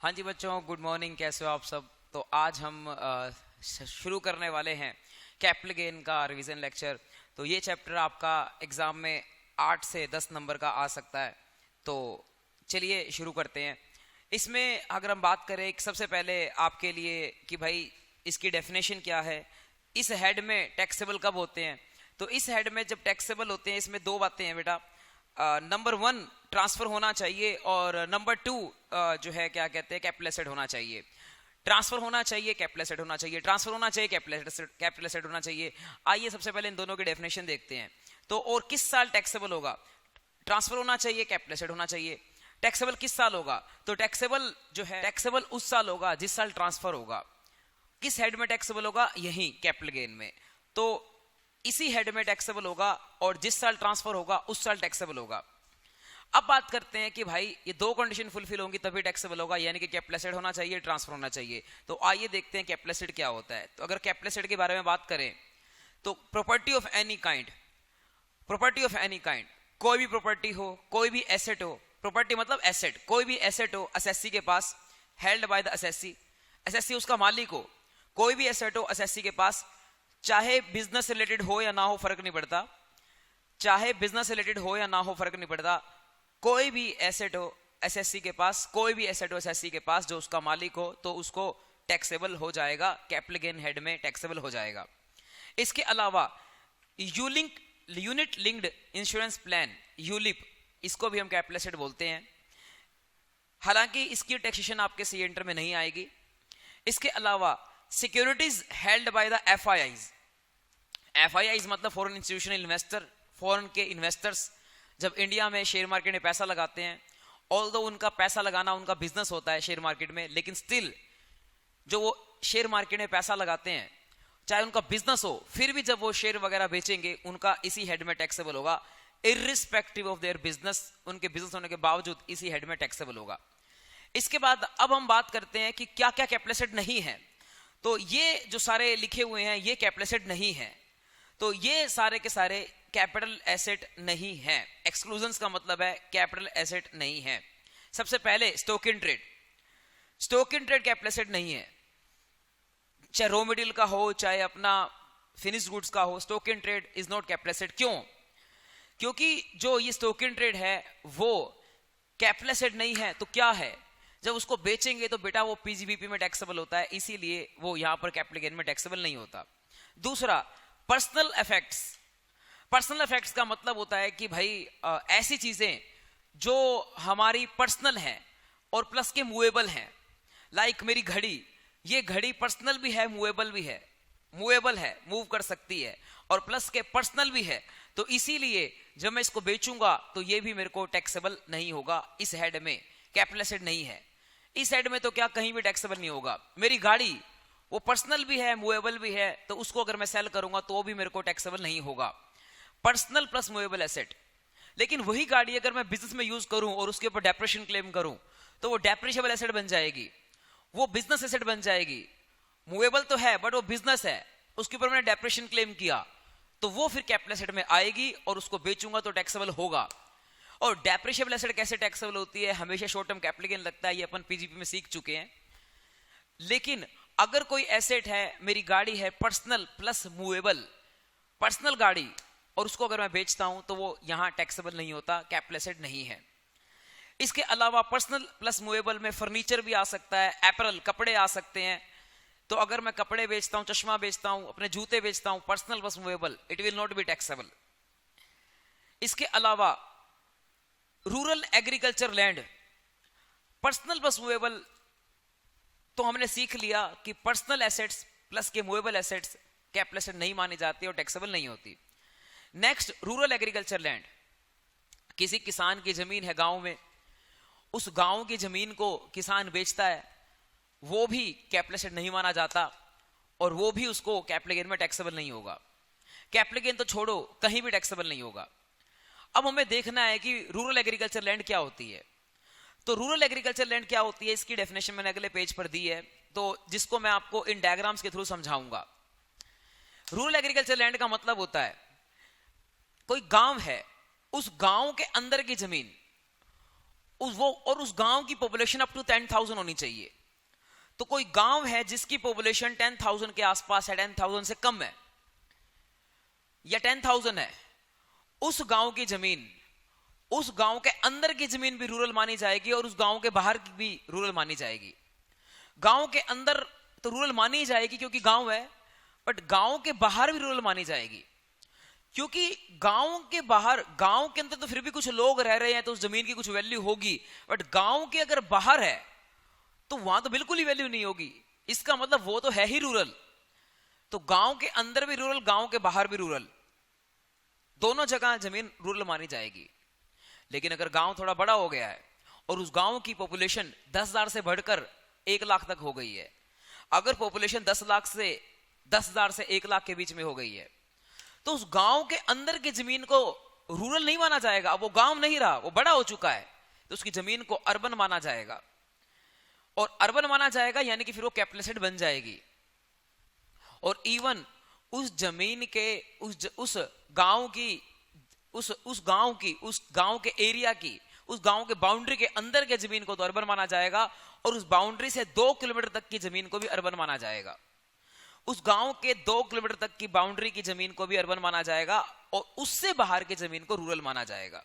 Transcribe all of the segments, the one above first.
हाँ जी बच्चों, good morning. कैसे हो आप सब? तो आज हम शुरू करने वाले हैं कैपिटल गेन का रिवीजन लेक्चर। तो ये चैप्टर आपका एग्जाम में 8 से 10 नंबर का आ सकता है। तो चलिए शुरू करते हैं। इसमें अगर हम बात करें सबसे पहले आपके लिए कि भाई इसकी डेफिनेशन क्या है, इस हेड में टैक्सेबल कब होते हैं। तो इस हेड में जब टैक्सेबल होते हैं इसमें दो बातें हैं बेटा। नंबर 1 ट्रांसफर होना चाहिए और नंबर 2 जो है क्या कहते हैं कैपिटल एसेट होना चाहिए। ट्रांसफर होना चाहिए, कैपिटल एसेट होना चाहिए, ट्रांसफर होना चाहिए, कैपिटल एसेट होना चाहिए। आइए सबसे पहले इन दोनों की डेफिनेशन देखते हैं। तो और किस साल टैक्सेबल होगा? ट्रांसफर होना चाहिए, कैपिटल एसेट होना चाहिए। टैक्सेबल किस साल होगा? तो टैक्सेबल जो है टैक्सेबल उस साल होगा जिस साल ट्रांसफर होगा। किस हेड में टैक्सेबल होगा? यही कैपिटल गेन में। तो इसी हेड में टैक्सेबल होगा और जिस साल ट्रांसफर होगा उस साल टैक्सेबल होगा। अब बात करते हैं कि भाई ये दो कंडीशन फुलफिल होंगी तभी टैक्सेबल होगा, यानी कि कैपिटल एसेट होना चाहिए, ट्रांसफर होना चाहिए। तो आइए देखते हैं कैपिटल एसेट क्या होता है। तो अगर कैपिटल एसेट के बारे में बात करें तो property of any kind, property of any kind, कोई भी प्रॉपर्टी हो, कोई भी एसेट हो। प्रॉपर्टी मतलब एसेट, कोई भी एसेट हो असेसी के पास, held by the assessee, assessee उसका मालिक हो। कोई भी एसेट हो असेसी के पास, चाहे बिजनेस रिलेटेड हो या ना हो फर्क नहीं पड़ता, चाहे बिजनेस रिलेटेड हो या ना हो फर्क नहीं पड़ता। कोई भी एसेट हो एसएससी के पास, कोई भी एसेट हो एसएससी के पास जो उसका मालिक हो तो उसको टैक्सेबल हो जाएगा, कैपिटल गेन हेड में टैक्सेबल हो जाएगा। इसके अलावा unit linked insurance plan, ULIP, इसको भी हम कैपिटल एसेट बोलते हैं। हालांकि इसकी टैक्सेशन आपके सी एंटर में नहीं आएगी। इसके अलावा securities held by the FIIs, FIIs मतलब फॉरेन इंस्टीट्यूशनल इन्वेस्टर, फॉरेन के इन्वेस्टर्स जब इंडिया में शेयर मार्केट में पैसा लगाते हैं, ऑल्दो उनका पैसा लगाना उनका बिजनेस होता है शेयर मार्केट में, लेकिन स्टिल जो वो शेयर मार्केट में पैसा लगाते हैं चाहे उनका बिजनेस हो, फिर भी जब वो शेयर वगैरह बेचेंगे उनका इसी हेड में टैक्सेबल होगा, इर्रिस्पेक्टिव ऑफ देयर बिजनेस, उनके बिजनेस होने के बावजूद इसी हेड में टैक्सेबल होगा। इसके बाद अब हम बात करते हैं कि क्या क्या कैपिटल एसेट नहीं है। तो ये जो सारे लिखे हुए हैं ये कैपिटल एसेट नहीं है। तो ये सारे के सारे कैपिटल एसेट नहीं है। एक्सक्लूजन्स का मतलब है कैपिटल एसेट नहीं है। सबसे पहले stock in trade, stock in trade capital asset नहीं है, चाहे रॉ मटेरियल का हो चाहे अपना फिनिश्ड गुड्स का हो। Stock in trade is not capital asset. क्यों? क्योंकि जो ये स्टॉक इन ट्रेड है वो कैपिटल एसेट नहीं है तो क्या है? जब उसको बेचेंगे तो बेटा वो पीजीबीपी में टैक्सेबल होता है, इसीलिए वो यहां पर कैपिटल गेन में टैक्सेबल नहीं होता। दूसरा, पर्सनल इफेक्ट्स। पर्सनल इफेक्ट्स का मतलब होता है कि भाई ऐसी चीजें जो हमारी पर्सनल हैं और प्लस के मूवेबल हैं। लाइक मेरी घड़ी, ये घड़ी पर्सनल भी है, मूवेबल भी है, मूवेबल है, मूव कर सकती है, और प्लस के पर्सनल भी है। तो इसीलिए जब मैं इसको बेचूंगा तो ये भी मेरे को टैक्सेबल नहीं होगा, इस हेड में कैपिटल एसेट नहीं है। इस हेड में तो क्या कहीं भी टैक्सेबल नहीं होगा। मेरी गाड़ी वो पर्सनल भी है, मूवेबल भी है, तो उसको अगर मैं सेल करूंगा तो भी मेरे को टैक्सेबल नहीं होगा। Personal plus movable asset. लेकिन वही गाड़ी अगर मैं बिजनेस में यूज करूं और उसके ऊपर डेप्रेशन क्लेम करूं तो वो डेप्रिशिएबल एसेट बन जाएगी, वो बिजनेस एसेट बन जाएगी। मूवेबल तो है बट वो बिजनेस है, उसके ऊपर मैंने डेप्रेशन क्लेम किया तो वो फिर कैपिटल एसेट में आएगी और उसको बेचूंगा तो टैक्सेबल होगा। और डेप्रिशिएबल एसेट कैसे टैक्सेबल होती है? हमेशा शॉर्ट टर्म कैपिटल गेन लगता है, ये अपन पीजीपी में सीख चुके हैं। लेकिन अगर कोई एसेट है, मेरी गाड़ी है पर्सनल प्लस मूवेबल, पर्सनल गाड़ी, और उसको अगर मैं बेचता हूं तो वो यहां टैक्सेबल नहीं होता, कैपिटल एसेट नहीं है। इसके अलावा पर्सनल प्लस मूवेबल में फर्नीचर भी आ सकता है, एपरल, कपड़े आ सकते हैं। तो अगर मैं कपड़े बेचता हूं, चश्मा बेचता हूं, अपने जूते बेचता हूं, personal plus movable, it will not be taxable. इसके अलावा rural agriculture land, personal plus movable, तो हमने सीख लिया कि पर्सनल एसेट्स प्लस के मूवेबल एसेट्स कैपिटल एसेट नहीं मानी जाती और टैक्सेबल नहीं होती। नेक्स्ट, रूरल एग्रीकल्चर लैंड, किसी किसान की जमीन है गांव में, उस गांव की जमीन को किसान बेचता है, वो भी कैपिटल एसेट नहीं माना जाता और वो भी उसको कैपिटल गेन में टैक्सेबल नहीं होगा। कैपिटल गेन तो छोड़ो, कहीं भी टैक्सेबल नहीं होगा। अब हमें देखना है कि रूरल एग्रीकल्चर लैंड क्या होती है। तो रूरल एग्रीकल्चर लैंड क्या होती है, इसकी डेफिनेशन मैंने अगले पेज पर दी है, तो जिसको मैं आपको इन डायग्राम्स के थ्रू समझाऊंगा। रूरल एग्रीकल्चर लैंड का मतलब होता है कोई गांव है, उस गांव के अंदर की जमीन, उस गांव की पॉपुलेशन अप टू 10,000 होनी चाहिए। तो कोई गांव है जिसकी पॉपुलेशन 10,000 के आसपास है, 10,000 से कम है या 10,000 है, उस गांव की जमीन, उस गांव के अंदर की जमीन भी रूरल मानी जाएगी और उस गांव के बाहर की भी रूरल मानी जाएगी। गांव के अंदर तो रूरल मानी जाएगी क्योंकि गांव है, बट गांव के बाहर भी रूरल मानी जाएगी क्योंकि गांव के बाहर, गांव के अंदर तो फिर भी कुछ लोग रह रहे हैं तो उस जमीन की कुछ वैल्यू होगी, बट गांव के अगर बाहर है तो वहां तो बिल्कुल ही वैल्यू नहीं होगी। इसका मतलब वो तो है ही रूरल। तो गांव के अंदर भी रूरल, गांव के बाहर भी रूरल, दोनों जगह जमीन रूरल मानी जाएगी। लेकिन अगर गांव थोड़ा बड़ा हो गया है और उस गांव की पॉपुलेशन 10,000 से बढ़कर 1 लाख तक हो गई है, अगर पॉपुलेशन 10,000 से 1 लाख के बीच में हो गई है, तो उस गांव के अंदर की जमीन को रूरल नहीं माना जाएगा। अब वो गांव नहीं रहा, वो बड़ा हो चुका है, तो उसकी जमीन को अर्बन माना जाएगा। और अर्बन माना जाएगा यानी कि फिर वो कैपिटल बन जाएगी। और इवन उस जमीन के उस गांव के एरिया की, उस गांव के बाउंड्री के अंदर के जमीन को तो अर्बन माना जाएगा और उस बाउंड्री से 2 किलोमीटर तक की जमीन को भी अर्बन माना जाएगा। उस गांव के 2 किलोमीटर तक की बाउंड्री की जमीन को भी अर्बन माना जाएगा और उससे बाहर की जमीन को रूरल माना जाएगा।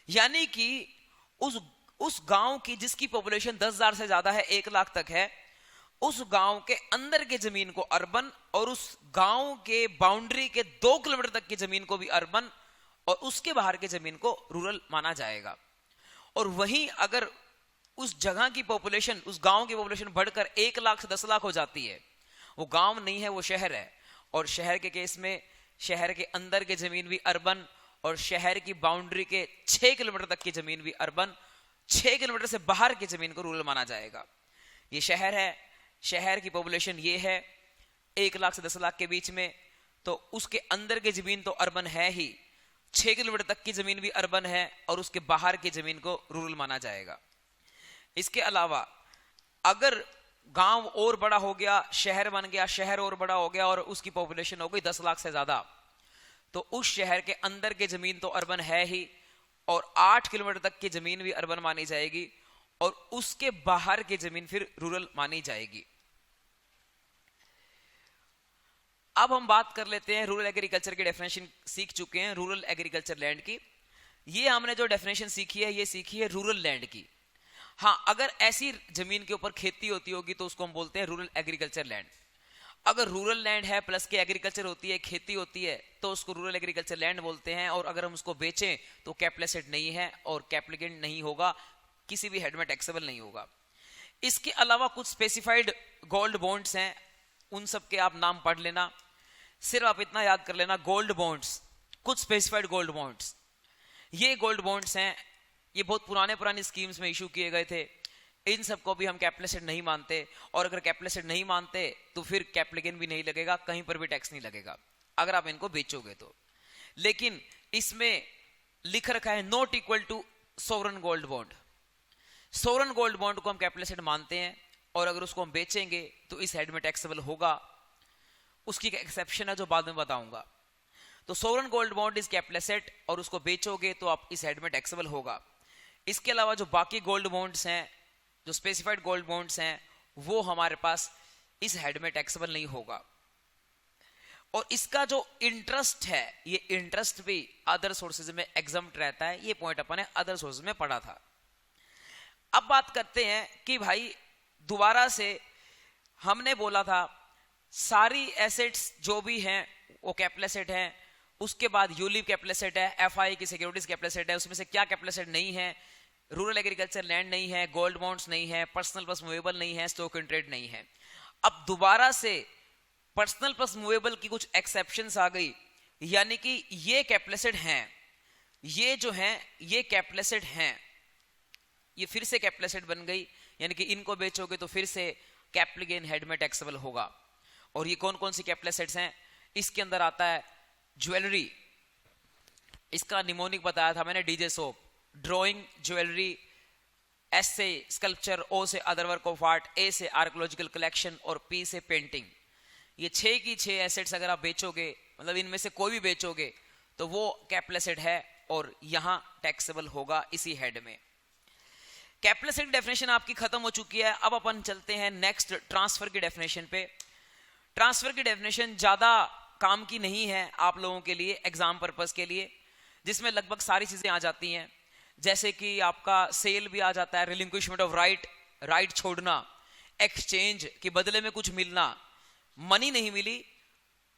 यानी कि उस गांव की जिसकी पॉपुलेशन 10,000 से ज्यादा है, 1 लाख तक है, उस गांव के अंदर के जमीन को अर्बन और उस गांव के बाउंड्री के 2 किलोमीटर तक की जमीन को भी अर्बन और उसके बाहर के जमीन को रूरल माना जाएगा। और वहीं अगर उस जगह की पॉपुलेशन, उस गांव की पॉपुलेशन बढ़कर 1 लाख से 10 लाख हो जाती है, वो गांव नहीं है, वो शहर है, और शहर के केस में शहर के अंदर की जमीन भी अर्बन और शहर की बाउंड्री के 6 किलोमीटर तक की जमीन भी अर्बन, 6 किलोमीटर से बाहर की जमीन को रूरल माना जाएगा। ये शहर है, शहर की पॉपुलेशन ये है 1 लाख से 10 लाख के बीच में, तो उसके अंदर की जमीन तो अर्बन है ही, 6 किलोमीटर तक की जमीन भी अर्बन है और उसके बाहर की जमीन को रूरल माना जाएगा। इसके अलावा अगर गांव और बड़ा हो गया, शहर बन गया, शहर और बड़ा हो गया और उसकी पॉपुलेशन हो गई 10 लाख से ज्यादा, तो उस शहर के अंदर की जमीन तो अर्बन है ही और 8 किलोमीटर तक की जमीन भी अर्बन मानी जाएगी और उसके बाहर की जमीन फिर रूरल मानी जाएगी। अब हम बात कर लेते हैं रूरल एग्रीकल्चर की डेफिनेशन सीख चुके हैं रूरल एग्रीकल्चर लैंड की। ये हमने जो डेफिनेशन सीखी है, ये सीखी है रूरल लैंड की। हाँ, अगर ऐसी जमीन के ऊपर खेती होती होगी तो उसको हम बोलते हैं रूरल एग्रीकल्चर लैंड। अगर रूरल लैंड है प्लस के एग्रीकल्चर होती है, खेती होती है, तो उसको रूरल एग्रीकल्चर लैंड बोलते हैं। और अगर हम उसको बेचें तो कैपिटल एसेट नहीं है और कैपिटल नहीं होगा, किसी भी हेड में टैक्सेबल नहीं होगा। इसके अलावा कुछ स्पेसिफाइड गोल्ड बॉन्ड्स हैं, उन सब के आप नाम पढ़ लेना, सिर्फ आप इतना याद कर लेना, गोल्ड बॉन्ड्स, कुछ स्पेसिफाइड गोल्ड बॉन्ड्स। ये गोल्ड बॉन्ड्स हैं, ये बहुत पुरानी स्कीम्स में इशू किए गए थे। इन सबको भी हम कैपिटल एसेट नहीं मानते, और अगर कैपिटल एसेट नहीं मानते तो फिर कैपिटल गेन भी नहीं लगेगा, कहीं पर भी टैक्स नहीं लगेगा अगर आप इनको बेचोगे तो। लेकिन इसमें लिख रखा है not equal to sovereign gold bond. Sovereign gold bond को हम कैपिटल एसेट मानते हैं और अगर उसको हम बेचेंगे तो इस हेड में टैक्सेबल होगा। उसकी एक एक्सेप्शन है जो बाद में बताऊंगा। तो sovereign gold bond is capital asset और उसको बेचोगे तो आप इस हेड में टैक्सेबल होगा। इसके अलावा जो बाकी गोल्ड बॉन्ड्स हैं, जो स्पेसिफाइड गोल्ड बॉन्ड्स हैं, वो हमारे पास इस हेड में टैक्सेबल नहीं होगा। और इसका जो इंटरेस्ट है, ये इंटरेस्ट भी अदर सोर्सेज में एग्जम्प्ट रहता है। ये पॉइंट अपन ने अदर सोर्सेज में पढ़ा था। अब बात करते हैं कि भाई दोबारा से हमने बोला था सारी एसेट्स जो भी हैं वो कैपिटल एसेट हैं, उसके बाद यूलिप कैपिटल एसेट है, एफआई की सिक्योरिटीज कैपिटल एसेट है। उसमें से क्या कैपिटल एसेट नहीं है? रूरल एग्रीकल्चर लैंड नहीं है, गोल्ड बॉन्ड्स नहीं है, पर्सनल प्लस मूवेबल नहीं है, स्टॉक इन ट्रेड नहीं है। अब दोबारा से पर्सनल प्लस मूवेबल की कुछ एक्सेप्शंस आ गई, यानी कि ये कैपिटल एसेट हैं, ये जो हैं ये कैपिटल एसेट हैं, ये फिर से कैपिटल एसेट बन गई, यानी कि इनको बेचोगे तो फिर से कैपिटल गेन हेड में टैक्सेबल होगा। और ये कौन कौन सी कैपिटल एसेट्स हैं? इसके अंदर आता है ज्वेलरी, इसका निमोनिक बताया था मैंने, DJ soap, drawing jewellery, S से स्कल्पचर, ओ से अदर वर्क ऑफ आर्ट, ए से आर्कियोलॉजिकल कलेक्शन और पी से पेंटिंग। ये 6 की 6 एसेट्स अगर आप बेचोगे, मतलब इनमें से कोई भी बेचोगे तो वो कैपिटल एसेट है और यहां टैक्सेबल होगा इसी हेड में। कैपिटल एसेट की डेफिनेशन आपकी खत्म हो चुकी है। अब अपन चलते हैं नेक्स्ट ट्रांसफर की डेफिनेशन पे। ट्रांसफर की डेफिनेशन ज्यादा काम की नहीं है आप लोगों के लिए एग्जाम पर्पस के लिए, जिसमें लगभग सारी चीजें आ जाती हैं, जैसे कि आपका सेल भी आ जाता है, रिलिंक्विशमेंट ऑफ राइट, राइट छोड़ना, एक्सचेंज के बदले में कुछ मिलना, मनी नहीं मिली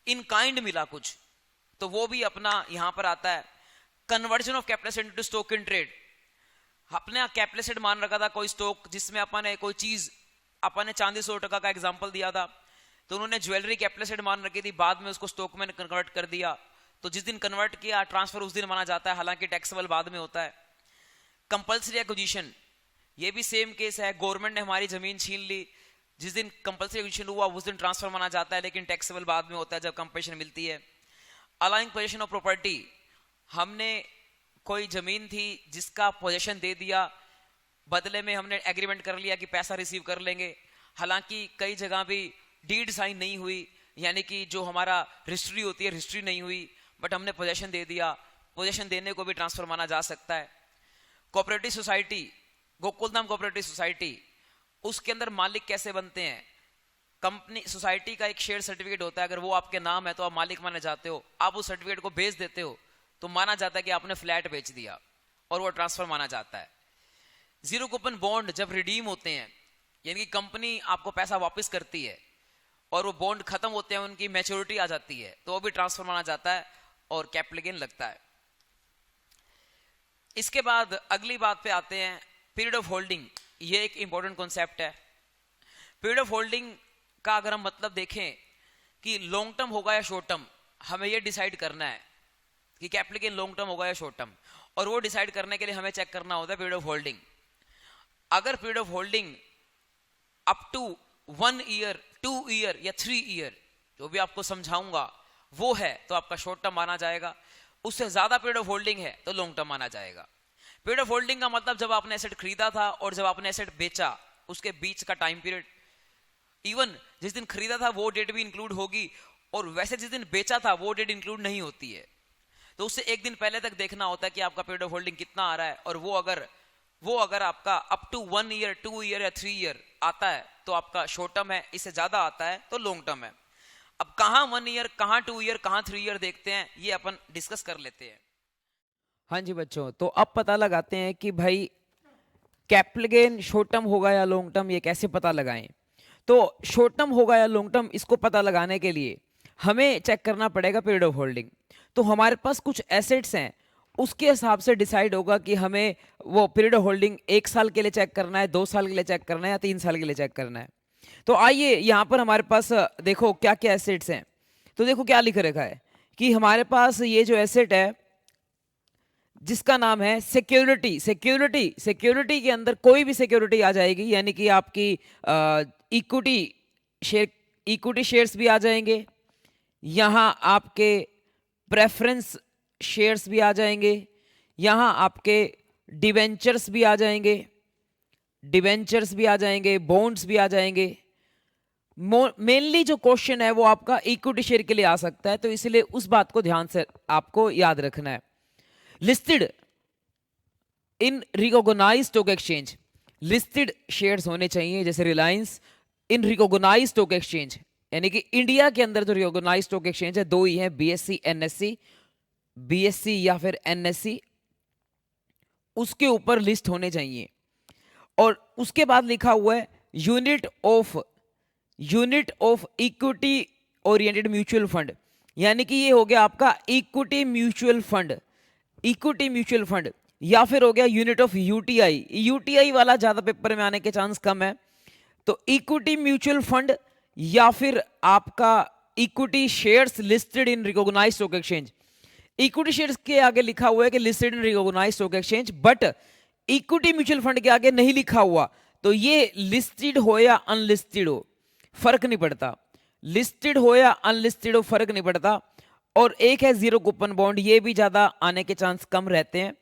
इन काइंड मिला कुछ, तो वो भी अपना यहां पर आता है। Conversion of capital asset into stock in trade, अपने कैपिटल एसेट मान रखा था कोई स्टॉक जिसमें अपन ने कोई चीज, अपन ने चांदी 100 टका का एग्जांपल दिया था, तो उन्होंने ज्वेलरी कैपिटल एसेट मान रखी थी, बाद में उसको स्टॉक में कन्वर्ट कर दिया, तो जिस दिन कन्वर्ट किया ट्रांसफर उस दिन माना जाता है, हालांकि टैक्सेबल बाद में होता है। कंपल्सरी एक्विजिशन, ये भी सेम केस है, गवर्नमेंट ने हमारी जमीन छीन ली, जिस दिन कंपल्सरी एक्विजिशन हुआ उस दिन ट्रांसफर माना जाता है, लेकिन टैक्सेबल बाद में होता है जब कंपनसेशन मिलती है। अलाइंग पोजीशन ऑफ प्रॉपर्टी, हमने कोई जमीन थी जिसका पोजीशन दे दिया, बदले में हमने एग्रीमेंट कर लिया कि पैसा रिसीव कर लेंगे, हालांकि कई जगह भी डीड साइन नहीं हुई, यानी कि जो हमारा रजिस्ट्री होती है रजिस्ट्री नहीं हुई, बट हमने पोजीशन दे दिया, पोजीशन देने को भी ट्रांसफर माना जा सकता है। Cooperative society, Gokuldham cooperative society, उसके अंदर मालिक कैसे बनते हैं, कंपनी सोसाइटी का एक शेयर सर्टिफिकेट होता है, अगर वो आपके नाम है तो आप मालिक माने जाते हो, आप उस सर्टिफिकेट को बेच देते हो तो माना जाता है कि आपने फ्लैट बेच दिया और वो ट्रांसफर माना जाता है। जीरो कूपन बॉन्ड जब रिडीम होते हैं, यानी कि कंपनी आपको पैसा वापस करती है और वो बॉन्ड खत्म होते हैं, उनकी मैच्योरिटी आ जाती है, तो वो भी ट्रांसफर माना जाता है और कैपिटल गेन लगता है। इसके बाद अगली बात पे आते हैं, पीरियड ऑफ होल्डिंग, ये एक इंपॉर्टेंट कॉन्सेप्ट है। पीरियड ऑफ होल्डिंग का अगर हम मतलब देखें कि लॉन्ग टर्म होगा या शॉर्ट टर्म, हमें ये डिसाइड करना है कि कैपिटल गेन लॉन्ग टर्म होगा या शॉर्ट टर्म, और वो डिसाइड करने के लिए हमें चेक करना होता है पीरियड ऑफ होल्डिंग। अगर period of holding up to 1 year, 2 year या 3 ईयर, जो भी आपको समझाऊंगा वो है, तो आपका शॉर्ट टर्म माना जाएगा। उससे ज्यादा पीरियड ऑफ होल्डिंग है तो लॉन्ग टर्म माना जाएगा। पीरियड ऑफ होल्डिंग का मतलब जब आपने एसेट खरीदा था और जब आपने एसेट बेचा उसके बीच का टाइम पीरियड, इवन जिस दिन खरीदा था वो डेट भी इंक्लूड होगी, और वैसे जिस दिन बेचा था वो डेट इंक्लूड नहीं होती है, तो उससे एक दिन पहले तक देखना होता है कि आपका पीरियड ऑफ होल्डिंग कितना आ रहा है, और वो अगर आपका अप टू 1 ईयर, 2 ईयर या 3 ईयर आता है तो आपका शॉर्ट टर्म है, इससे ज्यादा आता है तो लॉन्ग टर्म है। अब कहां 1 ईयर, कहां 2 ईयर, कहां 3 ईयर देखते हैं, ये अपन डिस्कस कर लेते हैं। हाँ जी बच्चों, तो अब पता लगाते हैं कि भाई कैपिटल गेन शॉर्ट टर्म होगा या लॉन्ग टर्म, ये कैसे पता लगाएं। तो शॉर्ट टर्म होगा या लॉन्ग टर्म, इसको पता लगाने के लिए हमें चेक करना पड़ेगा पीरियड ऑफ होल्डिंग। तो हमारे पास कुछ एसेट्स हैं, उसके हिसाब से डिसाइड होगा कि हमें वो पीरियड ऑफ होल्डिंग 1 साल के लिए चेक करना है, 2 साल के लिए चेक करना है या 3 साल के लिए चेक करना है। तो आइए यहाँ पर हमारे पास देखो क्या क्या एसेट्स हैं। तो देखो क्या लिख रखा है कि हमारे पास ये जो एसेट है जिसका नाम है सिक्योरिटी, सिक्योरिटी के अंदर कोई भी सिक्योरिटी आ जाएगी, यानी कि आपकी इक्विटी शेयर्स भी आ जाएंगे, यहाँ आपके प्रेफरेंस शेयर्स भी आ जाएंगे, यहाँ आपके डिवेंचर्स भी आ जाएंगे, बॉन्ड्स भी आ जाएंगे। मेनली जो क्वेश्चन है वो आपका इक्विटी शेयर के लिए आ सकता है, तो इसलिए उस बात को ध्यान से आपको याद रखना है। Listed in recognised stock exchange, listed shares होने चाहिए, जैसे Reliance in recognised stock exchange, यानी कि इंडिया के अंदर जो रिकॉग्नाइज्ड स्टॉक एक्सचेंज है 2 ही है, बीएससी या फिर एनएससी, उसके ऊपर लिस्ट होने चाहिए। और उसके बाद लिखा हुआ है unit of equity oriented mutual fund, यानी कि ये हो गया आपका इक्विटी म्यूचुअल फंड, या फिर हो गया यूनिट ऑफ यूटीआई वाला ज्यादा पेपर में आने के चांस कम है। तो इक्विटी म्यूचुअल फंड या फिर आपका equity shares listed in recognised stock exchange. Equity shares के आगे लिखा हुआ है कि listed in recognised stock exchange, but equity mutual fund के आगे नहीं लिखा हुआ, तो ये लिस्टेड हो या अनलिस्टेड हो फर्क नहीं पड़ता, लिस्टेड हो या अनलिस्टेड हो फर्क नहीं पड़ता। और एक है जीरो कूपन बॉन्ड, ये भी ज्यादा आने के चांस कम रहते हैं।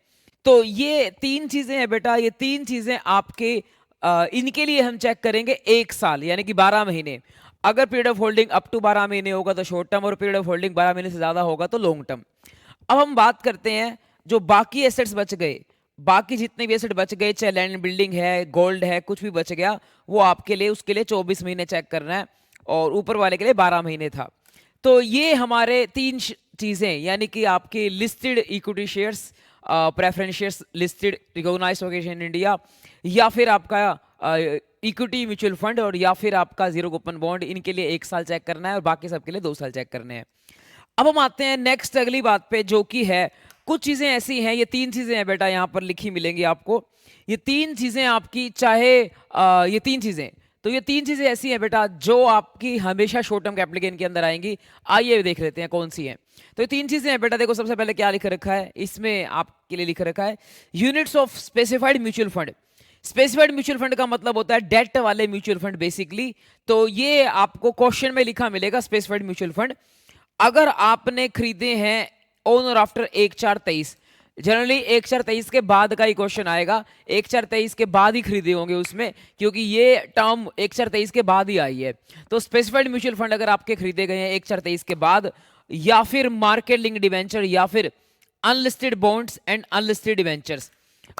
तो ये 3 चीजें हैं बेटा, ये 3 चीजें आपके इनके लिए हम चेक करेंगे 1 साल यानी कि 12 महीने। अगर period of holding up to 12 महीने होगा तो शॉर्ट टर्म, और पीरियड ऑफ होल्डिंग 12 महीने से ज्यादा होगा तो लॉन्ग टर्म। अब हम बात करते हैं जो बाकी एसेट्स बच गए, बाकी जितने भी एसेट बच गए, चाहे लैंड बिल्डिंग है, गोल्ड है, कुछ भी बच गया, वो आपके लिए, उसके लिए 24 महीने चेक करना है, और ऊपर वाले के लिए 12 महीने था। तो ये हमारे तीन चीजें, यानी कि आपकी listed equity shares, preference shares listed recognised organisation in India, या फिर आपका इक्विटी म्यूचुअल फंड, और या फिर आपका जीरो कूपन बॉन्ड, इनके लिए 1 साल चेक करना है और बाकी सबके लिए 2 साल चेक करने हैं। अब हम आते हैं नेक्स्ट अगली बात पे, जो कि है कुछ चीजें ऐसी हैं, ये 3 चीजें हैं बेटा यहाँ पर लिखी मिलेंगी आपको। ये 3 चीजें आपकी, चाहे ये 3 चीजें, तो ये 3 चीजें ऐसी हैं बेटा जो आपकी हमेशा शॉर्ट टर्म कैपिटल गेन के अंदर आएंगी। आइए देख लेते हैं कौन सी हैं। तो ये 3 चीजें हैं बेटा, देखो सबसे पहले क्या लिख रखा है इसमें, आपके लिए लिख रखा है units of specified mutual fund. Specified mutual fund का मतलब होता है डेट वाले म्यूचुअल फंड बेसिकली। तो ये आपको क्वेश्चन में लिखा मिलेगा, स्पेसिफाइड म्यूचुअल फंड अगर आपने खरीदे हैं ऑन और आफ्टर 1/4/23, जनरली 1/4/23 के बाद का ही क्वेश्चन आएगा, 1/4/23 के बाद ही खरीदे होंगे उसमें, क्योंकि ये टर्म 1/4/23 के बाद ही आई है। तो स्पेसिफाइड म्यूचुअल फंड अगर आपके खरीदे गए हैं 1/4/23 के बाद, या फिर मार्केट लिंक डिवेंचर, या फिर unlisted bonds and unlisted debentures.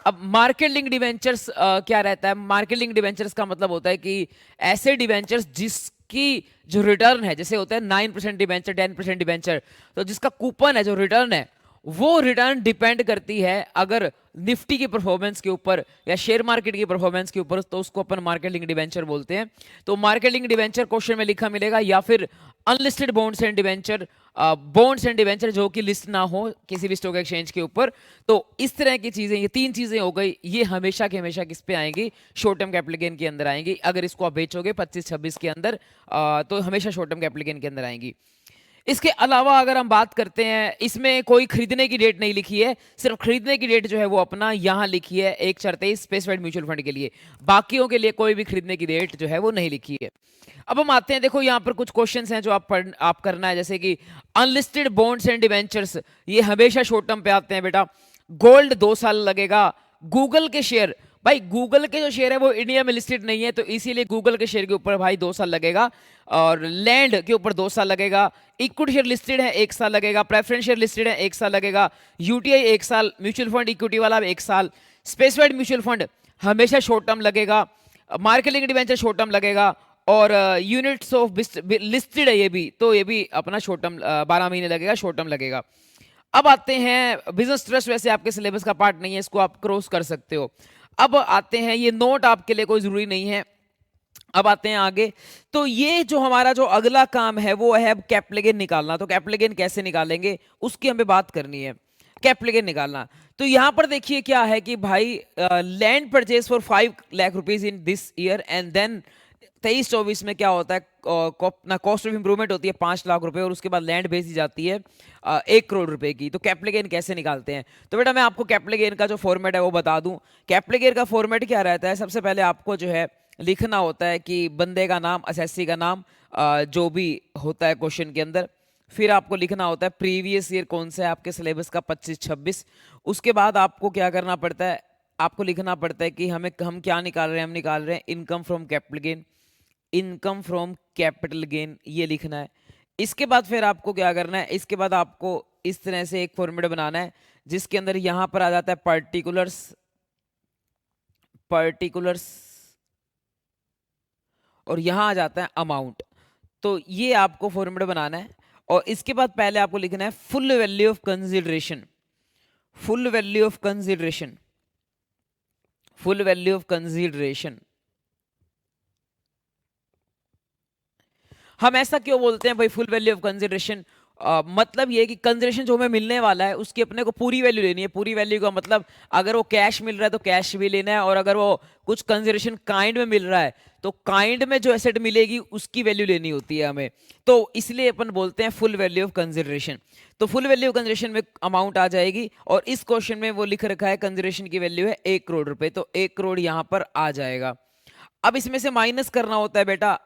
अब मार्केट लिंक डिवेंचर्स क्या रहता है? मार्केट लिंक डिवेंचर्स का मतलब होता है कि ऐसे डिवेंचर्स जिसकी जो रिटर्न है, जैसे होता है 9% डिवेंचर, 10% डिवेंचर, तो जिसका कूपन है, जो रिटर्न है, वो रिटर्न डिपेंड करती है अगर निफ्टी की परफॉर्मेंस के ऊपर या शेयर मार्केट की परफॉर्मेंस के ऊपर, तो उसको अपन मार्केट लिंक डिवेंचर बोलते हैं। तो मार्केट लिंक डिवेंचर क्वेश्चन में लिखा मिलेगा, या फिर unlisted bonds and debenture, bonds and debenture जो कि लिस्ट ना हो किसी भी स्टॉक एक्सचेंज के ऊपर। तो इस तरह की चीजें, ये 3 चीजें हो गई, ये हमेशा के हमेशा किस पे आएंगी? शॉर्ट टर्म कैपिटल गेन के अंदर आएंगी। अगर इसको आप बेचोगे 25-26 के अंदर, तो हमेशा शॉर्ट टर्म कैपिटल गेन के अंदर आएंगी। इसके अलावा अगर हम बात करते हैं, इसमें कोई खरीदने की डेट नहीं लिखी है, सिर्फ खरीदने की डेट जो है वो अपना यहाँ लिखी है 1/4/23 स्पेसिफाइड म्यूचुअल फंड के लिए। बाकियों के लिए कोई भी खरीदने की डेट जो है वो नहीं लिखी है। अब हम आते हैं, देखो यहाँ पर कुछ क्वेश्चंस हैं जो आप करना है, जैसे कि अनलिस्टेड बॉन्ड्स एंड डिवेंचर्स, ये हमेशा शॉर्ट टर्म पे आते हैं बेटा। गोल्ड 2 साल लगेगा। गूगल के शेयर, भाई गूगल के जो शेयर है वो इंडिया में लिस्टेड नहीं है, तो इसीलिए गूगल के शेयर के ऊपर भाई 2 साल लगेगा, और लैंड के ऊपर 2 साल लगेगा। इक्विटी शेयर लिस्टेड है 1 साल लगेगा। प्रेफरेंस शेयर लिस्टेड है 1 साल लगेगा। यूटीआई 1 साल। म्यूचुअल फंड इक्विटी वाला 1 साल। स्पेसिफाइड म्यूचुअल फंड हमेशा शॉर्ट टर्म लगेगा। Market link debenture short term लगेगा, और यूनिट्स ऑफ लिस्टेड है ये भी, तो ये भी अपना शॉर्ट टर्म 12 महीने लगेगा, शॉर्ट टर्म लगेगा। अब आते हैं बिजनेस ट्रस्ट, वैसे आपके सिलेबस का पार्ट नहीं है, इसको आप क्रॉस कर सकते हो। अब आते हैं, ये नोट आपके लिए कोई जरूरी नहीं है। अब आते हैं आगे, तो ये जो हमारा जो अगला काम है वो है कैपिटल गेन निकालना। तो कैपिटल गेन कैसे निकालेंगे उसकी हमें बात करनी है, कैपिटल गेन निकालना। तो यहां पर देखिए क्या है कि भाई land purchase for 5 lakh rupees in this year, and then 23-24 में क्या होता है, ना कॉस्ट ऑफ इंप्रूवमेंट होती है 5 लाख रुपए, और उसके बाद लैंड बेची जाती है 1 करोड़ रुपए की। तो कैपिटल गेन कैसे निकालते हैं? तो बेटा मैं आपको कैपिटल गेन का जो फॉर्मेट है वो बता दूं। कैपिटल गेन का फॉर्मेट क्या रहता है? सबसे पहले आपको जो है लिखना होता है कि बंदे का नाम, असेसी का नाम, जो भी होता है क्वेश्चन के अंदर। फिर आपको लिखना होता है प्रीवियस ईयर कौन सा है आपके सिलेबस का, 25-26। उसके बाद आपको क्या करना पड़ता है? आपको लिखना पड़ता है कि हम क्या निकाल रहे हैं? हम निकाल रहे हैं income from capital gain, income from capital gain, ये लिखना है। इसके बाद फिर आपको क्या करना है? इसके बाद आपको इस तरह से एक फॉर्मेट बनाना है जिसके अंदर यहां पर आ जाता है पर्टिकुलर्स, और यहां आ जाता है अमाउंट। तो ये आपको फॉर्मेट बनाना है, और इसके बाद पहले आपको लिखना है full value of consideration, full value of consideration, full value of consideration. हम ऐसा क्यों बोलते हैं भाई फुल वैल्यू ऑफ कंसिडरेशन? मतलब ये कि कंसिडरेशन जो हमें मिलने वाला है उसकी अपने को पूरी वैल्यू लेनी है। पूरी वैल्यू का मतलब अगर वो कैश मिल रहा है तो कैश भी लेना है, और अगर वो कुछ कंसिडरेशन काइंड में मिल रहा है तो काइंड में जो एसेट मिलेगी उसकी वैल्यू लेनी होती है हमें। तो इसलिए अपन बोलते हैं फुल वैल्यू ऑफ कंसिडरेशन। तो फुल वैल्यू ऑफ कंसिडरेशन में अमाउंट आ जाएगी, और इस क्वेश्चन में वो लिख रखा है कंसिडरेशन की वैल्यू है 1 करोड़ रुपए, तो 1 करोड़ यहां पर आ जाएगा। अब इसमें से माइनस करना होता है बेटा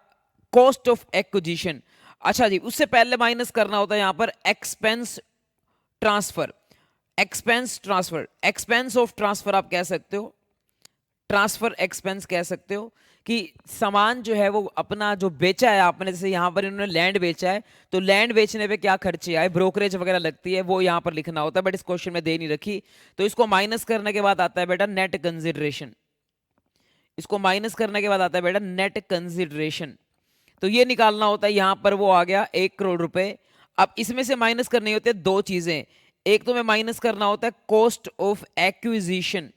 कॉस्ट ऑफ एक्विजिशन। अच्छा जी, उससे पहले माइनस करना होता है यहां पर expense transfer, expense transfer, expense of transfer आप कह सकते हो, ट्रांसफर एक्सपेंस कह सकते हो कि सामान जो है वो अपना जो बेचा है आपने, जैसे यहाँ पर इन्होंने लैंड बेचा है तो लैंड बेचने पे क्या खर्चे आए, ब्रोकरेज वगैरह लगती है, वो यहाँ पर लिखना होता है, बट इस क्वेश्चन में दे नहीं रखी। तो इसको माइनस करने के बाद आता है बेटा नेट कंसिडरेशन, इसको माइनस करने के बाद आता है बेटा नेट कंसिडरेशन। तो ये निकालना होता है, यहां पर वो आ गया 1 करोड़ रुपए। अब इसमें से माइनस करनी होती है दो चीजें, एक तो में माइनस करना होता है cost of acquisition,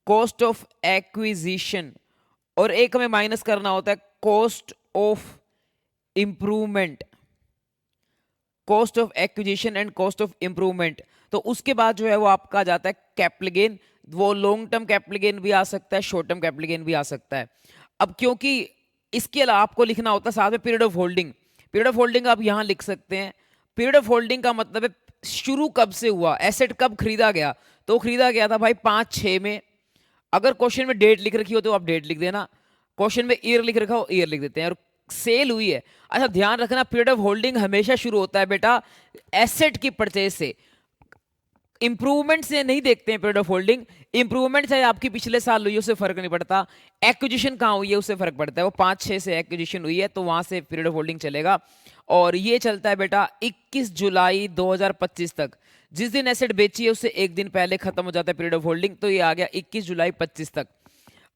cost of acquisition, और एक में माइनस करना होता है cost of improvement, cost of acquisition and cost of improvement. तो उसके बाद जो है वो आपका आ जाता है कैपिटल गेन, वो लॉन्ग टर्म कैपिटल गेन भी आ सकता है, शॉर्ट टर्म कैपिटल गेन भी आ सकता है। अब क्योंकि इसके अलावा आपको लिखना होता है साथ में period of holding, period of holding आप यहां लिख सकते हैं। पीरियड ऑफ होल्डिंग का मतलब है शुरू कब से हुआ, एसेट कब खरीदा गया, तो खरीदा गया था भाई 5-6 में। अगर क्वेश्चन में डेट लिख रखी हो तो आप डेट लिख देना, क्वेश्चन में ईयर लिख रखा हो ईयर लिख देते हैं, और सेल हुई है। अच्छा ध्यान रखना पीरियड ऑफ होल्डिंग हमेशा शुरू होता है बेटा एसेट की परचेज से, इंप्रूवमेंट से नहीं देखते हैं पीरियड ऑफ होल्डिंग। इंप्रूवमेंट चाहे आपकी पिछले साल हुई है उससे फर्क नहीं पड़ता, एक्विजिशन कहाँ हुई है उससे फर्क पड़ता है, वो 5-6 से एक्विजिशन हुई है तो वहां से पीरियड ऑफ होल्डिंग चलेगा। और ये चलता है बेटा 21 जुलाई 2025 तक, जिस दिन एसेट बेची है उससे एक दिन पहले खत्म हो जाता है पीरियड ऑफ होल्डिंग, तो ये आ गया 21 जुलाई 25 तक।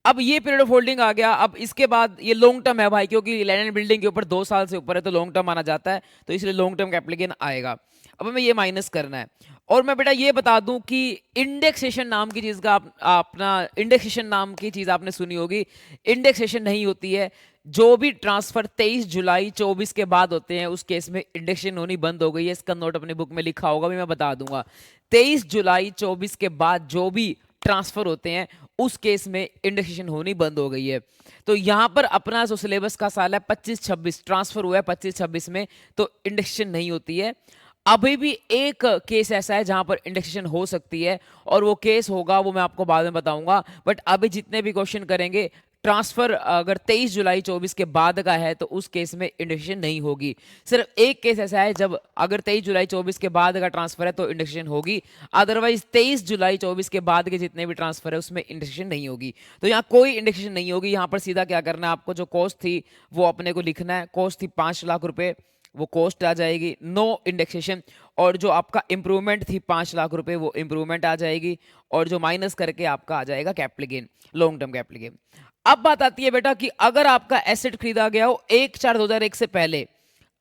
अब ये पीरियड ऑफ होल्डिंग आ गया। अब इसके बाद ये लॉन्ग टर्म है भाई, क्योंकि लैंड एंड बिल्डिंग के ऊपर 2 साल से ऊपर है तो लॉन्ग टर्म माना जाता है, तो इसलिए लॉन्ग टर्म कैपिटल गेन आएगा। अब हमें ये माइनस करना है। और मैं बेटा ये बता दूं कि इंडेक्सेशन नाम की चीज का अपना इंडेक्सेशन नाम की चीज आपने सुनी होगी, इंडेक्सेशन नहीं होती है। जो भी ट्रांसफर 23 जुलाई 24 के बाद होते हैं उस केस में इंडेक्सेशन होनी बंद हो गई है, इसका नोट अपनी बुक में लिखा होगा, भी मैं बता दूंगा। 23 जुलाई 24 के बाद जो भी ट्रांसफर होते हैं उस केस में इंडेक्सेशन होनी बंद हो गई है। तो यहां पर अपना जो सिलेबस का साल है 25-26, ट्रांसफर हुआ है 25-26 में, तो इंडेक्सेशन नहीं होती है। अभी भी एक केस ऐसा है जहां पर इंडेक्सेशन हो सकती है, और वो केस होगा वो मैं आपको बाद में बताऊंगा। बट अभी जितने भी क्वेश्चन करेंगे ट्रांसफर अगर 23 जुलाई 24 के बाद का है तो उस केस में इंडेक्सेशन नहीं होगी। सिर्फ एक केस ऐसा है जब अगर 23 जुलाई 24 के बाद का ट्रांसफर है तो इंडेक्सेशन होगी, अदरवाइज 23 जुलाई 24 के बाद के जितने भी ट्रांसफर है उसमें इंडेक्सेशन नहीं होगी। तो यहाँ कोई इंडेक्सेशन नहीं होगी। यहाँ पर सीधा क्या करना है आपको, जो कॉस्ट थी वो अपने को लिखना है, कॉस्ट थी 5 लाख रुपए, वो कॉस्ट आ जाएगी, नो इंडेक्सेशन। और जो आपका इंप्रूवमेंट थी 5 लाख रुपए, वो इंप्रूवमेंट आ जाएगी, और जो माइनस करके आपका आ जाएगा capital gain, long term capital gain. अब बात आती है बेटा कि अगर आपका एसेट खरीदा गया हो 1/4/2001 से पहले,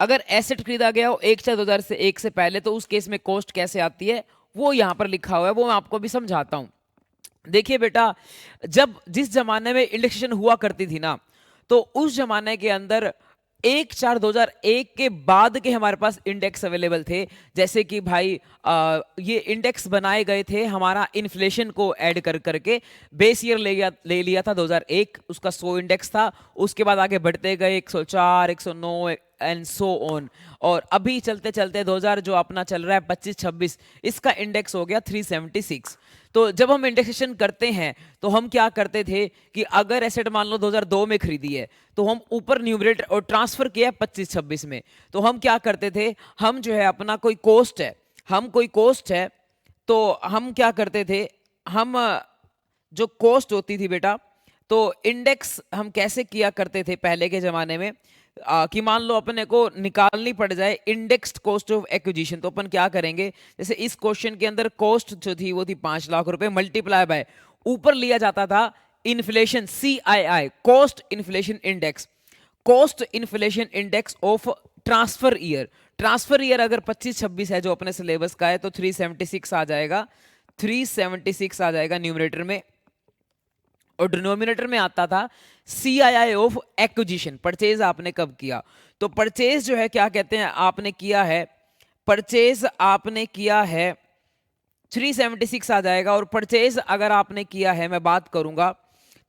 अगर एसेट खरीदा गया हो 1/4/2001 से पहले, तो उस केस में कॉस्ट कैसे आती है वो यहां पर लिखा हुआ है, वो मैं आपको भी समझाता हूं। देखिए बेटा, जब जिस जमाने में इंडेक्सेशन हुआ करती थी ना, तो उस जमाने के अंदर 1/4/2001 के बाद के हमारे पास इंडेक्स अवेलेबल थे। जैसे कि भाई ये इंडेक्स बनाए गए थे हमारा इन्फ्लेशन को ऐड कर करके, बेस ईयर ले लिया था 2001, उसका 100 इंडेक्स था, उसके बाद आगे बढ़ते गए 104, 109 एंड सो ऑन। और अभी चलते चलते 2000 जो अपना चल रहा है 25-26, इसका इंडेक्स हो गया 376। तो जब हम इंडेक्सेशन करते हैं तो हम क्या करते थे कि अगर एसेट मान लो 2002 में खरीदी है तो हम ऊपर न्यूमरेटर और ट्रांसफर किया 25-26 में, तो हम क्या करते थे, हम जो है अपना कोई कॉस्ट है, हम कोई कॉस्ट है तो हम क्या करते थे, हम जो कॉस्ट होती थी बेटा, तो इंडेक्स हम कैसे किया करते थे पहले के जमाने में, कि मान लो अपने को निकालनी पड़ जाए इंडेक्स्ड कॉस्ट ऑफ एक्विजिशन, तो अपन क्या करेंगे, जैसे इस क्वेश्चन के अंदर कॉस्ट जो थी वो थी 5 लाख रुपए, मल्टीप्लाई बाय ऊपर लिया जाता था inflation, CII, cost inflation index, cost inflation index of transfer year. Transfer year अगर 25-26 है जो अपने सिलेबस का है तो 376 आ जाएगा, 376 आ जाएगा न्यूमरेटर में, और डिनोमिनेटर में आता था CII ऑफ एक्विजिशन, परचेज आपने कब किया। तो परचेज जो है क्या कहते हैं, आपने किया है, परचेज आपने किया है 376 आ जाएगा। और परचेज अगर आपने किया है, मैं बात करूंगा,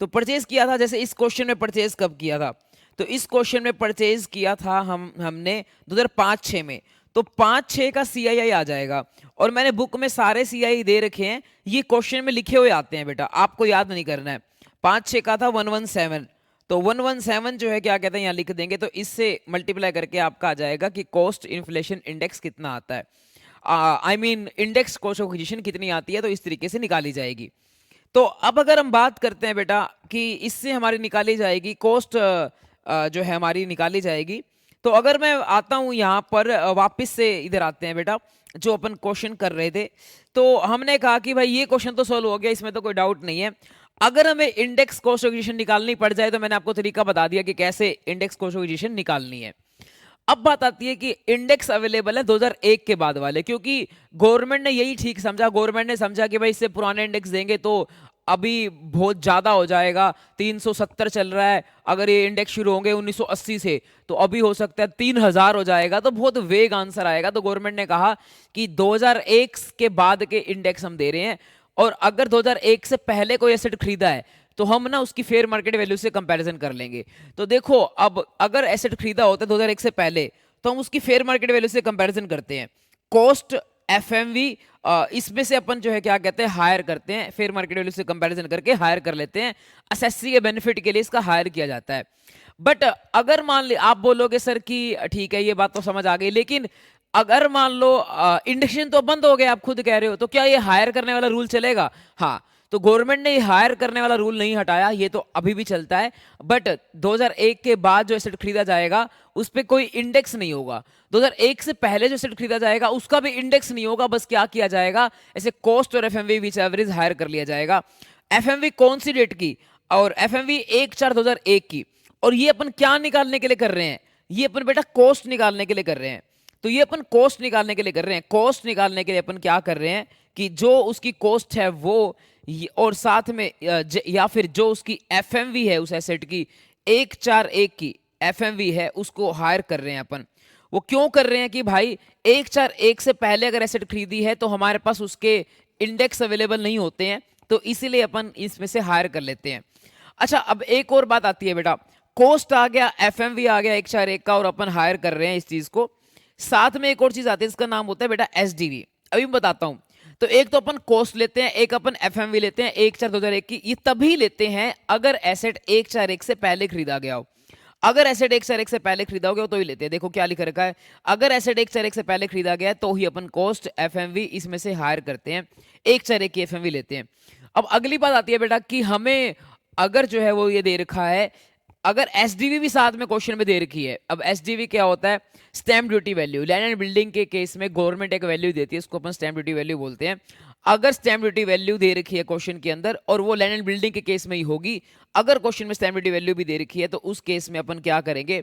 तो परचेज किया था, जैसे इस क्वेश्चन में परचेज कब किया था, तो इस क्वेश्चन में परचेज किया था हमने 2005-6 में, तो 5-6 का CII आ जाएगा। और मैंने बुक में सारे CII दे रखे हैं, ये क्वेश्चन में लिखे हुए आते हैं बेटा, आपको याद नहीं करना है। 5-6 का था 117, तो 117 जो है क्या कहते हैं यहाँ लिख देंगे, तो इससे मल्टीप्लाई करके आपका आ जाएगा कि कॉस्ट इन्फ्लेशन इंडेक्स कितना आता है, I mean index cost of acquisition कितनी आती है, तो इस तरीके से निकाली जाएगी। तो अब अगर हम बात करते हैं बेटा कि इससे हमारी निकाली जाएगी कॉस्ट, जो है हमारी निकाली जाएगी। तो अगर मैं आता हूं यहां पर, वापस से इधर आते हैं बेटा, जो अपन क्वेश्चन कर रहे थे। तो हमने कहा कि भाई ये क्वेश्चन तो सॉल्व हो गया, इसमें तो कोई डाउट नहीं है। अगर हमें इंडेक्स कॉस्ट एक्विजिशन निकालनी पड़ जाए तो मैंने आपको तरीका बता दिया कि कैसे इंडेक्स कॉस्ट एक्विजिशन निकालनी है। अब बात आती है कि इंडेक्स अवेलेबल है 2001 के बाद वाले, क्योंकि गवर्नमेंट ने यही ठीक समझा। गवर्नमेंट ने समझा कि भाई इससे पुराने इंडेक्स देंगे तो अभी बहुत ज्यादा हो जाएगा, 370 चल रहा है, अगर ये इंडेक्स शुरू होंगे 1980 से तो अभी हो सकता है 3000 हो जाएगा, तो बहुत वेग आंसर आएगा। तो गवर्नमेंट ने कहा कि 2001 के बाद के इंडेक्स हम दे रहे हैं, और अगर 2001 से पहले कोई एसेट खरीदा है तो हम ना उसकी फेयर मार्केट वैल्यू से कंपैरिजन कर लेंगे। तो देखो, अब अगर एसेट खरीदा होता है 2001 से पहले तो हम उसकी फेयर मार्केट वैल्यू से कंपैरिजन करते हैं। कॉस्ट एफएमवी, इसमें से अपन जो है क्या कहते हैं, हायर करते हैं, फेयर मार्केट वैल्यू से कंपैरिजन करके हायर कर लेते हैं। असेसी के बेनिफिट के लिए इसका हायर किया जाता है। बट अगर मान ली आप बोलोगे सर कि ठीक है ये बात तो समझ आ गई, लेकिन अगर मान लो इंडेक्सेशन तो बंद हो गया, आप खुद कह रहे हो, तो क्या ये हायर करने वाला रूल चलेगा? हाँ, तो गवर्नमेंट ने हायर करने वाला रूल नहीं हटाया, ये तो अभी भी चलता है। बट 2001 के बाद जो एसेट खरीदा जाएगा उस पर कोई इंडेक्स नहीं होगा। 2001 से पहले जो एसेट खरीदा जाएगा उसका भी इंडेक्स नहीं होगा। बस क्या किया जाएगा, ऐसे कॉस्ट और एफएमवी विच एवरेज हायर कर लिया जाएगा। एफएमवी कौन सी डेट की? और एफएमवी 1/4/2001 की। और ये अपन क्या निकालने के लिए कर रहे हैं? ये अपन बेटा कॉस्ट निकालने के लिए कर रहे हैं। तो ये अपन कॉस्ट निकालने के लिए कर रहे हैं। कॉस्ट निकालने के लिए अपन क्या कर रहे हैं कि जो उसकी कॉस्ट है वो, और साथ में या फिर जो उसकी एफएमवी है उस एसेट की, 1/4/1 की एफएमवी है, उसको हायर कर रहे हैं अपन। वो क्यों कर रहे हैं कि भाई 1/4/1 से पहले अगर एसेट खरीदी है तो हमारे पास उसके इंडेक्स अवेलेबल नहीं होते हैं, तो इसीलिए अपन इसमें से हायर कर लेते हैं। अच्छा, अब एक और बात आती है बेटा, कॉस्ट आ गया, एफएमवी आ गया 1/4/1 का, और अपन हायर कर रहे हैं इस चीज को। साथ में एक और चीज आती है, इसका नाम होता है बेटा एसडीवी। अभी मैं बताता हूं। तो एक तो अपन कॉस्ट लेते हैं, एक अपन एफएमवी लेते हैं 1/4/2001 की। ये तभी लेते हैं अगर एसेट 1/4/1 से पहले खरीदा गया हो। अगर एसेट 1/4/1 से पहले खरीदा हो गया तो ही लेते हैं। देखो क्या लिखा रखा है, अगर एसेट 1/4/1 से पहले खरीदा गया है तो ही अपन कॉस्ट एफएमवी इसमें से हायर करते हैं, 1/4/1 की एफएमवी लेते हैं। अब अगली बात आती है बेटा कि हमें अगर जो है वो ये दे रखा है, अगर एसडीवी भी साथ में क्वेश्चन में दे रखी है। अब एसडीवी क्या होता है? Stamp duty value. Land and building के केस में गवर्नमेंट एक वैल्यू देती है, इसको अपन स्टैम्प ड्यूटी वैल्यू बोलते हैं। अगर स्टैम्प ड्यूटी वैल्यू दे रखी है क्वेश्चन के अंदर, और वो लैंड एंड बिल्डिंग के केस में ही होगी, अगर क्वेश्चन में स्टैम्प ड्यूटी वैल्यू भी दे रखी है तो उस केस में अपन क्या करेंगे,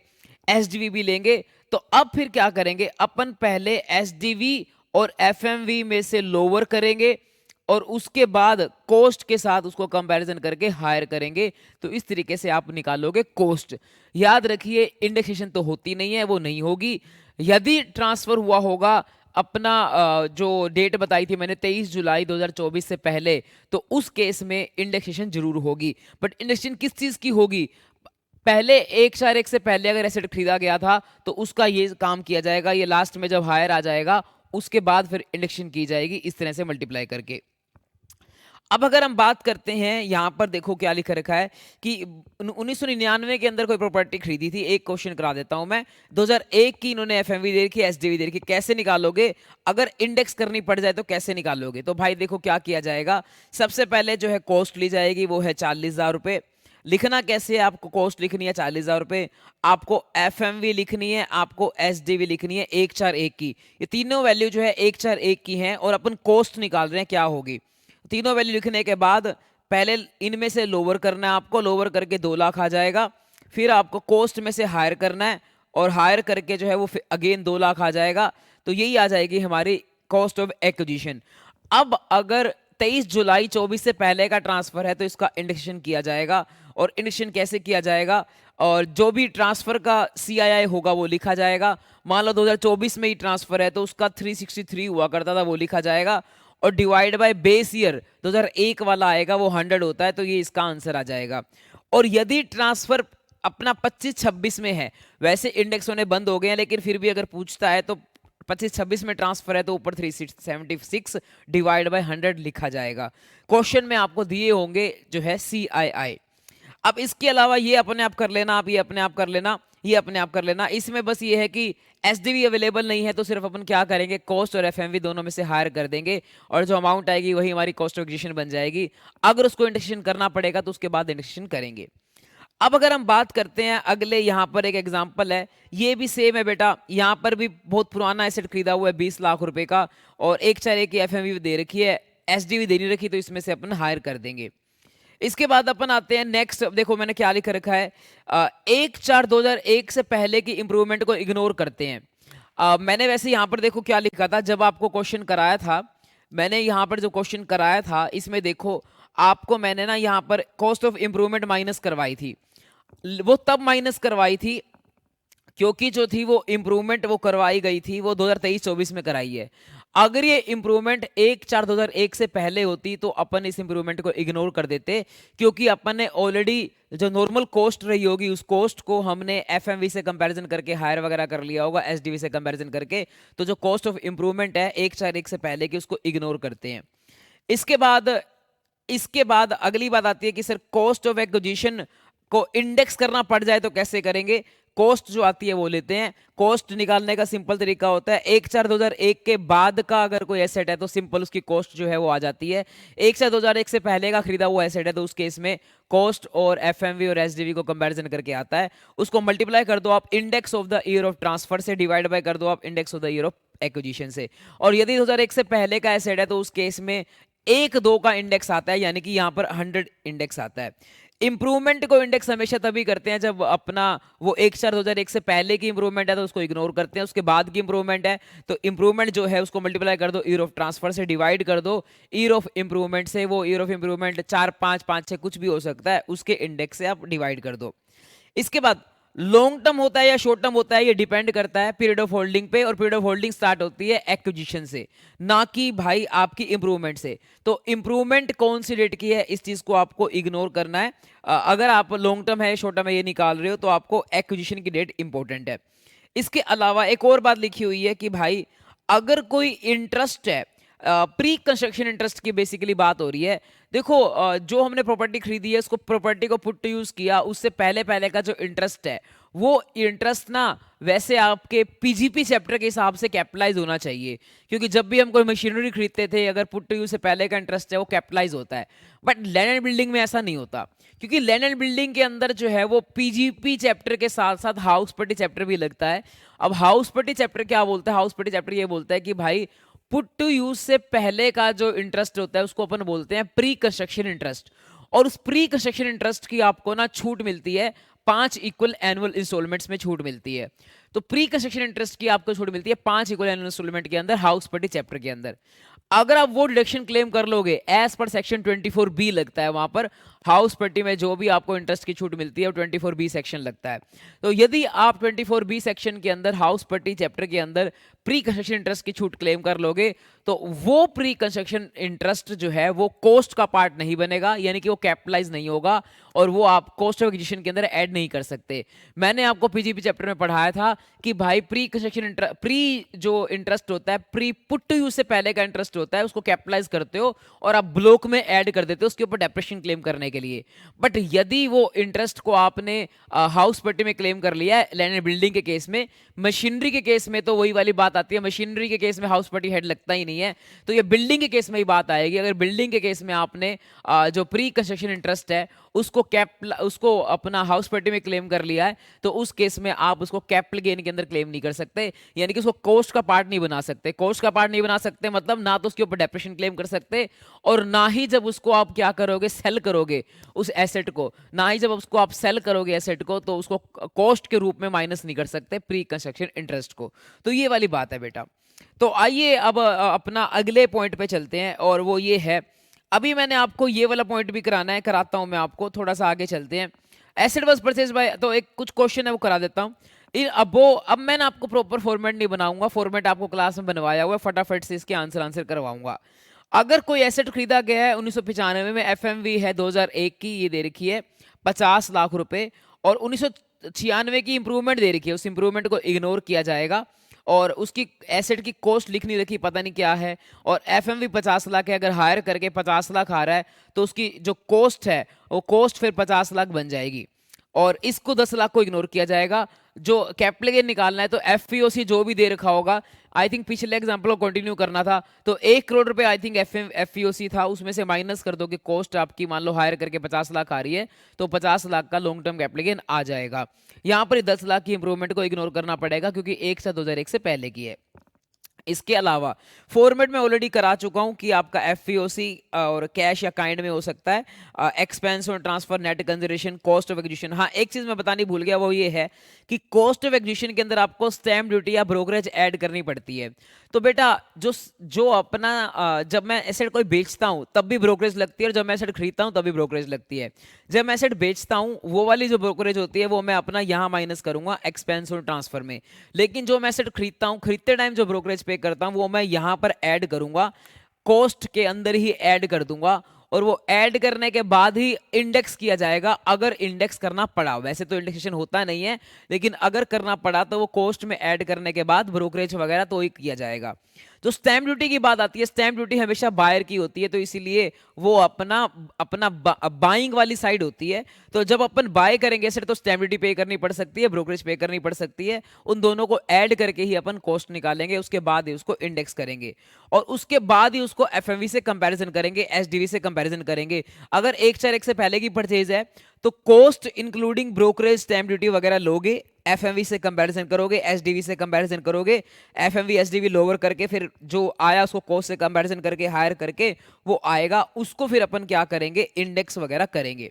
एसडीवी भी लेंगे। तो अब फिर क्या करेंगे, अपन पहले एसडीवी और एफएमवी में से लोअर करेंगे और उसके बाद कॉस्ट के साथ उसको कंपैरिजन करके हायर करेंगे। तो इस तरीके से आप निकालोगे कॉस्ट। याद रखिए, इंडेक्सेशन तो होती नहीं है, वो नहीं होगी। यदि ट्रांसफर हुआ होगा अपना, जो डेट बताई थी मैंने 23 जुलाई 2024 से पहले, तो उस केस में इंडेक्सेशन जरूर होगी। बट इंडेक्सेशन किस चीज की होगी? पहले 1/4/1 से पहले अगर एसेट खरीदा गया था तो उसका ये काम किया जाएगा, ये लास्ट में जब हायर आ जाएगा उसके बाद फिर इंडेक्सेशन की जाएगी, इस तरह से मल्टीप्लाई करके। अब अगर हम बात करते हैं, यहां पर देखो क्या लिखा रखा है कि 1999 के अंदर कोई प्रॉपर्टी खरीदी थी। एक क्वेश्चन करा देता हूं मैं। 2001 की इन्होंने एफएमवी दे रखी है, एसडीवी दे रखी है। कैसे निकालोगे? अगर इंडेक्स करनी पड़ जाए तो कैसे निकालोगे? तो भाई देखो क्या किया जाएगा। सबसे पहले जो है कॉस्ट ली जाएगी, वो है 40,000 रुपए। लिखना कैसे है? आपको कॉस्ट लिखनी है 40,000 रुपए, आपको एफएमवी लिखनी है, आपको एसडीवी लिखनी है 1/4/1 की। ये तीनों वैल्यू जो है 1/4/1 की हैं, और अपन कॉस्ट निकाल रहे हैं क्या होगी। तीनों वैल्यू लिखने के बाद पहले इनमें से लोअर करना है आपको, लोअर करके 2 लाख आ जाएगा। फिर आपको कॉस्ट में से हायर करना है, और हायर करके जो है वो अगेन 2 लाख आ जाएगा। तो यही आ जाएगी हमारी कॉस्ट ऑफ एक्विजिशन। अब अगर 23 जुलाई 24 से पहले का ट्रांसफर है तो इसका इंडेक्सेशन किया जाएगा। और इंडेक्सेशन कैसे किया जाएगा? और जो भी ट्रांसफर का सीआईआई होगा वो लिखा जाएगा। मान लो 2024 में ही ट्रांसफर है तो उसका 363 हुआ करता था, वो लिखा जाएगा। और डिवाइड बाय बेस ईयर 2001 वाला आएगा, वो 100 होता है, तो ये इसका आंसर आ जाएगा। और यदि ट्रांसफर अपना 25-26 में है, वैसे इंडेक्स होने बंद हो गए हैं, लेकिन फिर भी अगर पूछता है तो 25-26 में ट्रांसफर है तो ऊपर 376 डिवाइड बाय 100 लिखा जाएगा। क्वेश्चन में आपको दिए होंगे जो है CII। अब इसके अलावा ये अपने आप कर लेना, आप ये अपने आप कर लेना। ये अपने आप कर लेना। इसमें बस ये है कि एसडीवी अवेलेबल नहीं है तो सिर्फ अपन क्या करेंगे, कॉस्ट और एफएमवी दोनों में से हायर कर देंगे और जो अमाउंट आएगी वही हमारी कॉस्ट ऑफ एक्विजिशन बन जाएगी। अगर उसको इंडेक्सेशन करना पड़ेगा तो उसके बाद इंडेक्सेशन करेंगे। अब अगर हम बात करते हैं अगले, यहाँ पर एक एग्जांपल है, ये भी सेम है बेटा। यहाँ पर भी बहुत पुराना एसेट खरीदा हुआ है 20 लाख रुपए का और 1/4 की एफएमवी दे रखी है, एसडीवी दे नहीं रखी, तो इसमें से अपन हायर कर देंगे। इसके बाद अपन आते हैं नेक्स्ट। देखो मैंने क्या लिख रखा है, 1/4/2001 से पहले की इंप्रूवमेंट को इग्नोर करते हैं। मैंने वैसे यहाँ पर देखो क्या लिखा था जब आपको क्वेश्चन कराया था, मैंने यहाँ पर जो क्वेश्चन कराया था इसमें देखो आपको मैंने ना यहाँ पर कॉस्ट ऑफ इंप्रूवमेंट माइनस करवाई थी। वो तब माइनस करवाई थी क्योंकि जो थी वो इंप्रूवमेंट वो करवाई गई थी वो 2023-24 में कराई है। अगर ये इंप्रूवमेंट 1/4/2001 से पहले होती तो अपन इस इंप्रूवमेंट को इग्नोर कर देते, क्योंकि अपन ने ऑलरेडी जो नॉर्मल कॉस्ट रही होगी उस कॉस्ट को हमने एफएमवी से कंपैरिजन करके हायर वगैरह कर लिया होगा, एसडीवी से कंपैरिजन करके। तो जो कॉस्ट ऑफ इंप्रूवमेंट है 1/4/1 से पहले की उसको इग्नोर करते हैं। इसके बाद अगली बात आती है कि सर कॉस्ट ऑफ एक्विजिशन को इंडेक्स करना पड़ जाए तो कैसे करेंगे। कॉस्ट जो आती है वो लेते हैं। कॉस्ट निकालने का सिंपल तरीका होता है 1/4/2001 के बाद का अगर कोई एसेट है तो सिंपल उसकी कॉस्ट जो है वो आ जाती है। 1/4/2001 से पहले का खरीदा हुआ एसेट है तो उस केस में कॉस्ट और एफएमवी और एसडीवी को कंपैरिजन करके आता है। उसको मल्टीप्लाई कर दो आप index of the year of transfer से, डिवाइड बाय कर दो आप index of the year of acquisition से। और यदि 2001 से पहले का एसेट है तो उस केस में 1-2 का इंडेक्स आता है, यानी कि यहां पर 100 इंडेक्स आता है। इंप्रूवमेंट को इंडेक्स हमेशा तभी करते हैं जब अपना वो 1/4/2001 से पहले की इंप्रूवमेंट है तो उसको इग्नोर करते हैं। उसके बाद की इंप्रूवमेंट है तो इंप्रूवमेंट जो है उसको मल्टीप्लाई कर दो ईयर ऑफ ट्रांसफर से, डिवाइड कर दो ईयर ऑफ इंप्रूवमेंट से। वो ईयर ऑफ इंप्रूवमेंट 4, 5, 5 6 कुछ भी हो सकता है, उसके इंडेक्स से आप डिवाइड कर दो। इसके बाद लॉन्ग टर्म होता है या शॉर्ट टर्म होता है ये डिपेंड करता है पीरियड ऑफ होल्डिंग पे, और पीरियड ऑफ होल्डिंग स्टार्ट होती है एक्विजिशन से, ना कि भाई आपकी इंप्रूवमेंट से। तो इंप्रूवमेंट कौन सी डेट की है इस चीज को आपको इग्नोर करना है। अगर आप लॉन्ग टर्म है शॉर्ट टर्म है ये निकाल रहे हो तो आपको एक्विजिशन की डेट इंपॉर्टेंट है। इसके अलावा एक और बात लिखी हुई है कि भाई अगर कोई इंटरेस्ट है, प्री कंस्ट्रक्शन इंटरेस्ट की बेसिकली बात हो रही है। देखो जो हमने प्रॉपर्टी खरीदी है उसको, प्रॉपर्टी को पुट टू यूज किया, उससे पहले पहले का जो इंटरेस्ट है वो इंटरेस्ट ना वैसे आपके पीजीपी चैप्टर के हिसाब से कैपिटलाइज होना चाहिए, क्योंकि जब भी हम कोई मशीनरी खरीदते थे अगर पुट टू यूज से पहले का इंटरेस्ट है वो कैपिटलाइज होता है। बट लैंड एंड बिल्डिंग में ऐसा नहीं होता, क्योंकि लैंड एंड बिल्डिंग के अंदर जो है वो पीजीपी चैप्टर के साथ साथ हाउस पट्टी चैप्टर भी लगता है। अब हाउस पट्टी चैप्टर क्या बोलता है, हाउस पट्टी चैप्टर ये बोलता है कि भाई पुट टू यूज से पहले का जो इंटरेस्ट होता है उसको अपन बोलते हैं प्री कंस्ट्रक्शन इंटरेस्ट। और उस प्री कंस्ट्रक्शन इंटरेस्ट की आपको ना छूट मिलती है 5 इक्वल एनुअल इंस्टॉलमेंट्स में छूट मिलती है। तो प्री कंस्ट्रक्शन इंटरेस्ट की आपको छूट मिलती है 5 इक्वल एनुअल इंस्टॉलमेंट के अंदर, हाउस पट्टी चैप्टर के अंदर। अगर आप वो डिडक्शन क्लेम कर लोगे एज पर सेक्शन 24B लगता है, वहां पर हाउस पट्टी में जो भी आपको इंटरेस्ट की छूट मिलती है वो 24B सेक्शन लगता है। तो यदि आप 24B सेक्शन के अंदर हाउस पट्टी चैप्टर के अंदर प्री कंस्ट्रक्शन इंटरेस्ट की छूट क्लेम कर लोगे तो वो प्री कंस्ट्रक्शन इंटरेस्ट जो है वो कॉस्ट का पार्ट नहीं बनेगा, यानी कि वो कैपिटलाइज नहीं होगा और वो आप कॉस्ट ऑफ एक्विजिशन के अंदर ऐड नहीं कर सकते। मैंने आपको पीजीपी चैप्टर में पढ़ाया था कि भाई प्री कंस्ट्रक्शन प्री जो इंटरेस्ट होता है, प्री पुट टू यूज से पहले का इंटरेस्ट होता है, उसको कैपिटलाइज करते हो और आप ब्लॉक में ऐड कर देते हो उसके ऊपर डेप्रेशन क्लेम करने के लिए। बट यदि वो इंटरेस्ट को आपने हाउस पट्टी में क्लेम कर लिया है लैंड एंड बिल्डिंग के केस में, मशीनरी के केस में तो वही वाली बात आती है, मशीनरी के केस में हाउस पट्टी हेड लगता ही नहीं है, तो ये बिल्डिंग के केस में ही बात आएगी। अगर बिल्डिंग के केस में आपने जो प्री कंस्ट्रक्शन इंटरेस्ट है उसको अपना हाउस पट्टी में क्लेम कर लिया है तो उस केस में आप उसको कैपिटल गेन के अंदर क्लेम नहीं कर सकते, यानी कि उसको कॉस्ट का पार्ट नहीं बना सकते। कॉस्ट का पार्ट नहीं बना सकते मतलब ना तो उसके ऊपर डेप्रेशन क्लेम कर सकते और ना ही जब उसको आप क्या करोगे, सेल करोगे उस एसेट को, ना ही जब उसको आप सेल करोगे एसेट को तो उसको कॉस्ट के रूप में माइनस नहीं कर सकते प्री कंस्ट्रक्शन इंटरेस्ट को। तो ये वाली बात है बेटा। तो आइए अब अपना अगले पॉइंट पे चलते हैं और वो ये है, अभी मैंने आपको ये वाला पॉइंट भी कराना है, कराता हूं मैं आपको, थोड़ा सा आगे चलते हैं। एसेट वाज परचेज बाय, तो एक कुछ क्वेश्चन है वो करा देता हूं। अब मैंने आपको प्रॉपर फॉर्मेट नहीं बनाऊंगा, फॉर्मेट आपको क्लास में बनवाया हुआ है, फटाफट से इसके आंसर करवाऊंगा। अगर कोई एसेट खरीदा गया है 1995 में, एफएमवी है 2001 की, ये दे रखी है 50 लाख रुपए, और 1996 की इंप्रूवमेंट दे रखी है, उस इंप्रूवमेंट को इग्नोर किया जाएगा और उसकी एसेट की कॉस्ट लिख नहीं रखी, पता नहीं क्या है, और एफएमवी 50 लाख है, अगर हायर करके 50 लाख आ रहा है तो उसकी जो कॉस्ट है वो कॉस्ट फिर 50 लाख बन जाएगी। और इसको 10 लाख को इग्नोर किया जाएगा। जो कैपिटल गेन निकालना है तो एफपीओसी जो भी दे रखा होगा, आई थिंक पिछले एग्जांपल को कंटिन्यू करना था, तो 1 करोड़ रुपए आई थिंक एफपीओसी था, उसमें से माइनस कर दो कि कॉस्ट आपकी मान लो हायर करके 50 लाख आ रही है, तो 50 लाख का लॉन्ग टर्म कैपिटल गेन आ जाएगा। यहाँ पर 10 लाख की इंप्रूवमेंट को इग्नोर करना पड़ेगा क्योंकि 1/7/2001 से पहले की है। इसके अलावा फॉर्मेट में ऑलरेडी करा चुका हूं कि आपका एफपीओसी और कैश या काइंड में हो सकता है, एक्सपेंस और transfer, net consideration, cost of acquisition. हाँ, एक चीज मैं बतानी भूल गया, वो ये है कि कॉस्ट ऑफ एक्विजिशन के अंदर आपको स्टैम्प ड्यूटी या ब्रोकरेज ऐड करनी पड़ती है। तो बेटा जो जो अपना जब मैं एसेट कोई बेचता हूं तब भी ब्रोकरेज लगती है, और जब मैं एसेट खरीदता हूं तब भी ब्रोकरेज लगती है। जब मैं एसेट बेचता हूं वो वाली जो ब्रोकरेज होती है वो मैं अपना यहां माइनस करूंगा एक्सपेंस और ट्रांसफर में, लेकिन जो मैं एसेट खरीदता हूं, खरीदते टाइम जो ब्रोकरेज पे करता हूं वो मैं यहां पर ऐड करूंगा, कॉस्ट के अंदर ही ऐड कर दूंगा, और वो ऐड करने के बाद ही इंडेक्स किया जाएगा अगर इंडेक्स करना पड़ा। वैसे तो इंडेक्सेशन होता नहीं है, लेकिन अगर करना पड़ा तो वो कॉस्ट में ऐड करने के बाद ब्रोकरेज वगैरह तो ही किया जाएगा। जो स्टैम्प ड्यूटी की बात आती है, स्टैम्प ड्यूटी हमेशा बायर की होती है, तो इसीलिए वो अपना अपना बाइंग वाली साइड होती है। तो जब अपन बाय करेंगे एसेट तो स्टैम्प ड्यूटी पे करनी पड़ सकती है, ब्रोकरेज पे करनी पड़ सकती है, उन दोनों को ऐड करके ही अपन कॉस्ट निकालेंगे, उसके बाद ही उसको इंडेक्स करेंगे, और उसके बाद ही उसको एफएमवी से कंपैरिजन करेंगे, एसडीवी से कंपैरिजन करेंगे। अगर 1/4/1 से पहले की परचेज है तो cost including brokerage, stamp duty वगैरह लोगे, एफएमवी से कंपैरिजन करोगे, एसडीवी से कंपैरिजन करोगे, एफएमवी एसडीवी लोअर करके फिर जो आया उसको कॉस्ट से कंपैरिजन करके हायर करके वो आएगा, उसको फिर अपन क्या करेंगे, इंडेक्स वगैरह करेंगे।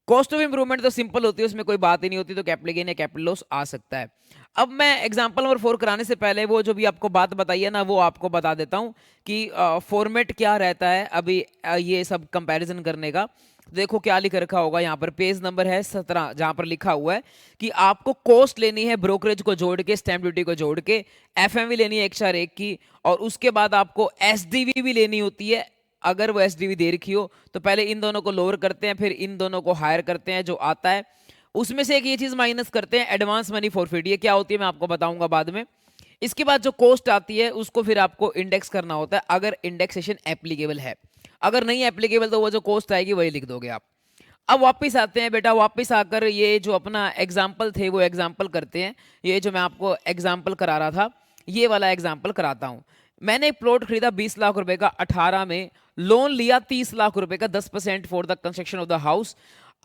कॉस्ट ऑफ इंप्रूवमेंट तो सिंपल होती है, उसमें कोई बात ही नहीं होती, तो कैपिटल गेन या कैपिटल लॉस आ सकता है। अब मैं एग्जांपल नंबर 4 कराने से पहले वो जो भी आपको बात बताई है ना, वो आपको बता देता हूं कि फॉर्मेट क्या रहता है अभी ये सब कंपैरिजन करने का। देखो क्या लिख रखा होगा यहाँ पर, पेज नंबर है 17, जहां पर लिखा हुआ है कि आपको कॉस्ट लेनी है ब्रोकरेज को जोड़ के, स्टैम्प ड्यूटी को जोड़ के, एफएमवी लेनी है 1/1 की, और उसके बाद आपको एसडीवी भी लेनी होती है। अगर वो एसडीवी दे रखी हो तो पहले इन दोनों को लोअर करते हैं, फिर इन दोनों को हायर करते हैं, जो आता है उसमें से एक ये चीज माइनस करते हैं, एडवांस मनी फॉरफिट। ये क्या होती है मैं आपको बताऊंगा बाद में। इसके बाद जो कॉस्ट आती है उसको फिर आपको इंडेक्स करना होता है, अगर इंडेक्सेशन एप्लीकेबल है। अगर नहीं एप्लीकेबल तो वो जो कॉस्ट आएगी वही लिख दोगे आप। अब वापस आते हैं बेटा, वापस आकर ये जो अपना एग्जाम्पल थे वो एग्जाम्पल करते हैं। ये जो मैं आपको एग्जाम्पल करा रहा था, ये वाला एग्जाम्पल कराता हूं। मैंने एक प्लॉट खरीदा 20 लाख रुपए का 18 में, लोन लिया 30 लाख रुपए का, 10% for the construction of the house.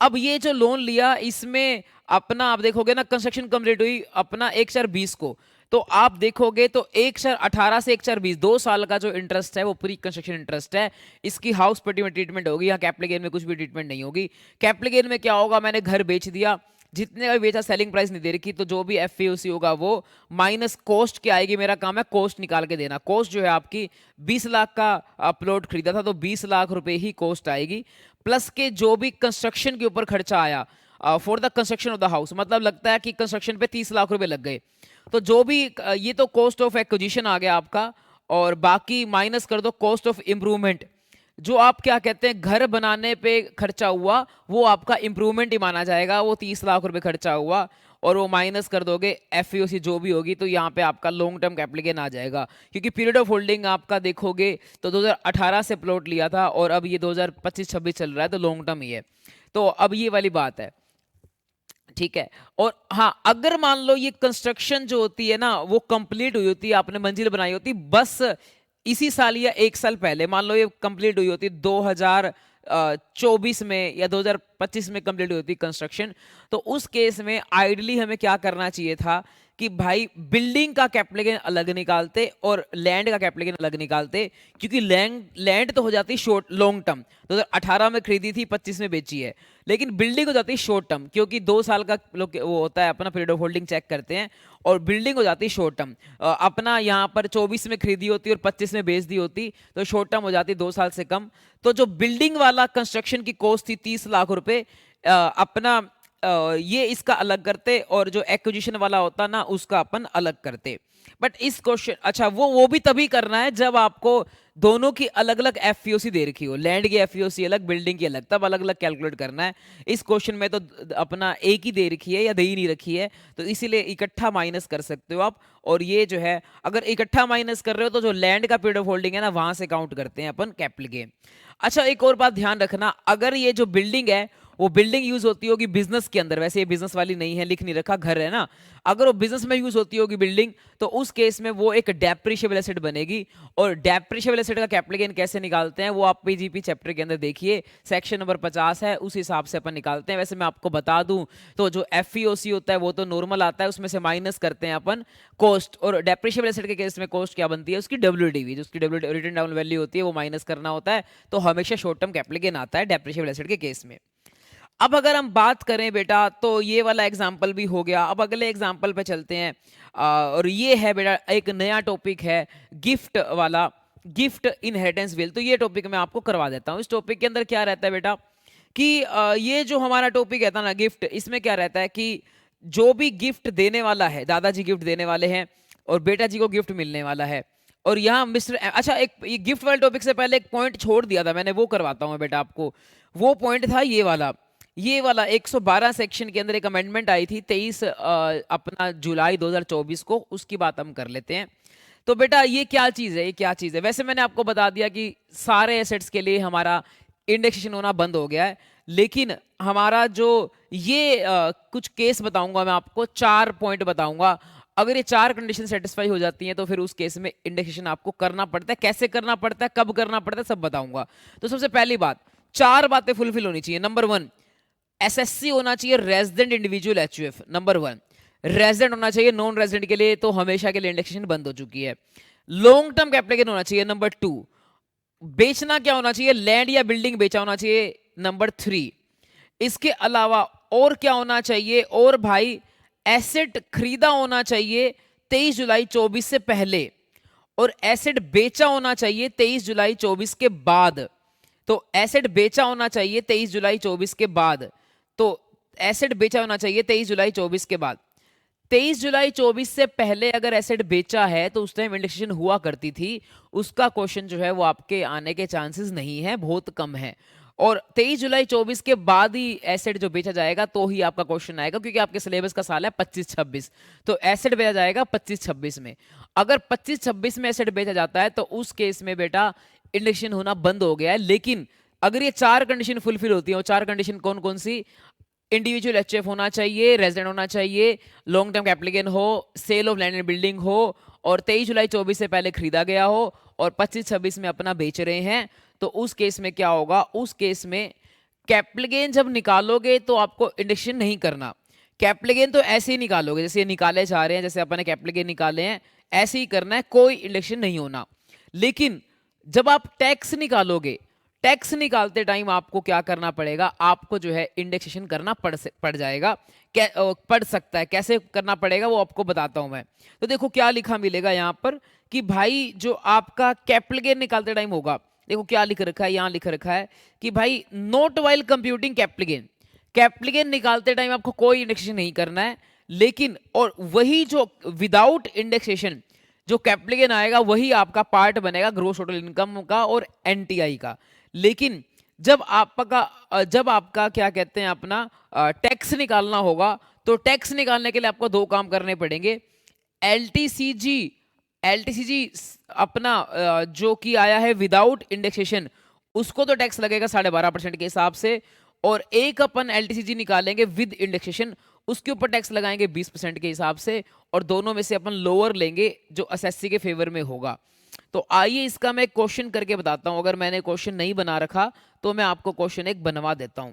अब ये जो लोन लिया इसमें अपना आप देखोगे ना, कंस्ट्रक्शन कंप्लीट हुई अपना 1/20 को, तो आप देखोगे तो 1/18 से 1/20 2 साल का जो इंटरेस्ट है वो प्री कंस्ट्रक्शन इंटरेस्ट है। इसकी हाउस पट्टी में ट्रीटमेंट होगी, यहाँ कैपिटल गेन में कुछ भी ट्रीटमेंट नहीं होगी। कैपिटल गेन में क्या होगा, मैंने घर बेच दिया, जितने का भी बेचा सेलिंग प्राइस नहीं दे रखी, तो जो भी एफपीओसी होगा वो माइनस कॉस्ट क्या आएगी, मेरा काम है कॉस्ट निकाल के देना। कॉस्ट जो है आपकी 20 लाख का प्लॉट खरीदा था तो 20 लाख रुपए ही कॉस्ट आएगी, प्लस के जो भी कंस्ट्रक्शन के ऊपर खर्चा आया for the construction of the house, मतलब लगता है कि कंस्ट्रक्शन पे 30 लाख रुपए लग गए, तो जो भी ये तो कॉस्ट ऑफ एक्विजिशन आ गया आपका, और बाकी माइनस कर दो कॉस्ट ऑफ इंप्रूवमेंट। जो आप क्या कहते हैं घर बनाने पे खर्चा हुआ वो आपका इंप्रूवमेंट ही माना जाएगा, वो 30 लाख रुपए खर्चा हुआ, और वो माइनस कर दोगे एफईओसी जो भी होगी, तो यहाँ पे आपका लॉन्ग टर्म कैपिटल गेन आ जाएगा। क्योंकि पीरियड ऑफ होल्डिंग आपका देखोगे तो 2018 से प्लॉट लिया था और अब ये 2025-26 चल रहा है, तो लॉन्ग टर्म ही है। तो अब ये वाली बात है, ठीक है। और हाँ, अगर मान लो ये कंस्ट्रक्शन जो होती है ना वो कंप्लीट हुई होती है, आपने मंजिल बनाई होती बस इसी साल या 1 साल पहले, मान लो ये कंप्लीट हुई होती 2024 में या 2025 में कंप्लीट हुई होती कंस्ट्रक्शन, तो उस केस में आइडली हमें क्या करना चाहिए था कि भाई बिल्डिंग का कैपिटल गेन अलग निकालते और लैंड का कैपिटल गेन अलग निकालते, क्योंकि लैंड तो हो जाती शॉर्ट लॉन्ग टर्म, 2018 में खरीदी थी 25 में बेची है, लेकिन बिल्डिंग हो जाती है शॉर्ट टर्म, क्योंकि 2 साल का लोग वो होता है अपना पीरियड ऑफ होल्डिंग चेक करते हैं, और बिल्डिंग हो जाती है शॉर्ट टर्म। अपना यहाँ पर 24 में खरीदी होती और 25 में बेच दी होती, तो शॉर्ट टर्म हो जाती 2 साल से कम। तो जो बिल्डिंग वाला कंस्ट्रक्शन की कॉस्ट थी 30 लाख रुपए, अपना ये इसका अलग करते, और जो एक्विजिशन वाला होता ना उसका अपन अलग करते। बट इस क्वेश्चन, अच्छा वो भी तभी करना है जब आपको दोनों की अलग अलग एफईओसी दे रखी हो, लैंड की एफईओसी अलग, बिल्डिंग की अलग, तब अलग अलग कैलकुलेट करना है। इस क्वेश्चन में तो अपना एक ही दे रखी है या दे ही नहीं रखी है, तो इसीलिए इकट्ठा माइनस कर सकते हो आप। और ये जो है अगर इकट्ठा माइनस कर रहे हो तो जो लैंड का पीरियड ऑफ होल्डिंग है ना वहां से काउंट करते हैं अपन कैपिटल गेन। अच्छा, एक और बात ध्यान रखना, अगर ये जो बिल्डिंग है वो बिल्डिंग यूज होती होगी बिजनेस के अंदर, वैसे ये बिजनेस वाली नहीं है, लिख नहीं रखा, घर है ना, अगर वो बिजनेस में यूज होती होगी बिल्डिंग, तो उस केस में वो एक डेप्रिशिएबल एसेट बनेगी। और डेप्रिशिएबल एसेट का कैपिटल गेन कैसे निकालते हैं वो आप पीजीपी चैप्टर के अंदर देखिए, सेक्शन नंबर 50 है, उस हिसाब से अपन निकालते हैं। वैसे मैं आपको बता दूं तो जो एफईओसी होता है वो तो नॉर्मल आता है, उसमें से माइनस करते हैं अपन कॉस्ट, और डेप्रिशिएबल एसेट के केस में कॉस्ट क्या बनती है उसकी डब्ल्यूडीवी, जो उसकी डब्ल्यू रिटन डाउन वैल्यू होती है वो माइनस करना होता है, तो हमेशा शॉर्ट टर्म कैपिटल गेन आता है डेप्रिशिएबल एसेट के केस में। अब अगर हम बात करें बेटा तो ये वाला एग्जाम्पल भी हो गया, अब अगले एग्जाम्पल पे चलते हैं। और ये है बेटा एक नया टॉपिक है गिफ्ट वाला, गिफ्ट इनहेरिटेंस विल। तो ये टॉपिक मैं आपको करवा देता हूँ। इस टॉपिक के अंदर क्या रहता है बेटा कि ये जो हमारा टॉपिक रहता है ना गिफ्ट, इसमें क्या रहता है कि जो भी गिफ्ट देने वाला है, दादाजी गिफ्ट देने वाले हैं और बेटा जी को गिफ्ट मिलने वाला है, और यहाँ मिस्टर, अच्छा एक ये गिफ्ट वाले टॉपिक से पहले एक पॉइंट छोड़ दिया था मैंने, वो करवाता हूँ बेटा आपको। वो पॉइंट था ये वाला 112 सेक्शन के अंदर एक अमेंडमेंट आई थी 23 अपना जुलाई 2024 को, उसकी बात हम कर लेते हैं। तो बेटा ये क्या चीज है, ये क्या चीज है? वैसे मैंने आपको बता दिया कि सारे एसेट्स के लिए हमारा इंडेक्सेशन होना बंद हो गया है, लेकिन हमारा जो ये कुछ केस बताऊंगा मैं आपको, 4 पॉइंट बताऊंगा, अगर ये 4 कंडीशन सेटिस्फाई हो जाती हैं तो फिर उस केस में इंडेक्सेशन आपको करना पड़ता है। कैसे करना पड़ता है, कब करना पड़ता है, सब बताऊंगा। तो सबसे पहली बात, 4 बातें फुलफिल होनी चाहिए। नंबर 1, एसएससी होना चाहिए, resident individual HUF, number 1। Resident होना चाहिए, नॉन रेजिडेंट के लिए तो हमेशा के लिए इंडेक्सेशन बंद हो चुकी है। लॉन्ग टर्म कैपिटल गेन होना चाहिए, नंबर 2। बेचना क्या होना चाहिए, लैंड या बिल्डिंग बेचा होना चाहिए, नंबर 3। इसके अलावा और क्या होना चाहिए, और भाई एसेट खरीदा होना चाहिए 23 जुलाई 24 से पहले, और एसेट बेचा होना चाहिए 23 जुलाई 24 के बाद। तो एसेट बेचा होना चाहिए 23 जुलाई 24 के बाद, तो एसेट बेचा होना चाहिए 23 जुलाई 24 के बाद। 23 जुलाई 24 से पहले अगर एसेट बेचा है तो उस टाइम इंडेक्सेशन हुआ करती थी, उसका क्वेश्चन जो है वो आपके आने के चांसेस नहीं है, बहुत कम है। और 23 जुलाई 24 के बाद ही एसेट जो बेचा जाएगा तो ही आपका क्वेश्चन आएगा, क्योंकि आपके सिलेबस का साल है 25-26, तो एसेट बेचा जाएगा 25-26 में। अगर 25-26 में एसेट बेचा जाता है तो उस केस में बेटा इंडेक्सेशन होना बंद हो गया है। लेकिन अगर ये 4 कंडीशन फुलफिल होती है, और 4 कंडीशन कौन कौन सी, इंडिविजुअल एचएफ होना चाहिए, रेजिडेंट होना चाहिए, लॉन्ग टर्म कैपिटल गेन हो, sale of land and building हो, और 23 जुलाई 24 से पहले खरीदा गया हो, और 25-26 में अपना बेच रहे हैं, तो उस केस में क्या होगा, उस केस में कैपिटल गेन जब निकालोगे तो आपको इंडेक्सेशन नहीं करना। कैपिटल गेन तो ऐसे ही निकालोगे जैसे ये निकाले जा रहे हैं, जैसे अपन ने कैपिटल गेन निकाले हैं ऐसे ही करना है, कोई इंडेक्सेशन नहीं होना। लेकिन जब आप टैक्स निकालोगे, टैक्स निकालते टाइम आपको क्या करना पड़ेगा, आपको जो है इंडेक्सेशन करना पड़ जाएगा, पड़ सकता है। कैसे करना पड़ेगा वो आपको बताता हूं मैं। तो देखो क्या लिखा मिलेगा यहां पर कि भाई जो आपका कैपिटल गेन निकालते टाइम होगा, देखो क्या लिख रखा है, यहां लिख रखा है कि भाई note while computing capital gain, capital gain निकालते टाइम आपको कोई इंडेक्सेशन नहीं करना है। लेकिन और वही जो विदाउट इंडेक्सेशन जो कैपिटल गेन आएगा वही आपका पार्ट बनेगा ग्रोस टोटल इनकम का और एनटीआई का। लेकिन जब आपका क्या कहते हैं अपना टैक्स निकालना होगा, तो टैक्स निकालने के लिए आपको 2 काम करने पड़ेंगे। एलटीसीजी अपना जो कि आया है विदाउट इंडेक्सेशन, उसको तो टैक्स लगेगा 12.5% के हिसाब से, और एक अपन एलटीसीजी निकालेंगे विद इंडेक्सेशन, उसके ऊपर टैक्स लगाएंगे 20% के हिसाब से, और दोनों में से अपन लोअर लेंगे जो एसएससी के फेवर में होगा। तो आइए इसका मैं क्वेश्चन करके बताता हूं। अगर मैंने क्वेश्चन नहीं बना रखा तो मैं आपको क्वेश्चन एक बनवा देता हूं।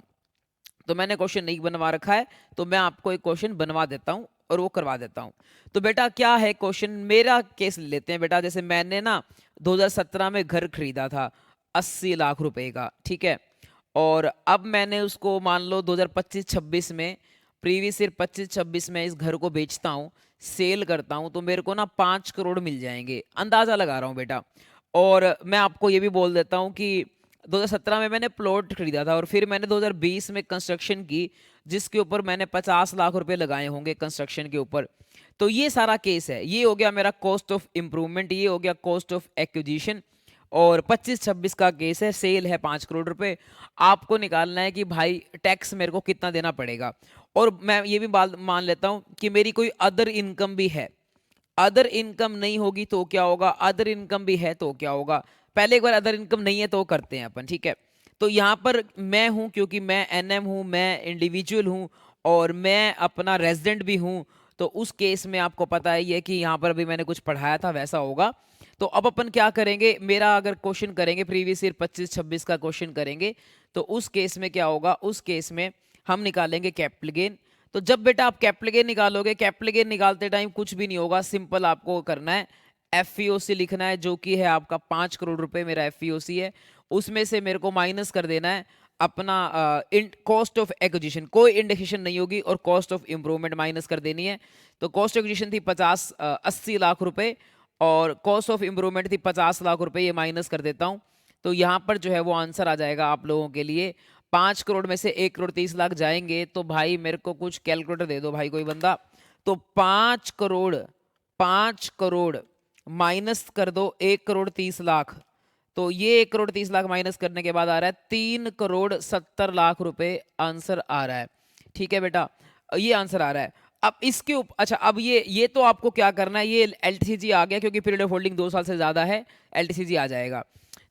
तो मैंने क्वेश्चन नहीं बनवा रखा है तो मैं आपको एक क्वेश्चन बनवा देता हूं और वो करवा देता हूं। तो बेटा क्या है क्वेश्चन, मेरा केस ले लेते हैं बेटा। जैसे मैंने ना 2017 में घर खरीदा था 80 लाख रुपए का, ठीक है, और अब मैंने उसको मान लो 2025-26 में, प्रीवियस ईयर 25-26 में इस घर को बेचता हूँ, सेल करता हूँ, तो मेरे को ना 5 करोड़ मिल जाएंगे, अंदाजा लगा रहा हूँ बेटा। और मैं आपको ये भी बोल देता हूँ कि 2017 में मैंने प्लॉट खरीदा था और फिर मैंने 2020 में कंस्ट्रक्शन की, जिसके ऊपर मैंने 50 लाख रुपए लगाए होंगे कंस्ट्रक्शन के ऊपर। तो ये सारा केस है, ये हो गया मेरा कॉस्ट ऑफ इंप्रूवमेंट, ये हो गया कॉस्ट ऑफ एक्विजिशन, और 25-26 का केस है, सेल है 5 करोड़ रुपए। आपको निकालना है कि भाई टैक्स मेरे को कितना देना पड़ेगा। और मैं ये भी मान लेता हूं कि मेरी कोई अदर इनकम भी है, अदर इनकम नहीं होगी तो क्या होगा, अदर इनकम भी है तो क्या होगा। पहले एक बार अदर इनकम नहीं है तो करते हैं अपन, ठीक है। तो यहाँ पर मैं हूँ, क्योंकि मैं एनएम हूँ, मैं इंडिविजुअल हूँ और मैं अपना रेजिडेंट भी हूँ, तो उस केस में आपको पता ही है कि यहाँ पर अभी मैंने कुछ पढ़ाया था वैसा होगा। तो अब अपन क्या करेंगे, मेरा अगर क्वेश्चन करेंगे प्रीवियस ईयर 25-26 का क्वेश्चन करेंगे, तो उस केस में क्या होगा, उस केस में हम निकालेंगे कैपिटल गेन। तो जब बेटा आप कैपिटल गेन निकालोगे, कैपिटल गेन निकालते टाइम कुछ भी नहीं होगा, सिंपल आपको करना है एफईओसी लिखना है, जो कि है आपका 5 करोड़ रुपए मेरा एफईओसी है। उसमें से मेरे को माइनस कर देना है अपना कॉस्ट ऑफ एक्विजिशन, कोई इंडेक्सेशन नहीं होगी, और कॉस्ट ऑफ इंप्रूवमेंट माइनस कर देनी है। तो कॉस्ट ऑफ एक्विजिशन थी 80 लाख रुपए और कॉस्ट ऑफ इंप्रूवमेंट थी 50 लाख रुपए, ये माइनस कर देता हूं। तो यहाँ पर जो है वो आंसर आ जाएगा आप लोगों के लिए 5 करोड़ में से 1 करोड़ 30 लाख जाएंगे। तो भाई मेरे को कुछ कैलकुलेटर दे दो भाई कोई बंदा। तो 5 करोड़ माइनस कर दो 1 करोड़ 30 लाख, तो ये 1 करोड़ 30 लाख माइनस करने के बाद आ रहा है 3 करोड़ 70 लाख रुपए आंसर आ रहा है। ठीक है बेटा, ये आंसर आ रहा है। अब इसके ऊपर अच्छा, अब ये तो आपको क्या करना है, ये एलटीसीजी आ गया क्योंकि पीरियड ऑफ होल्डिंग 2 साल से ज्यादा है, एलटीसीजी आ जाएगा।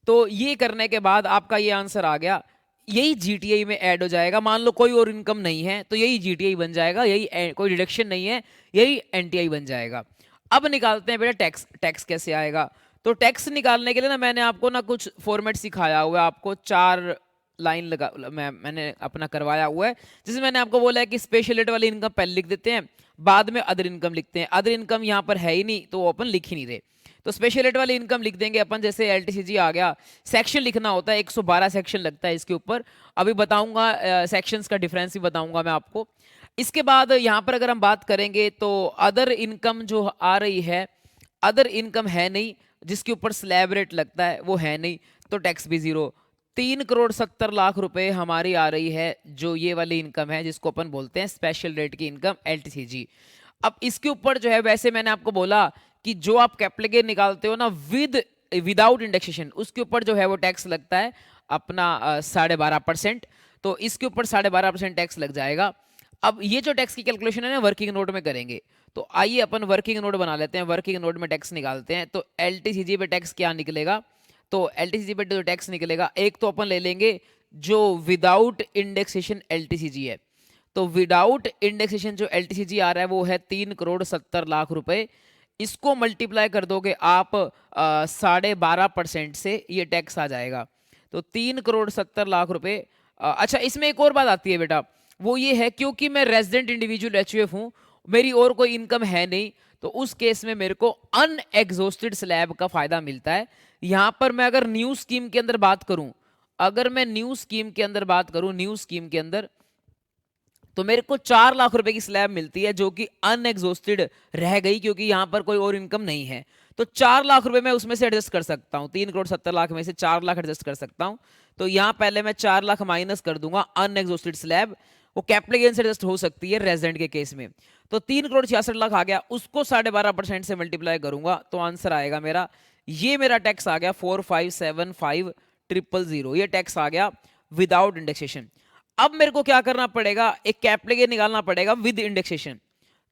तो ये करने के बाद आपका ये आंसर आ गया, यही जीटीआई में ऐड हो जाएगा। मान लो कोई और इनकम नहीं है तो यही जीटीआई बन जाएगा, यही कोई डिडक्शन नहीं है, यही एनटीआई बन जाएगा। अब निकालते हैं बेटा टैक्स। टैक्स कैसे आएगा, तो टैक्स निकालने के लिए ना मैंने आपको ना कुछ फॉर्मेट सिखाया हुआ है, आपको 4 लाइन लगा मैंने अपना करवाया हुआ है, जिसमें मैंने आपको बोला है कि स्पेशल रेट वाली इनकम पहले लिख देते हैं, बाद में अदर इनकम लिखते हैं। अदर इनकम यहाँ पर है ही नहीं तो वो अपन लिख ही नहीं रहे, तो स्पेशल रेट वाली इनकम लिख देंगे अपन। जैसे एलटीसीजी आ गया, सेक्शन लिखना होता है, 112 सेक्शन लगता है इसके ऊपर, अभी बताऊंगा सेक्शंस का डिफरेंस भी बताऊंगा मैं आपको। इसके बाद यहाँ पर अगर हम बात करेंगे तो अदर इनकम जो आ रही है, अदर इनकम है नहीं, जिसके ऊपर स्लैब रेट लगता है वो है नहीं, तो टैक्स भी जीरो। 3 करोड़ 70 लाख रुपए हमारी आ रही है, जो ये वाली इनकम है जिसको अपन बोलते हैं स्पेशल रेट की इनकम एलटीसीजी। अब इसके ऊपर जो है, वैसे मैंने आपको बोला कि जो आप कैपिटल गेन निकालते हो ना विदाउट इंडेक्सेशन, उसके ऊपर जो है वो टैक्स लगता है अपना 12.5%। तो इसके ऊपर 12.5% टैक्स लग जाएगा। अब ये जो टैक्स की कैलकुलेशन है ना वर्किंग नोट में करेंगे, तो आइए अपन वर्किंग नोट बना लेते हैं, वर्किंग नोट में टैक्स निकालते हैं। तो एलटीसीजी पे टैक्स क्या निकलेगा, तो एलटीसीजी पे जो टैक्स निकलेगा, एक तो अपन ले लेंगे जो विदाउट इंडेक्सेशन एलटीसीजी है। तो विदाउट इंडेक्सेशन जो एलटीसीजी आ रहा है वो है 3 करोड़ 70 लाख रुपए। इसको मल्टीप्लाई कर दोगे आप 12.5% से, ये टैक्स आ जाएगा। तो 3 करोड़ 70 लाख रुपए। अच्छा, इसमें एक और बात आती है बेटा, वो ये है क्योंकि मैं रेजिडेंट इंडिविजुअल एचयूएफ हूं, मेरी और कोई इनकम है नहीं, तो उस केस में मेरे को अनएग्जॉस्टेड स्लैब का फायदा मिलता है। यहां पर मैं अगर न्यू स्कीम के अंदर बात करूं, अगर मैं न्यू स्कीम के अंदर बात करूं, न्यू स्कीम के अंदर तो मेरे को 4 लाख रुपए की स्लैब मिलती है, जो कि अनएग्जॉस्टेड रह गई क्योंकि यहां पर कोई और इनकम नहीं है। तो 4 लाख रुपए मैं उसमें से एडजस्ट कर सकता हूं, 3 करोड़ 70 लाख में से 4 लाख एडजस्ट कर सकता हूं। तो यहां पहले मैं 4 लाख माइनस कर दूंगा अनएग्जॉस्टेड स्लैब, वो कैपिटल गेन से एडजस्ट हो सकती है रेजिडेंट के केस में। तो 3 करोड़ 66 लाख आ गया, उसको 12.5% से मल्टीप्लाई करूंगा तो आंसर आएगा मेरा, ये मेरा टैक्स आ गया 4,575,000, ये टैक्स आ गया विदाउट इंडेक्सेशन। अब मेरे को क्या करना पड़ेगा, एक कैपिटल गेन निकालना पड़ेगा विद इंडेक्सेशन।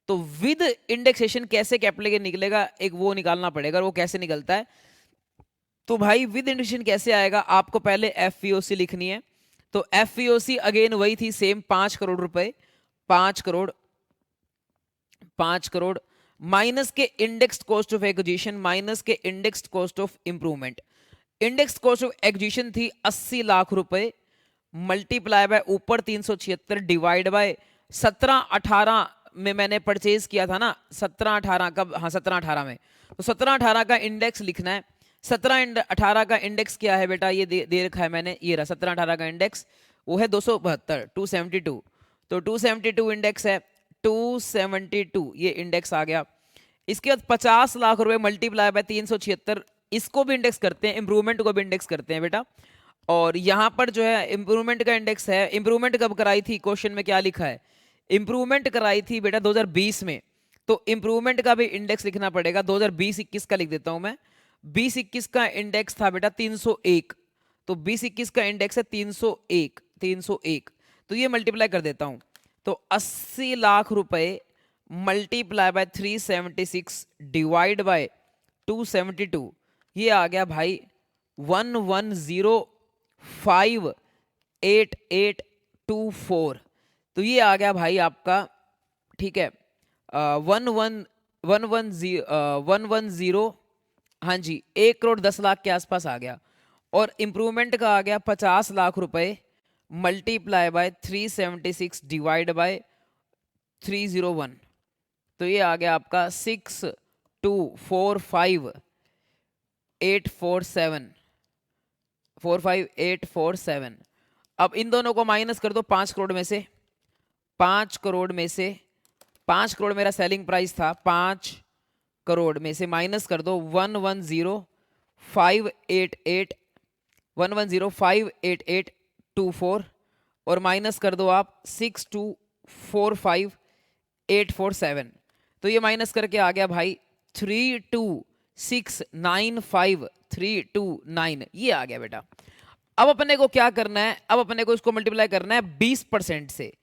तो विद इंडेक्सेशन कैसे कैपिटल गेन निकलेगा, एक वो निकालना पड़ेगा, और वो कैसे निकलता है। तो भाई विद इंडेक्सेशन कैसे आएगा, आपको पहले एफईओसी लिखनी है। तो एफईओसी अगेन वही थी सेम, 5 करोड़ रुपए, 5 करोड़ माइनस के indexed cost of acquisition minus के indexed cost of improvement. Indexed cost of acquisition थी 80 लाख रुपए, मल्टीप्लाई बाय ऊपर 376 डिवाइड बाय 17-18 में मैंने परचेज किया था ना, 17-18 कब, हाँ 17-18 में। तो 17-18 का इंडेक्स लिखना है। 17-18 का इंडेक्स क्या है बेटा, ये दे रखा है मैंने, ये रहा 17-18 का इंडेक्स, वो है 272, 272। तो 272 इंडेक्स है, 272 ये इंडेक्स आ गया। इसके बाद 50 लाख रुपए मल्टीप्लाई बाय 376, इसको भी इंडेक्स करते हैं, इंप्रूवमेंट को भी इंडेक्स करते हैं बेटा। और यहां पर जो है इंप्रूवमेंट का इंडेक्स है, इंप्रूवमेंट कब कराई थी, क्वेश्चन में क्या लिखा है, इंप्रूवमेंट कराई थी बेटा 2020 में। तो इंप्रूवमेंट का भी इंडेक्स लिखना पड़ेगा, 2020-21 का लिख देता हूं मैं। 20-21 का इंडेक्स था बेटा 301, तो 20-21 का इंडेक्स है 301। तो ये मल्टीप्लाई कर देता हूं, तो 80 लाख रुपए मल्टीप्लाई बाय 376 डिवाइड बाय 272, ये आ गया भाई 1105 8824। तो ये आ गया भाई आपका, ठीक है, 110, हाँ जी, 1 करोड़ 10 लाख के आसपास आ गया। और इम्प्रूवमेंट का आ गया 50 लाख रुपए मल्टीप्लाई बाय 376 डिवाइड बाय 301। तो ये आ गया आपका 6245847, 45847। अब इन दोनों को माइनस कर दो 5 करोड़ में से, 5 करोड़ में से, 5 करोड़ मेरा सेलिंग प्राइस था, 5 करोड़ में से माइनस कर दो 110,588,110,588,24 और माइनस कर दो आप 6245847। तो ये माइनस करके आ गया भाई 32695,329, ये आ गया बेटा। अब अपने को क्या करना है, अब अपने को इसको मल्टीप्लाई करना है 20% से।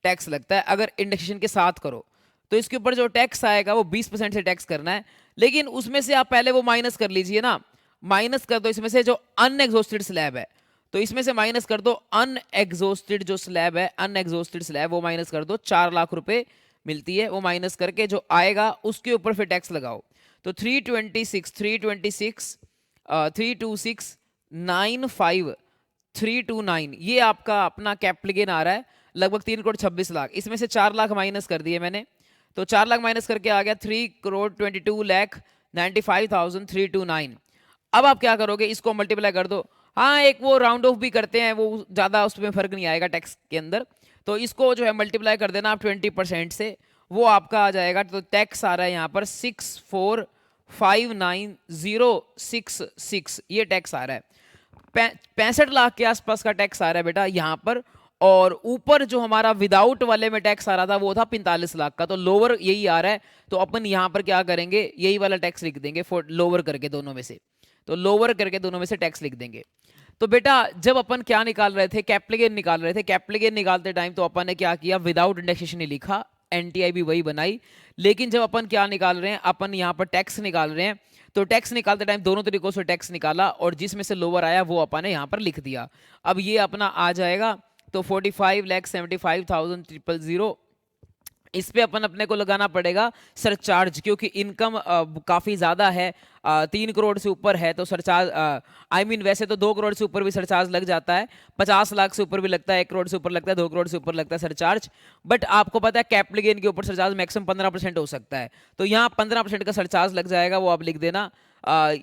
टैक्स लगता है अगर इंडेक्सेशन के साथ करो तो इसके ऊपर जो टैक्स आएगा वो 20% से टैक्स करना है। लेकिन उसमें से आप पहले वो माइनस कर लीजिए ना, माइनस कर दो इसमें से जो अनएग्जॉस्टेड स्लैब है, तो इसमें से माइनस कर दो अनएग्जॉस्टेड जो स्लैब है, अनएग्जॉस्टेड स्लैब वो माइनस कर दो, 4 लाख रुपए मिलती है, वो माइनस करके जो आएगा उसके ऊपर फिर टैक्स लगाओ। तो 326,95329 ये आपका अपना कैपिटल गेन आ रहा है, लगभग 3 करोड़ 26 लाख। इसमें से 4 लाख माइनस कर दिए मैंने, तो 4 लाख माइनस करके आ गया 3 करोड़ 22,95,329। अब आप क्या करोगे, इसको मल्टीप्लाई कर दो। हाँ, एक वो राउंड ऑफ भी करते हैं, वो ज़्यादा उसमें फर्क नहीं आएगा टैक्स के अंदर। तो इसको जो है मल्टीप्लाई कर देना आप 20% से, वो आपका आ जाएगा। तो टैक्स आ रहा है यहाँ पर 6459066, ये टैक्स आ रहा है। 65 लाख के आसपास का टैक्स आ रहा है बेटा यहाँ पर। और ऊपर जो हमारा विदाउट वाले में टैक्स आ रहा था वो था 45 लाख का, तो लोअर यही आ रहा है। तो अपन यहाँ पर क्या करेंगे, यही वाला टैक्स लिख देंगे लोअर करके दोनों में से, तो लोअर करके दोनों में से टैक्स लिख देंगे। तो बेटा जब अपन क्या निकाल रहे थे, कैपिटल गेन निकाल रहे थे, कैपिटल गेन निकालते टाइम तो अपन ने क्या किया, विदाउट इंडेक्सेशन ही लिखा, एनटीआई भी वही बनाई। लेकिन जब अपन क्या निकाल रहे हैं, अपन यहाँ पर टैक्स निकाल रहे हैं, तो टैक्स निकालते टाइम दोनों तरीकों से टैक्स निकाला और जिसमें से लोअर आया वो अपन ने यहाँ पर लिख दिया। अब ये अपना आ जाएगा तो 45,75,000 इस पे अपन अपने को लगाना पड़ेगा सरचार्ज, क्योंकि इनकम काफ़ी ज़्यादा है, 3 करोड़ से ऊपर है, तो सरचार्ज वैसे तो 2 करोड़ से ऊपर भी सरचार्ज लग जाता है, 50 लाख से ऊपर भी लगता है, 1 करोड़ से ऊपर लगता है, 2 करोड़ से ऊपर लगता है सरचार्ज। बट आपको पता है कैपिटल गेन के ऊपर सरचार्ज मैक्सिमम 15% हो सकता है, तो यहाँ 15% का सरचार्ज लग जाएगा, वो आप लिख देना।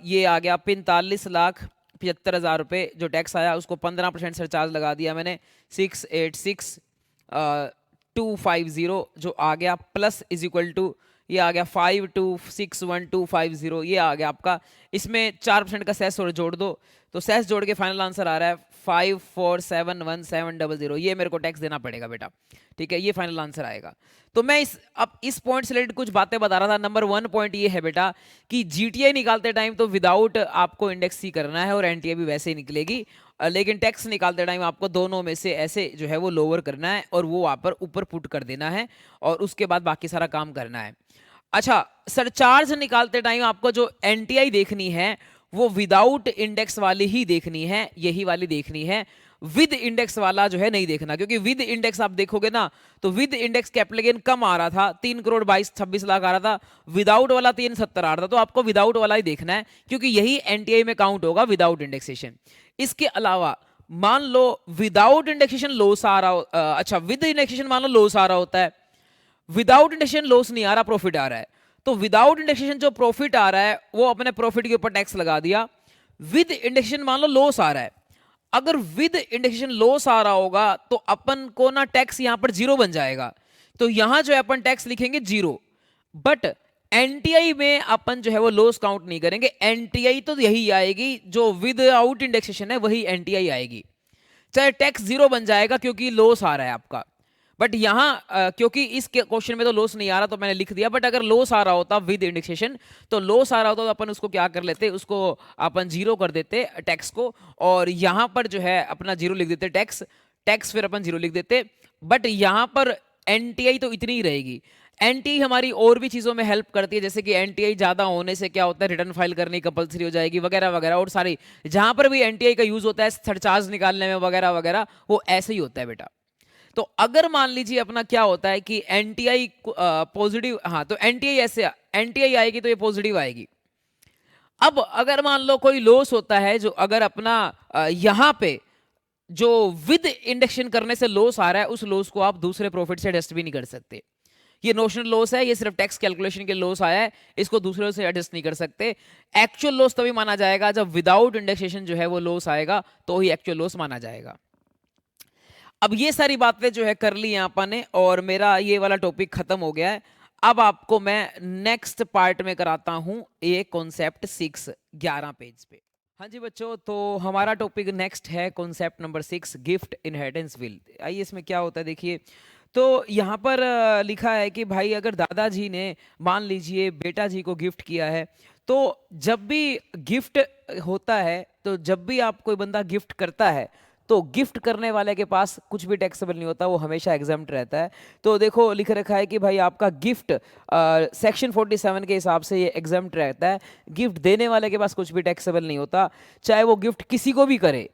ये आ गया 45,75,000 रुपये जो टैक्स आया, उसको 15% सरचार्ज लगा दिया मैंने, 686,250 जो आ गया, प्लस इज इक्वल टू ये आ गया 5261,250, ये आ गया आपका। इसमें 4% का सेस और जोड़ दो, तो सेस जोड़ के फाइनल आंसर आ रहा है 5471,700, ये मेरे को टैक्स देना पड़ेगा बेटा, ठीक है, ये फाइनल आंसर आएगा। तो मैं इस पॉइंट से रिलेटेड कुछ बातें बता रहा था। नंबर 1 पॉइंट ये है बेटा कि जीटीआई निकालते टाइम तो विदाउट आपको इंडेक्स सी करना है और एनटीआई भी वैसे ही निकलेगी, लेकिन टैक्स निकालते टाइम आपको दोनों में से ऐसे जो है वो लोअर करना है और वो वहाँ पर ऊपर पुट कर देना है और उसके बाद बाकी सारा काम करना है। अच्छा, सरचार्ज निकालते टाइम आपको जो एनटीआई देखनी है वो विदाउट इंडेक्स वाली ही देखनी है, यही वाली देखनी है, विद इंडेक्स वाला जो है नहीं देखना, क्योंकि विद इंडेक्स आप देखोगे ना तो विद इंडेक्स कैपिटल गेन कम आ रहा था, 3 करोड़ 26 लाख आ रहा था, विदाउट वाला 370 आ रहा था, तो आपको विदाउट वाला ही देखना है क्योंकि यही एनटीआई में काउंट होगा विदाउट इंडेक्सेशन। इसके अलावा मान लो विदाउट इंडेक्सेशन लॉस आ रहा अच्छा विद इंडेक्सेशन मान लो लॉस आ रहा होता है, विदाउट इंडेक्सेशन लॉस नहीं आ रहा, प्रॉफिट आ रहा है, तो विदाउट इंडेक्सेशन जो प्रॉफिट आ रहा है वो अपने प्रॉफिट के ऊपर टैक्स लगा दिया। विद इंडेक्सेशन मान लो लॉस आ रहा है, अगर विद इंडेक्सेशन लॉस आ रहा होगा तो अपन को ना टैक्स यहां पर 0 बन जाएगा, तो यहां जो है अपन टैक्स लिखेंगे 0। बट एनटीआई में अपन जो है वो लॉस काउंट नहीं करेंगे, एनटीआई तो यही आएगी जो विदाउट इंडेक्सेशन है वही एनटीआई आएगी, चाहे टैक्स 0 बन जाएगा क्योंकि लॉस आ रहा है आपका। बट यहाँ क्योंकि इस क्वेश्चन में तो लॉस नहीं आ रहा तो मैंने लिख दिया, बट अगर लॉस आ रहा होता विद इंडेक्सेशन तो लॉस आ रहा होता तो अपन उसको क्या कर लेते, उसको अपन 0 कर देते टैक्स को, और यहाँ पर जो है अपना 0 लिख देते टैक्स फिर अपन 0 लिख देते। बट यहाँ पर एनटीआई तो इतनी ही रहेगी, एनटीआई हमारी और भी चीज़ों में हेल्प करती है, जैसे कि एनटीआई ज़्यादा होने से क्या होता है, रिटर्न फाइल करनी कंपलसरी हो जाएगी वगैरह वगैरह, और सारी जहाँ पर भी एनटीआई का यूज़ होता है सरचार्ज निकालने में वगैरह वगैरह, वो ऐसे ही होता है बेटा। तो अगर मान लीजिए अपना क्या होता है कि एनटीआई पॉजिटिव, हाँ तो एनटीआई ऐसे, एनटीआई आएगी तो ये पॉजिटिव आएगी। अब अगर मान लो कोई लॉस होता है जो अगर अपना यहाँ पे जो विद इंडेक्शन करने से लॉस आ रहा है, उस लॉस को आप दूसरे प्रॉफिट से एडजस्ट भी नहीं कर सकते। ये नोशनल लॉस है, ये सिर्फ टैक्स कैलकुलेशन के लॉस आया है, इसको दूसरे से एडजस्ट नहीं कर सकते। एक्चुअल लॉस तभी माना जाएगा जब विदाउट इंडेक्सेशन जो है वो लॉस आएगा, तो ही एक्चुअल लॉस माना जाएगा। अब ये सारी बातें जो है कर ली हैं अपन ने, और मेरा ये वाला टॉपिक खत्म हो गया है। अब आपको मैं नेक्स्ट पार्ट में कराता हूं ये कॉन्सेप्ट 6, 11 पेज पे। हाँ जी बच्चों, तो हमारा टॉपिक नेक्स्ट है concept number 6, gift inheritance will. आइए इसमें क्या होता है देखिए। तो यहाँ पर लिखा है कि भाई अगर दादाजी ने मान लीजिए बेटा जी को गिफ्ट किया है, तो जब भी गिफ्ट होता है, तो जब भी आप कोई बंदा गिफ्ट करता है, तो गिफ्ट करने वाले के पास कुछ भी टैक्सेबल नहीं होता, वो हमेशा एग्जाम्प्ट रहता है। तो देखो लिख रखा है कि भाई आपका गिफ्ट सेक्शन 47 के हिसाब से ये एग्जाम्प्ट रहता है। गिफ्ट देने वाले के पास कुछ भी टैक्सेबल नहीं होता, चाहे वो गिफ्ट किसी को भी करे,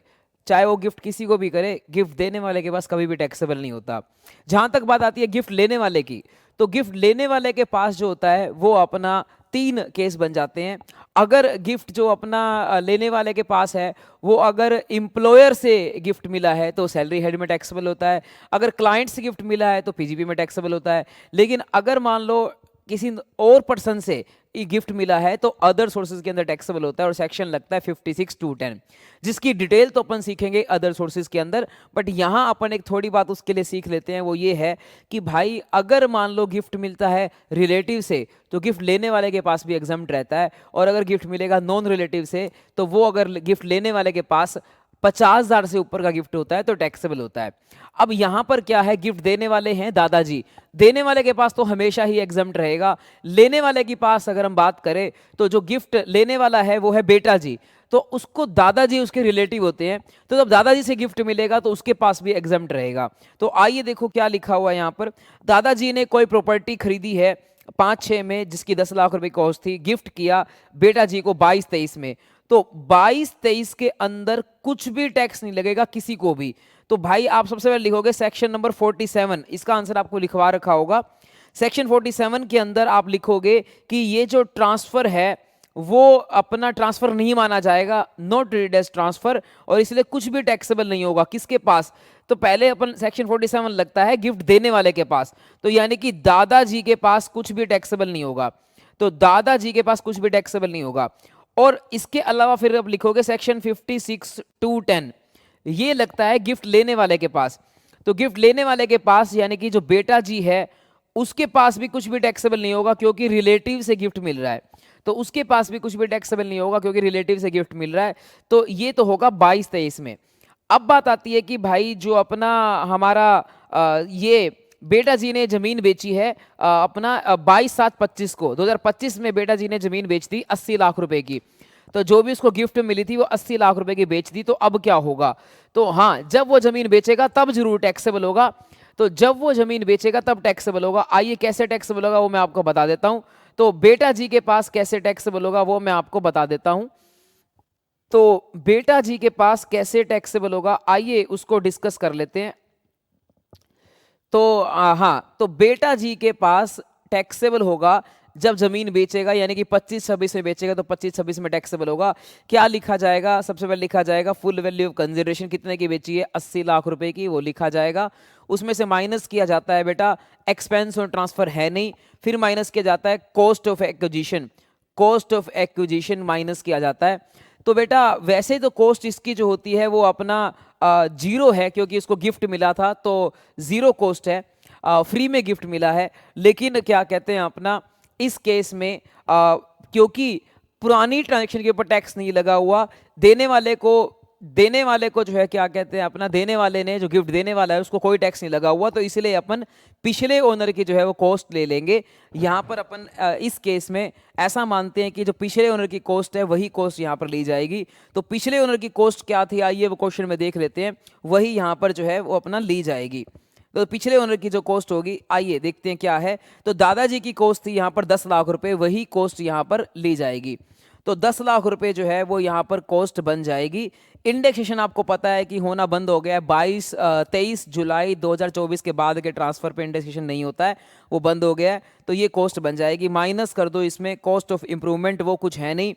चाहे वो गिफ्ट किसी को भी करे, गिफ्ट देने वाले के पास कभी भी टैक्सेबल नहीं होता। जहां तक बात आती है गिफ्ट लेने वाले की, तो गिफ्ट लेने वाले के पास जो होता है वो अपना 3 केस बन जाते हैं। अगर गिफ्ट जो अपना लेने वाले के पास है वो अगर एम्प्लॉयर से गिफ्ट मिला है तो सैलरी हेड में टैक्सेबल होता है, अगर क्लाइंट से गिफ्ट मिला है तो पीजीपी में टैक्सेबल होता है। लेकिन अगर मान लो किसी और पर्सन से ये गिफ्ट मिला है तो अदर सोर्सेज के अंदर टैक्सेबल होता है, और सेक्शन लगता है 56(2)(10), जिसकी डिटेल तो अपन सीखेंगे अदर सोर्सेज के अंदर। बट यहाँ अपन एक थोड़ी बात उसके लिए सीख लेते हैं, वो ये है कि भाई अगर मान लो गिफ्ट मिलता है रिलेटिव से, तो गिफ्ट लेने वाले के पास भी एग्जम्प्ट रहता है, और अगर गिफ्ट मिलेगा नॉन रिलेटिव से, तो वो अगर गिफ्ट लेने वाले के पास 50,000 से ऊपर का गिफ्ट होता है तो टैक्सेबल होता है। अब यहां पर क्या है, गिफ्ट देने वाले हैं दादाजी, देने वाले के पास तो हमेशा ही एग्जम्प्ट रहेगा। लेने वाले के पास अगर हम बात करें, तो जो गिफ्ट लेने वाला है वो है बेटा जी, तो उसको दादाजी उसके रिलेटिव होते हैं, तो जब दादाजी से गिफ्ट मिलेगा तो उसके पास भी एग्जम्प्ट रहेगा। तो आइए देखो क्या लिखा हुआ है यहाँ पर। दादाजी ने कोई प्रॉपर्टी खरीदी है 5-6 में, जिसकी 10 लाख रुपए कॉस्ट थी, गिफ्ट किया बेटा जी को 22-23 में, तो 22-23 के अंदर कुछ भी टैक्स नहीं लगेगा किसी को भी। तो भाई आप सबसे पहले लिखोगे सेक्शन नंबर 47, इसका आंसर आपको लिखवा रखा होगा। सेक्शन 47 के अंदर आप लिखोगे कि ये जो ट्रांसफर है वो अपना ट्रांसफर नहीं माना जाएगा, नॉट ट्रीटेड एज ट्रांसफर, और इसलिए कुछ भी टैक्सेबल नहीं होगा किसके पास। तो पहले अपन सेक्शन 47 लगता है गिफ्ट देने वाले के पास, तो यानी कि दादाजी के पास कुछ भी टैक्सेबल नहीं होगा, तो दादाजी के पास कुछ भी टैक्सेबल नहीं होगा। और इसके अलावा फिर अब लिखोगे सेक्शन 56(2)(10), ये लगता है गिफ्ट लेने वाले के पास। तो गिफ्ट लेने वाले के पास यानी कि जो बेटा जी है उसके पास भी कुछ भी टैक्सेबल नहीं होगा, क्योंकि रिलेटिव से गिफ्ट मिल रहा है, तो उसके पास भी कुछ भी टैक्सेबल नहीं होगा क्योंकि रिलेटिव से गिफ्ट मिल रहा है। तो ये तो होगा 22-23 में। अब बात आती है कि भाई जो अपना हमारा ये बेटा जी ने जमीन बेची है अपना 22/7/25 को, 2025 में बेटा जी ने जमीन बेच दी 80 लाख रुपए की, तो जो भी उसको गिफ्ट मिली थी वो 80 लाख रुपए की बेच दी। तो अब क्या होगा, तो हाँ जब वो जमीन बेचेगा तब जरूर टैक्सेबल होगा, तो जब वो जमीन बेचेगा तब टैक्सेबल होगा। आइए कैसे टैक्सेबल होगा वो मैं आपको बता देता हूं। तो बेटा जी के पास कैसे टैक्सेबल होगा वो मैं आपको बता देता हूं। तो बेटा जी के पास कैसे टैक्सेबल होगा, आइए उसको डिस्कस कर लेते हैं। तो हाँ, तो बेटा जी के पास टैक्सेबल होगा जब जमीन बेचेगा, यानी कि 25-26 में बेचेगा तो 25-26 में टैक्सेबल होगा। क्या लिखा जाएगा, सबसे पहले लिखा जाएगा फुल वैल्यू ऑफ कंसिडरेशन कितने की बेची है, 80 लाख रुपए की, वो लिखा जाएगा। उसमें से माइनस किया जाता है बेटा एक्सपेंस और ट्रांसफर है नहीं, फिर माइनस किया जाता है cost of acquisition, cost of acquisition minus किया जाता है। तो बेटा वैसे तो कॉस्ट इसकी जो होती है वो अपना जीरो है, क्योंकि इसको गिफ्ट मिला था तो जीरो कॉस्ट है, फ्री में गिफ्ट मिला है। लेकिन क्या कहते हैं अपना इस केस में क्योंकि पुरानी ट्रांजैक्शन के ऊपर टैक्स नहीं लगा हुआ, देने वाले को जो है क्या कहते हैं अपना, देने वाले ने जो गिफ्ट देने वाला है उसको कोई टैक्स नहीं लगा हुआ, तो इसलिए अपन पिछले ओनर की जो है वो कॉस्ट ले लेंगे। यहाँ पर अपन इस केस में ऐसा मानते हैं कि जो पिछले ओनर की कॉस्ट है वही कॉस्ट यहाँ पर ली जाएगी। तो पिछले ओनर की कॉस्ट क्या थी, आइए वो क्वेश्चन में देख लेते हैं, वही यहाँ पर जो है वो अपना ली जाएगी। तो पिछले ओनर की जो कॉस्ट होगी, आइए देखते हैं क्या है। तो दादाजी की कॉस्ट थी यहाँ पर 10 लाख रुपए, वही कॉस्ट यहाँ पर ली जाएगी। तो 10 लाख रुपए जो है वो यहाँ पर कॉस्ट बन जाएगी। इंडेक्सेशन आपको पता है कि होना बंद हो गया है। 23 जुलाई 2024 के बाद के ट्रांसफर पे इंडेक्सेशन नहीं होता है, वो बंद हो गया है। तो ये कॉस्ट बन जाएगी, माइनस कर दो इसमें कॉस्ट ऑफ इंप्रूवमेंट, वो कुछ है नहीं,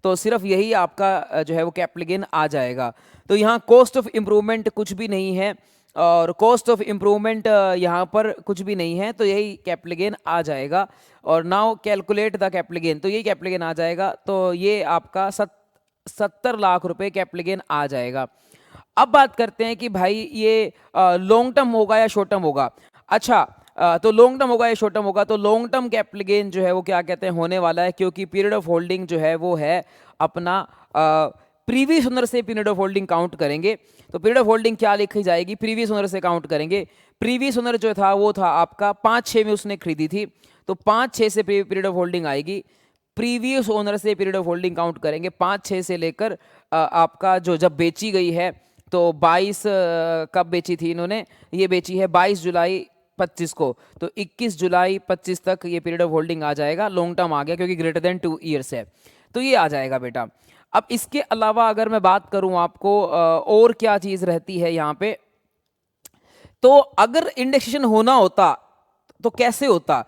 तो सिर्फ यही आपका जो है वो कैपिटल गेन आ जाएगा। तो यहाँ कॉस्ट ऑफ इंप्रूवमेंट कुछ भी नहीं है और कॉस्ट ऑफ इंप्रूवमेंट यहाँ पर कुछ भी नहीं है, तो यही कैपिटल गेन आ जाएगा। और now calculate the capital gain, तो यही कैपिटल गेन आ जाएगा। तो ये आपका 70 लाख रुपए कैपिटल गेन आ जाएगा। अब बात करते हैं कि भाई ये लॉन्ग टर्म होगा या शॉर्ट टर्म होगा। अच्छा, तो लॉन्ग टर्म होगा या शॉर्ट टर्म होगा, तो लॉन्ग टर्म कैपिटल गेन जो है वो क्या कहते हैं होने वाला है, क्योंकि पीरियड ऑफ होल्डिंग जो है वो है अपना प्रीवियस ओनर से पीरियड ऑफ होल्डिंग काउंट करेंगे। तो पीरियड ऑफ होल्डिंग क्या लिखी जाएगी, प्रीवियस ओनर से काउंट करेंगे। प्रीवियस ओनर जो था वो था आपका 5-6 में उसने खरीदी थी, तो 5-6 से पीरियड ऑफ होल्डिंग आएगी। प्रीवियस ओनर से पीरियड ऑफ होल्डिंग काउंट करेंगे 5-6 से लेकर आपका जो जब बेची गई है, तो 22 कब बेची थी इन्होंने, ये बेची है 22 जुलाई 25 को, तो 21 जुलाई 25 तक ये पीरियड ऑफ होल्डिंग आ जाएगा। लॉन्ग टर्म आ गया क्योंकि ग्रेटर देन 2 ईयर्स है, तो ये आ जाएगा बेटा। अब इसके अलावा अगर मैं बात करूं आपको और क्या चीज रहती है यहाँ पे, तो अगर इंडेक्सेशन होना होता तो कैसे होता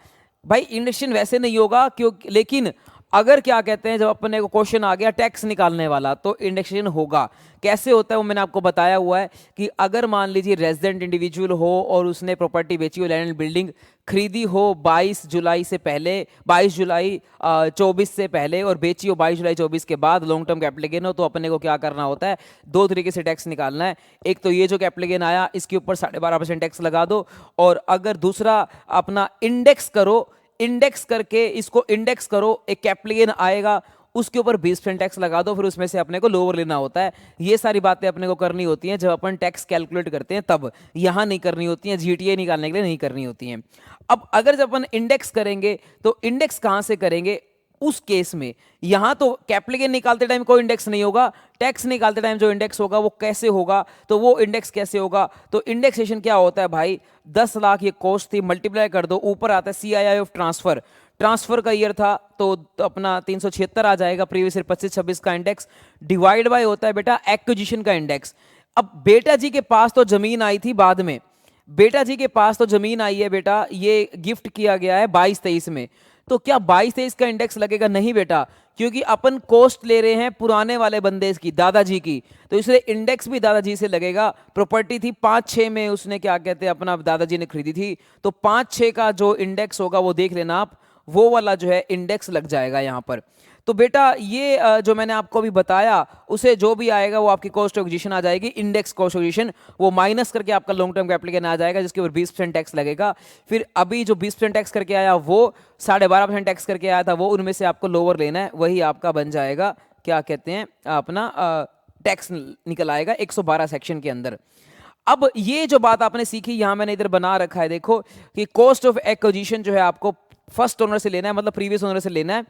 भाई। इंडेक्सेशन वैसे नहीं होगा क्योंकि, लेकिन अगर क्या कहते हैं जब अपने को क्वेश्चन आ गया टैक्स निकालने वाला, तो इंडेक्सेशन होगा। कैसे होता है वो मैंने आपको बताया हुआ है कि अगर मान लीजिए रेजिडेंट इंडिविजुअल हो और उसने प्रॉपर्टी बेची हो, लैंड एंड बिल्डिंग खरीदी हो 22 जुलाई से पहले, 22 जुलाई 24 से पहले, और बेची हो 22 जुलाई 24 के बाद, लॉन्ग टर्म कैपिटल गेन हो, तो अपने को क्या करना होता है, दो तरीके से टैक्स निकालना है। एक तो ये जो कैपिटल गेन आया इसके ऊपर 12.5% टैक्स लगा दो, और अगर दूसरा अपना इंडेक्स करो, इंडेक्स करके इसको इंडेक्स करो, एक कैपिटल गेन आएगा उसके ऊपर 20% टैक्स लगा दो, फिर उसमें से अपने को लोअर लेना होता है। ये सारी बातें अपने को करनी होती हैं जब अपन टैक्स कैलकुलेट करते हैं, तब यहां नहीं करनी होती हैं, जीटीए निकालने के लिए नहीं करनी होती हैं। अब अगर जब अपन इंडेक्स करेंगे तो इंडेक्स कहां से करेंगे, उस केस में यहां तो कैपिटल गेन निकालते टाइम कोई इंडेक्स नहीं होगा, टैक्स निकालते टाइम जो इंडेक्स होगा वो कैसे होगा, तो वो इंडेक्स कैसे होगा, तो इंडेक्सेशन क्या होता है भाई, 10 लाख ये कॉस्ट थी, मल्टीप्लाई कर दो, ऊपर आता है सीआईआई ऑफ ट्रांसफर, ट्रांसफर का ईयर था तो अपना 376 आ जाएगा, प्रीवियस ईयर 25-26 का इंडेक्स, डिवाइड बाय होता है बेटा एक्विजिशन का इंडेक्स। अब बेटा जी के पास तो जमीन आई थी बाद में, बेटा जी के पास तो जमीन आई है बेटा, ये गिफ्ट किया गया है 22-23 में, तो क्या 22-23 का इंडेक्स लगेगा, नहीं बेटा, क्योंकि अपन कॉस्ट ले रहे हैं पुराने वाले बंदे की, दादाजी की, तो इसलिए इंडेक्स भी दादाजी से लगेगा। प्रॉपर्टी थी 5-6 में उसने क्या कहते हैं अपना दादाजी ने खरीदी थी, तो 5-6 का जो इंडेक्स होगा वो देख लेना आप, वो वाला जो है इंडेक्स लग जाएगा यहां पर। तो बेटा ये जो मैंने आपको अभी बताया उसे जो भी आएगा वो आपकी कॉस्ट ऑफ एक्विजिशन आ जाएगी, इंडेक्स कॉस्ट ऑफ एक्विजिशन, वो माइनस करके आपका लॉन्ग टर्म कैपिटल गेन आ जाएगा जिसके ऊपर 20% टैक्स लगेगा। फिर अभी जो 20% टैक्स करके आया वो 12.5% टैक्स करके आया था, वो उनमें से आपको लोअर लेना है, वही आपका बन जाएगा क्या कहते हैं अपना टैक्स निकल आएगा 112 सेक्शन के अंदर। अब ये जो बात आपने सीखी यहां मैंने इधर बना रखा है, देखो कि कॉस्ट ऑफ एक्विजिशन जो है आपको फर्स्ट ओनर से लेना है, मतलब प्रीवियस ओनर से लेना है।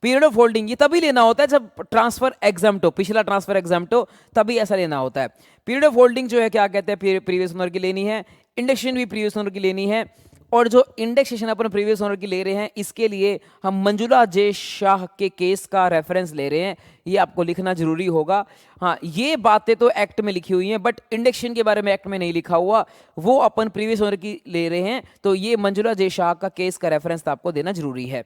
पीरियड ऑफ होल्डिंग ये तभी लेना होता है जब ट्रांसफर एग्जाम्प्ट हो, पिछला ट्रांसफर एग्जाम्प्ट हो, तभी ऐसा लेना होता है। पीरियड ऑफ होल्डिंग जो है क्या कहते हैं प्रीवियस ओनर की लेनी है, इंडेक्सेशन भी प्रीवियस ओनर की लेनी है, और जो इंडेक्सेशन अपन प्रीवियस ओनर की ले रहे हैं इसके लिए हम मंजुला जे शाह के केस का रेफरेंस ले रहे हैं, ये आपको लिखना जरूरी होगा। हाँ, ये बातें तो एक्ट में लिखी हुई हैं बट इंडेक्सेशन के बारे में एक्ट में नहीं लिखा हुआ, वो अपन प्रीवियस ओनर की ले रहे हैं, तो ये मंजुला जे शाह का केस का रेफरेंस तो आपको देना जरूरी है।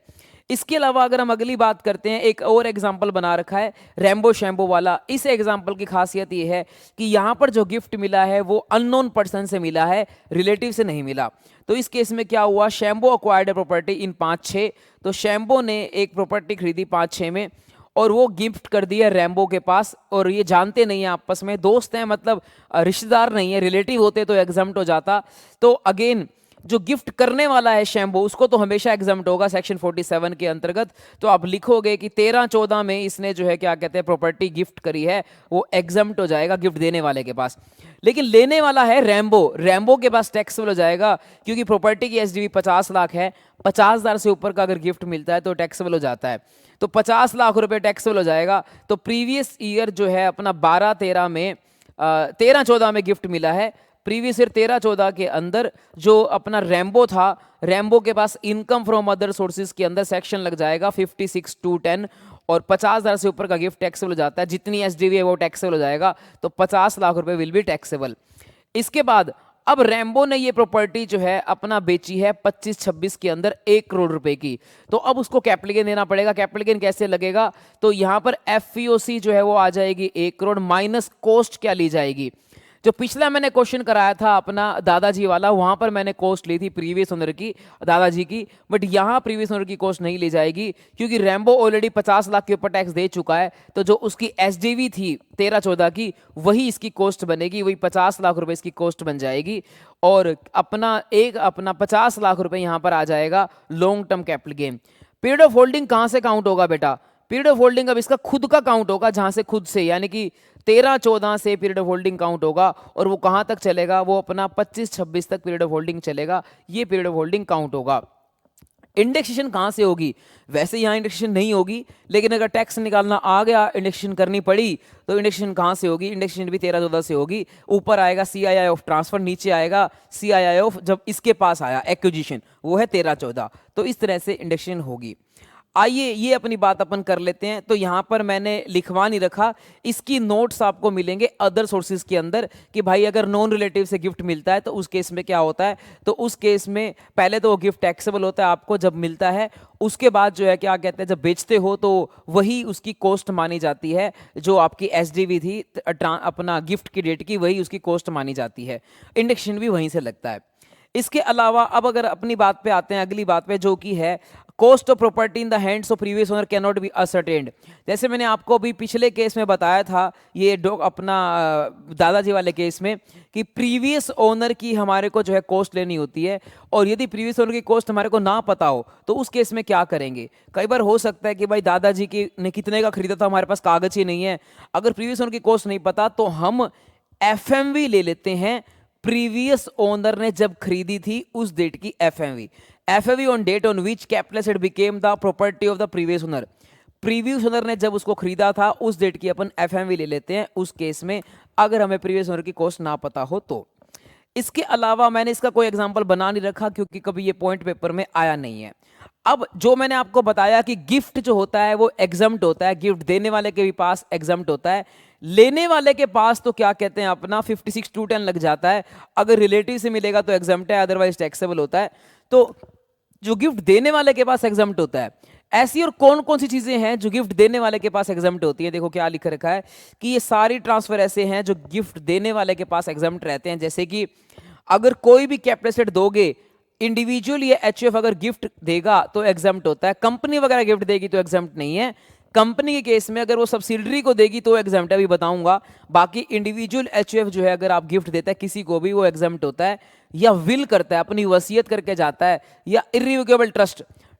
इसके अलावा अगर हम अगली बात करते हैं, एक और एग्जाम्पल बना रखा है रैम्बो शैम्बो वाला। इस एग्जाम्पल की खासियत ये है कि यहाँ पर जो गिफ्ट मिला है वो अननोन पर्सन से मिला है, रिलेटिव से नहीं मिला। तो इस केस में क्या हुआ, शैम्बो अक्वायर्ड प्रॉपर्टी इन 5-6, तो शैम्बो ने एक प्रॉपर्टी खरीदी 5-6 में और वो गिफ्ट कर दिया रैम्बो के पास, और ये जानते नहीं है आपस में, दोस्त हैं मतलब रिश्तेदार नहीं है, रिलेटिव होते तो एग्जम्प्ट हो जाता। तो अगेन जो गिफ्ट करने वाला है शैम्बो उसको तो हमेशा एग्जम्प्ट होगा सेक्शन 47 के अंतर्गत, तो आप लिखोगे कि 13-14 में इसने जो है क्या कहते हैं प्रॉपर्टी गिफ्ट करी है, वो एग्जम्प्ट हो जाएगा गिफ्ट देने वाले के पास। लेकिन लेने वाला है रैम्बो, रैम्बो के पास टैक्सेबल हो जाएगा क्योंकि प्रॉपर्टी की एसडीवी 50 लाख है, 50,000 से ऊपर का अगर गिफ्ट मिलता है तो टैक्सेबल हो जाता है, तो 50 लाख रुपए टैक्सेबल हो जाएगा। तो प्रीवियस ईयर जो है अपना 12-13 में 13-14 में गिफ्ट मिला है, प्रीवियस ईयर 13-14 के अंदर जो अपना रैम्बो था, रैम्बो के पास इनकम फ्रॉम अदर सोर्सेज के अंदर सेक्शन लग जाएगा 56(2)(10) और 50,000 से ऊपर का गिफ्ट टैक्सेबल हो जाता है। जितनी एसडीवी है वो टैक्सेबल हो जाएगा, तो 50 लाख रुपए विल बी टैक्सेबल। इसके बाद अब रैम्बो ने ये प्रॉपर्टी जो है अपना बेची है 25-26 के अंदर 1 करोड़ रुपए की, तो अब उसको कैपिटल गेन देना पड़ेगा। कैपिटल गेन कैसे लगेगा, तो यहां पर एफईओसी जो है वो आ जाएगी 1 करोड़ माइनस कॉस्ट क्या ली जाएगी। जो पिछला मैंने क्वेश्चन कराया था अपना दादाजी वाला, वहां पर मैंने कॉस्ट ली थी प्रीवियस ओनर की, दादाजी की, बट यहां प्रीवियस ओनर की कॉस्ट नहीं ली जाएगी क्योंकि रैम्बो ऑलरेडी 50 लाख के ऊपर टैक्स दे चुका है। तो जो उसकी एसडीवी थी 13-14 की, वही इसकी कॉस्ट बनेगी, वही 50 लाख रुपए इसकी कॉस्ट बन जाएगी। और अपना 50 लाख रुपए यहां पर आ जाएगा long term capital gain. Period of holding कहां से काउंट होगा बेटा, पीरियड ऑफ होल्डिंग अब इसका खुद का काउंट होगा, जहां से खुद से, यानी कि 13-14 से पीरियड ऑफ होल्डिंग काउंट होगा और वो कहां तक चलेगा, वो अपना 25-26 तक पीरियड ऑफ होल्डिंग चलेगा, ये पीरियड ऑफ होल्डिंग काउंट होगा। इंडेक्सेशन कहां से होगी, वैसे यहां इंडेक्सेशन नहीं होगी, लेकिन अगर टैक्स निकालना आ गया, इंडेक्सेशन करनी पड़ी, तो इंडेक्सेशन कहां से होगी, इंडेक्सेशन भी 13-14 से होगी। ऊपर आएगा सीआईआई ऑफ ट्रांसफर, नीचे आएगा सीआईआई ऑफ जब इसके पास आया एक्विजिशन, वो है 13-14, तो इस तरह से इंडेक्सेशन होगी। आइए ये अपनी बात अपन कर लेते हैं। तो यहां पर मैंने लिखवा नहीं रखा, इसकी नोट्स आपको मिलेंगे अदर सोर्सेज के अंदर कि भाई अगर नॉन रिलेटिव से गिफ्ट मिलता है तो उस केस में क्या होता है। तो उस केस में पहले तो वो गिफ्ट टैक्सेबल होता है आपको जब मिलता है, उसके बाद जो है क्या कहते हैं, जब बेचते हो तो वही उसकी कॉस्ट मानी जाती है, जो आपकी एसडीवी थी अपना गिफ्ट की डेट की, वही उसकी कॉस्ट मानी जाती है। इंडेक्सेशन भी वहीं से लगता है। इसके अलावा अब अगर अपनी बात पे आते हैं, अगली बात पे, जो कि है cost of property in the hands of previous owner can not be ascertained. जैसे मैंने आपको अभी पिछले केस में बताया था, ये अपना दादाजी वाले केस में, कि प्रीवियस ओनर की हमारे को जो है कॉस्ट लेनी होती है, और यदि प्रीवियस ओनर की कॉस्ट हमारे को ना पता हो तो उस केस में क्या करेंगे। कई बार हो सकता है कि भाई दादाजी की ने कितने का खरीदा था, हमारे पास कागज ही नहीं है। अगर प्रीवियस ओनर की कॉस्ट नहीं पता तो हम एफएमवी ले लेते हैं, प्रीवियस ओनर ने जब खरीदी थी उस डेट की FMV, FMV on date on which capital asset became the property of the previous owner. Previous owner ने जब उसको खरीदा था उस डेट की अपन एफएमवी ले लेते हैं उस केस में, अगर हमें प्रीवियस ओनर की कॉस्ट ना पता हो तो। इसके अलावा मैंने इसका कोई एग्जांपल बना नहीं रखा क्योंकि कभी ये पॉइंट पेपर में आया नहीं है। अब जो मैंने आपको बताया कि गिफ्ट जो होता है वो एग्जम्प्ट होता है, गिफ्ट देने वाले के भी पास एग्जम्प्ट होता है, लेने वाले के पास तो क्या कहते हैं अपना 56(2)(10) लग जाता है। अगर रिलेटिव से मिलेगा तो एग्जम्प्ट है, अदरवाइज टैक्सेबल होता है। तो जो गिफ्ट देने वाले के पास एग्जम्प्ट होता है, ऐसी और कौन कौन सी चीजें हैं जो गिफ्ट देने वाले के पास एग्जम्प्ट होती है। देखो क्या लिख रखा है कि ये सारी ट्रांसफर ऐसे हैं जो गिफ्ट देने वाले के पास एग्जम्प्ट रहते हैं। जैसे कि अगर कोई भी कैपिटल एसेट दोगे, इंडिविजुअल या एचयूएफ अगर गिफ्ट देगा तो एग्जम्प्ट होता है, कंपनी वगैरह गिफ्ट देगी तो एग्जम्प्ट नहीं है। कंपनी के केस में अगर वो सब्सिडरी को देगी तो एग्जम्प्ट है, अभी बताऊंगा। बाकी इंडिविजुअल एचयूएफ जो है अगर आप गिफ्ट देता है किसी को भी, वो एग्जम्प्ट होता है। या विल करता है, अपनी वसीयत करके जाता है, या इर्रिवोकेबल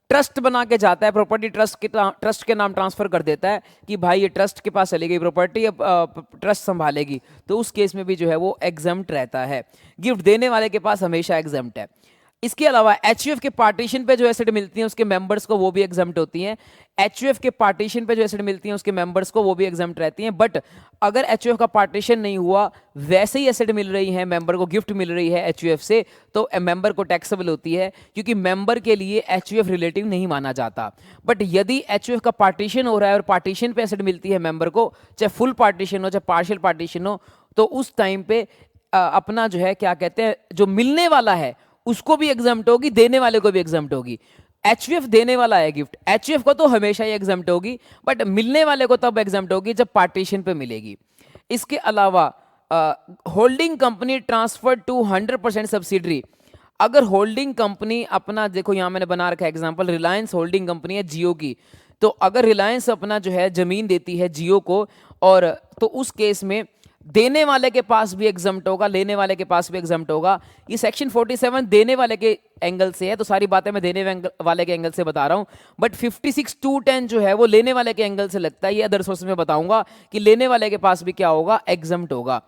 ट्रस्ट बना के जाता है, प्रॉपर्टी ट्रस्ट के नाम ट्रांसफर कर देता है कि भाई ये ट्रस्ट के पास चली गई प्रॉपर्टी, अब ट्रस्ट संभालेगी, तो उस केस में भी जो है वो एग्जम्प्ट रहता है। गिफ्ट देने वाले के पास हमेशा एग्जम्प्ट है। इसके अलावा एचयूएफ के पार्टीशन पे जो एसेट मिलती हैं उसके मेंबर्स को, वो भी एग्जम्प्ट होती हैं। एचयूएफ के पार्टीशन पे जो एसेट मिलती हैं उसके मेंबर्स को, वो भी एग्जम्प्ट रहती हैं। बट अगर एचयूएफ का पार्टीशन नहीं हुआ, वैसे ही एसेट मिल रही है, मेंबर को गिफ्ट मिल रही है एचयूएफ से, तो मेंबर को टैक्सेबल होती है, क्योंकि मेंबर के लिए एचयूएफ रिलेटिव नहीं माना जाता। बट यदि एचयूएफ का पार्टीशन हो रहा है और पार्टीशन पे एसेट मिलती है मेंबर को, चाहे फुल पार्टीशन हो चाहे पार्शियल पार्टीशन हो, तो उस टाइम पे अपना जो है क्या कहते हैं, जो मिलने वाला है उसको भी एग्जम्प्ट होगी, देने वाले को भी एग्जम्प्ट होगी। एचयूएफ देने वाला है गिफ्ट, एचयूएफ को तो हमेशा ही एग्जम्प्ट होगी, बट मिलने वाले को तब एग्जम्प्ट होगी जब पार्टीशन पे मिलेगी। इसके अलावा holding company transfer to 100% subsidiary. अगर होल्डिंग कंपनी अपना, देखो यहां मैंने बना रखा है एग्जांपल, रिलायंस होल्डिंग कंपनी है जियो की, तो अगर रिलायंस अपना जो है जमीन देती है जियो को, और तो उस केस में देने वाले के पास भी एग्जम्प्ट होगा, लेने वाले के पास भी एग्जम्प्ट होगा। ये सेक्शन 47 देने वाले के एंगल से है, तो सारी बातें मैं देने वाले के एंगल से बता रहा हूं। बट 56(2)(10) जो है वो लेने वाले के एंगल से लगता है। ये अदर सोर्स में बताऊंगा कि लेने वाले के पास भी क्या होगा, एग्जम्प्ट होगा।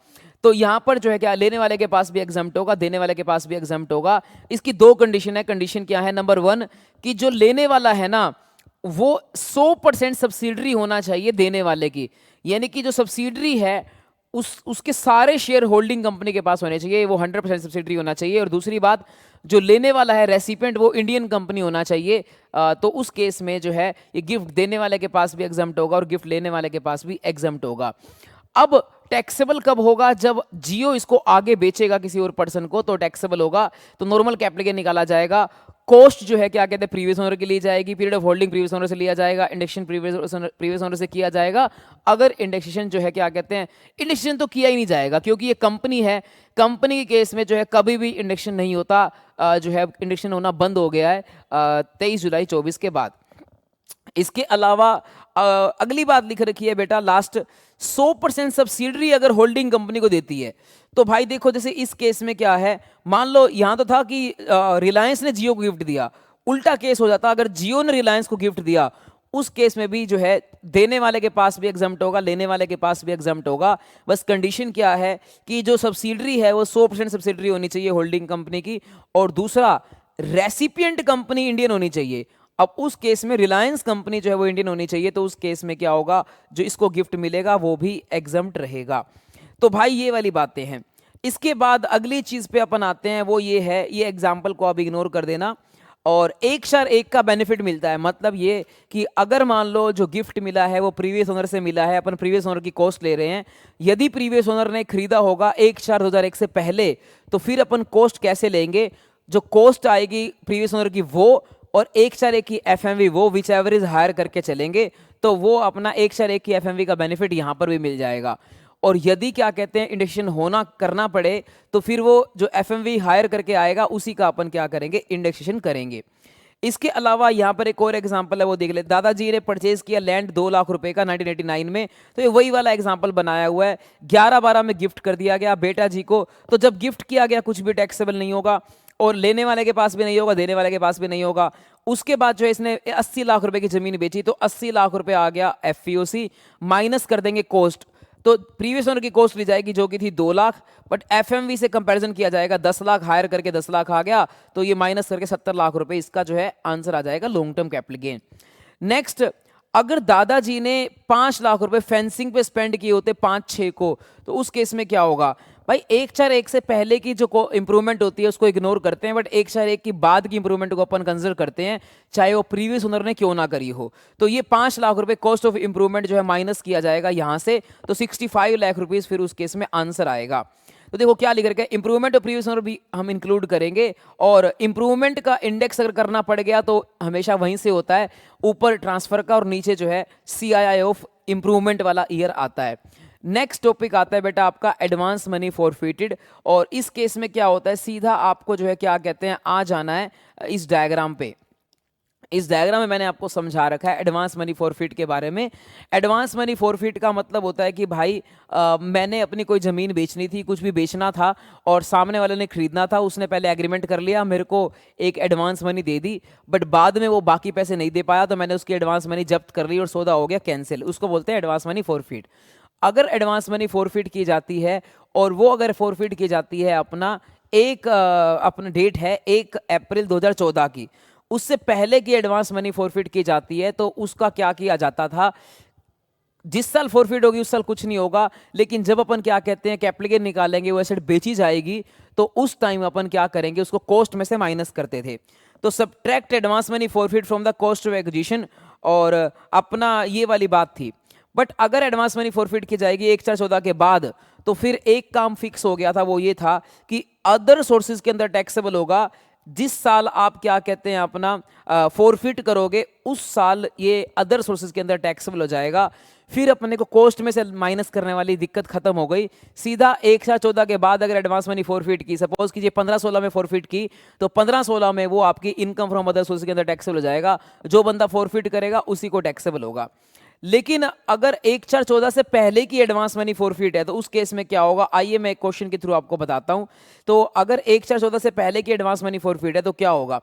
तो यहां पर जो है क्या, लेने वाले के पास भी एग्जम्प्ट होगा, देने वाले के पास भी एग्जम्प्ट होगा। इसकी दो कंडीशन है। कंडीशन क्या है, नंबर 1 कि जो लेने वाला है ना वो 100% सब्सिडरी होना चाहिए देने वाले की, यानी कि जो सब्सिडरी है उसके सारे शेयर होल्डिंग कंपनी के पास होने चाहिए, वो 100% सब्सिडरी होना चाहिए। और दूसरी बात, जो लेने वाला है रेसिपिएंट वो इंडियन कंपनी होना चाहिए। तो उस केस में जो है ये गिफ्ट देने वाले के पास भी एग्जम्प्ट होगा और गिफ्ट लेने वाले के पास भी एग्जम्प्ट होगा। अब टैक्सेबल कब होगा? जब जियो इसको आगे बेचेगा किसी और पर्सन को, तो टैक्सेबल होगा। तो नॉर्मल कैपिटल निकाला जाएगा। कॉस्ट जो है क्या कहते हैं प्रीवियस ओनर की ली जाएगी, period of holding previous owner से लिया जाएगा, इंडेक्सेशन प्रीवियस ओनर से किया जाएगा। अगर इंडेक्सेशन जो है क्या कहते हैं, इंडेक्सेशन तो किया ही नहीं जाएगा क्योंकि ये कंपनी है। कंपनी के केस में जो है कभी भी इंडेक्सेशन नहीं होता, जो है इंडेक्सेशन होना बंद हो गया है 23 जुलाई 24 के बाद। इसके अलावा अगली बात लिख रखी है बेटा, लास्ट 100% सब्सिडरी अगर होल्डिंग कंपनी को देती है तो भाई देखो, जैसे इस केस में क्या है, मान लो यहां तो था कि रिलायंस ने जियो को गिफ्ट दिया, उल्टा केस हो जाता अगर जियो ने रिलायंस को गिफ्ट दिया, उस केस में भी जो है देने वाले के पास भी एग्जम्प्ट होगा, लेने वाले के पास भी एग्जम्प्ट होगा। बस कंडीशन क्या है कि जो सब्सिडरी है वो 100% सब्सिडरी होनी चाहिए होल्डिंग कंपनी की, और दूसरा रेसिपिएंट कंपनी इंडियन होनी चाहिए। अब उस केस में रिलायंस कंपनी जो है वो इंडियन होनी चाहिए, तो उस केस में क्या होगा, जो इसको गिफ्ट मिलेगा वो भी एग्जम्प्ट रहेगा। तो भाई ये वाली बातें हैं। इसके बाद अगली चीज पे अपन आते हैं, वो ये है, ये एग्जाम्पल को आप इग्नोर कर देना। और 1/1 का बेनिफिट मिलता है, मतलब ये कि अगर मान लो जो गिफ्ट मिला है वो प्रीवियस ओनर से मिला है, अपन प्रीवियस ओनर की कॉस्ट ले रहे हैं। यदि प्रीवियस ओनर ने खरीदा होगा 1/4/2001 से पहले, तो फिर अपन कॉस्ट कैसे लेंगे? जो कॉस्ट आएगी प्रीवियस ओनर की वो, और 1/1 की एफएमवी वो, विच एवर इज हायर करके चलेंगे, तो वो अपना 1/1 की एफएमवी का बेनिफिट यहां पर भी मिल जाएगा। और यदि क्या कहते हैं इंडेक्सेशन होना करना पड़े, तो फिर वो जो एफएमवी हायर करके आएगा उसी का अपन क्या करेंगे, इंडेक्सेशन करेंगे। इसके अलावा यहाँ पर एक और एग्जांपल है, वो देख ले। दादाजी ने परचेज किया लैंड 2 लाख रुपए का 1989 में, तो ये वही वाला एग्जांपल बनाया हुआ है। 11/12 में गिफ्ट कर दिया गया बेटा जी को, तो जब गिफ्ट किया गया कुछ भी टैक्सेबल नहीं होगा, और लेने वाले के पास भी नहीं होगा, देने वाले के पास भी नहीं होगा। उसके बाद जो है इसने 80 लाख रुपए की जमीन बेची, तो 80 लाख रुपए आ गया एफईओसी, माइनस कर देंगे कॉस्ट। तो प्रीवियस ओनर की कॉस्ट ली जाएगी जो कि थी 2 लाख, बट एफएमवी से कंपैरिजन किया जाएगा, 10 लाख हायर करके 10 लाख आ गया, तो ये माइनस करके 70 लाख रुपए इसका जो है आंसर आ जाएगा long term capital gain. Next, अगर दादाजी ने 5 लाख रुपए फेंसिंग पे स्पेंड किए होते 5-6 को, तो उस केस में क्या होगा भाई? 1/1 से पहले की जो इंप्रूवमेंट होती है उसको इग्नोर करते हैं, बट 1/1 की बाद की इंप्रूवमेंट को अपन कंसिडर करते हैं, चाहे वो प्रीवियस ओनर ने क्यों ना करी हो। तो ये 5 लाख रुपए कॉस्ट ऑफ इंप्रूवमेंट जो है माइनस किया जाएगा यहां से, तो 65 लाख रुपीज फिर उस केस में आंसर आएगा। तो देखो क्या लिख रखा है, इंप्रूवमेंट और प्रीवियस ओनर भी हम इंक्लूड करेंगे, और इंप्रूवमेंट का इंडेक्स अगर करना पड़ गया तो हमेशा वहीं से होता है, ऊपर ट्रांसफर का और नीचे जो है CII ऑफ इंप्रूवमेंट वाला ईयर आता है। नेक्स्ट टॉपिक आता है बेटा आपका एडवांस मनी फॉरफिटेड, और इस केस में क्या होता है, सीधा आपको जो है क्या कहते हैं आ जाना है इस डायग्राम पे। इस डायग्राम में मैंने आपको समझा रखा है एडवांस मनी फॉरफिट के बारे में। एडवांस मनी फॉरफिट का मतलब होता है कि भाई मैंने अपनी कोई ज़मीन बेचनी थी, कुछ भी बेचना था, और सामने वाले ने खरीदना था, उसने पहले एग्रीमेंट कर लिया, मेरे को एक advance money they the, but बाद में वो बाकी पैसे नहीं दे पाया, तो मैंने उसकी एडवांस मनी जब्त कर ली और सौदा हो गया कैंसिल, उसको बोलते हैं एडवांस मनी फॉरफिट। अगर एडवांस मनी फॉरफिट की जाती है, और वो अगर फॉरफिट की जाती है अपना डेट है 1 अप्रैल 2014 की, उससे पहले की एडवांस मनी फॉरफिट की जाती है, तो उसका क्या किया जाता था, जिस साल फॉरफिट होगी उस साल कुछ नहीं होगा, लेकिन जब अपन क्या कहते हैं कैपिटल गेन निकालेंगे, वो एसेट बेची जाएगी, तो उस टाइम अपन क्या करेंगे, उसको कॉस्ट में से माइनस करते थे। तो subtract advance money forfeit from the cost of acquisition, और अपना ये वाली बात थी। बट अगर एडवांस मनी फॉरफिट की जाएगी 1/4/14 के बाद, तो फिर एक काम फिक्स हो गया था, वो ये था कि अदर सोर्सेज के अंदर टैक्सेबल होगा। जिस साल आप क्या कहते हैं अपना फॉरफिट करोगे, उस साल ये अदर सोर्सेज के अंदर टैक्सेबल हो जाएगा। फिर अपने को कॉस्ट में से माइनस करने वाली दिक्कत खत्म हो गई। सीधा 1/14 के बाद अगर एडवांस मनी फॉरफिट की, सपोज कीजिए 15-16 में फॉरफिट की, तो 15-16 में वो आपकी इनकम फ्रॉम अदर सोर्सेज के अंदर टैक्सेबल हो जाएगा। जो बंदा फॉरफिट करेगा उसी को टैक्सेबल होगा। लेकिन अगर 1/14 से पहले की एडवांस मनी फॉरफिट है, तो उस केस में क्या होगा, आइए मैं एक क्वेश्चन के थ्रू आपको बताता हूं। तो अगर 1/14 से पहले की एडवांस मनी फॉरफिट है, तो क्या होगा,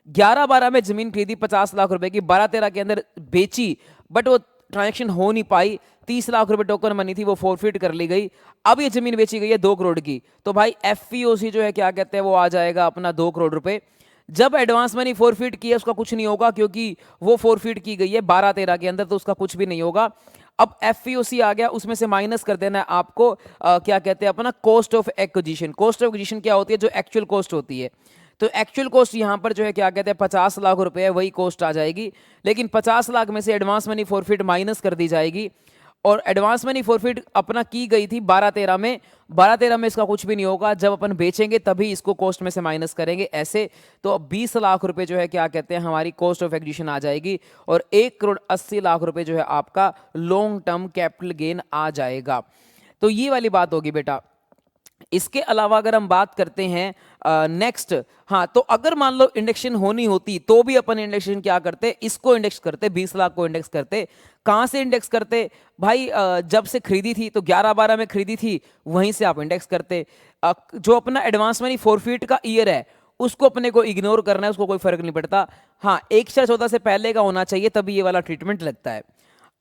11-12 में जमीन खरीदी 50 लाख रुपए की, 12-13 के अंदर बेची, बट वो ट्रांजेक्शन हो नहीं पाई, 30 लाख रुपए टोकन मनी थी, वो फॉरफिट कर ली गई। अब ये जमीन बेची गई है 2 करोड़ की, तो भाई एफईओसी जो है क्या कहते हैं वो आ जाएगा अपना 2 करोड़ रुपए। जब एडवांस मनी फॉरफिट की है उसका कुछ नहीं होगा, क्योंकि वो फॉरफिट की गई है 12-13 के अंदर, तो उसका कुछ भी नहीं होगा। अब एफईओसी आ गया, उसमें से माइनस कर देना है आपको क्या कहते हैं अपना cost of acquisition. Cost of acquisition क्या होती है? जो एक्चुअल कॉस्ट होती है। तो एक्चुअल कॉस्ट यहाँ पर जो है क्या कहते हैं 50 लाख रुपए है, वही कॉस्ट आ जाएगी। लेकिन 50 लाख में से एडवांस मनी फॉरफिट माइनस कर दी जाएगी, और एडवांस मनी फॉरफिट अपना की गई थी 12-13 में। 12-13 में इसका कुछ भी नहीं होगा, जब अपन बेचेंगे तभी इसको कॉस्ट में से माइनस करेंगे ऐसे। तो अब 20 लाख रुपए जो है क्या कहते हैं हमारी कॉस्ट ऑफ एक्विजिशन आ जाएगी, और 1,80,00,000 रुपए जो है आपका लॉन्ग टर्म कैपिटल गेन आ जाएगा। तो ये वाली बात होगी बेटा। इसके अलावा अगर हम बात करते हैं नेक्स्ट, हाँ, तो अगर मान लो इंडेक्शन होनी होती तो भी अपन इंडेक्शन क्या करते? इसको इंडेक्स करते, 20 लाख को इंडेक्स करते। कहां से इंडेक्स करते भाई? जब से खरीदी थी तो 11-12 में खरीदी थी, वहीं से आप इंडेक्स करते। जो अपना एडवांस मनी फॉरफिट का ईयर है उसको अपने को इग्नोर करना है, उसको कोई फर्क नहीं पड़ता। हाँ, 1/14 से पहले का होना चाहिए, तभी ये वाला ट्रीटमेंट लगता है।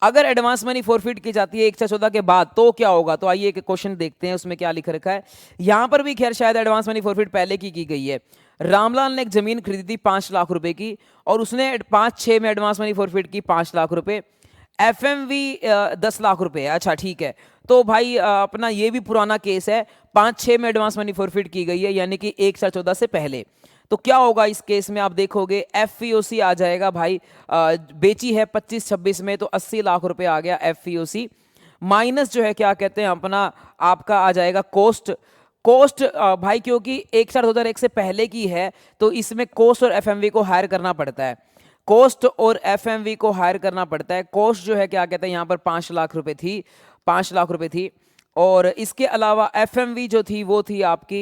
अगर एडवांस मनी फॉरफिट की जाती है 1/14 के बाद तो क्या होगा? तो आइए एक क्वेश्चन देखते हैं, उसमें क्या लिख रखा है। यहां पर भी खैर शायद एडवांस मनी फॉरफिट पहले की गई है। रामलाल ने एक जमीन खरीदी थी 5 लाख रुपए की, और उसने 5-6 में एडवांस मनी फॉरफिट की 5 लाख रुपए। एफएमवी 10 लाख रुपए है। अच्छा ठीक है, तो भाई अपना ये भी पुराना केस है, 5-6 में एडवांस मनी फॉरफिट की गई है, यानी कि 1/14 से पहले। तो क्या होगा इस केस में? आप देखोगे एफईओसी आ जाएगा भाई, बेची है 25-26 में, तो 80 लाख रुपए आ गया एफईओसी, माइनस जो है क्या कहते हैं अपना आपका आ जाएगा कॉस्ट। कॉस्ट भाई क्योंकि 1/4/2001 से पहले की है, तो इसमें कॉस्ट और एफएमवी को हायर करना पड़ता है। कॉस्ट और एफएमवी को हायर करना पड़ता है। कॉस्ट जो है क्या कहते हैं यहाँ पर 5 लाख रुपए थी, 5 लाख रुपए थी, और इसके अलावा एफएमवी जो थी वो थी आपकी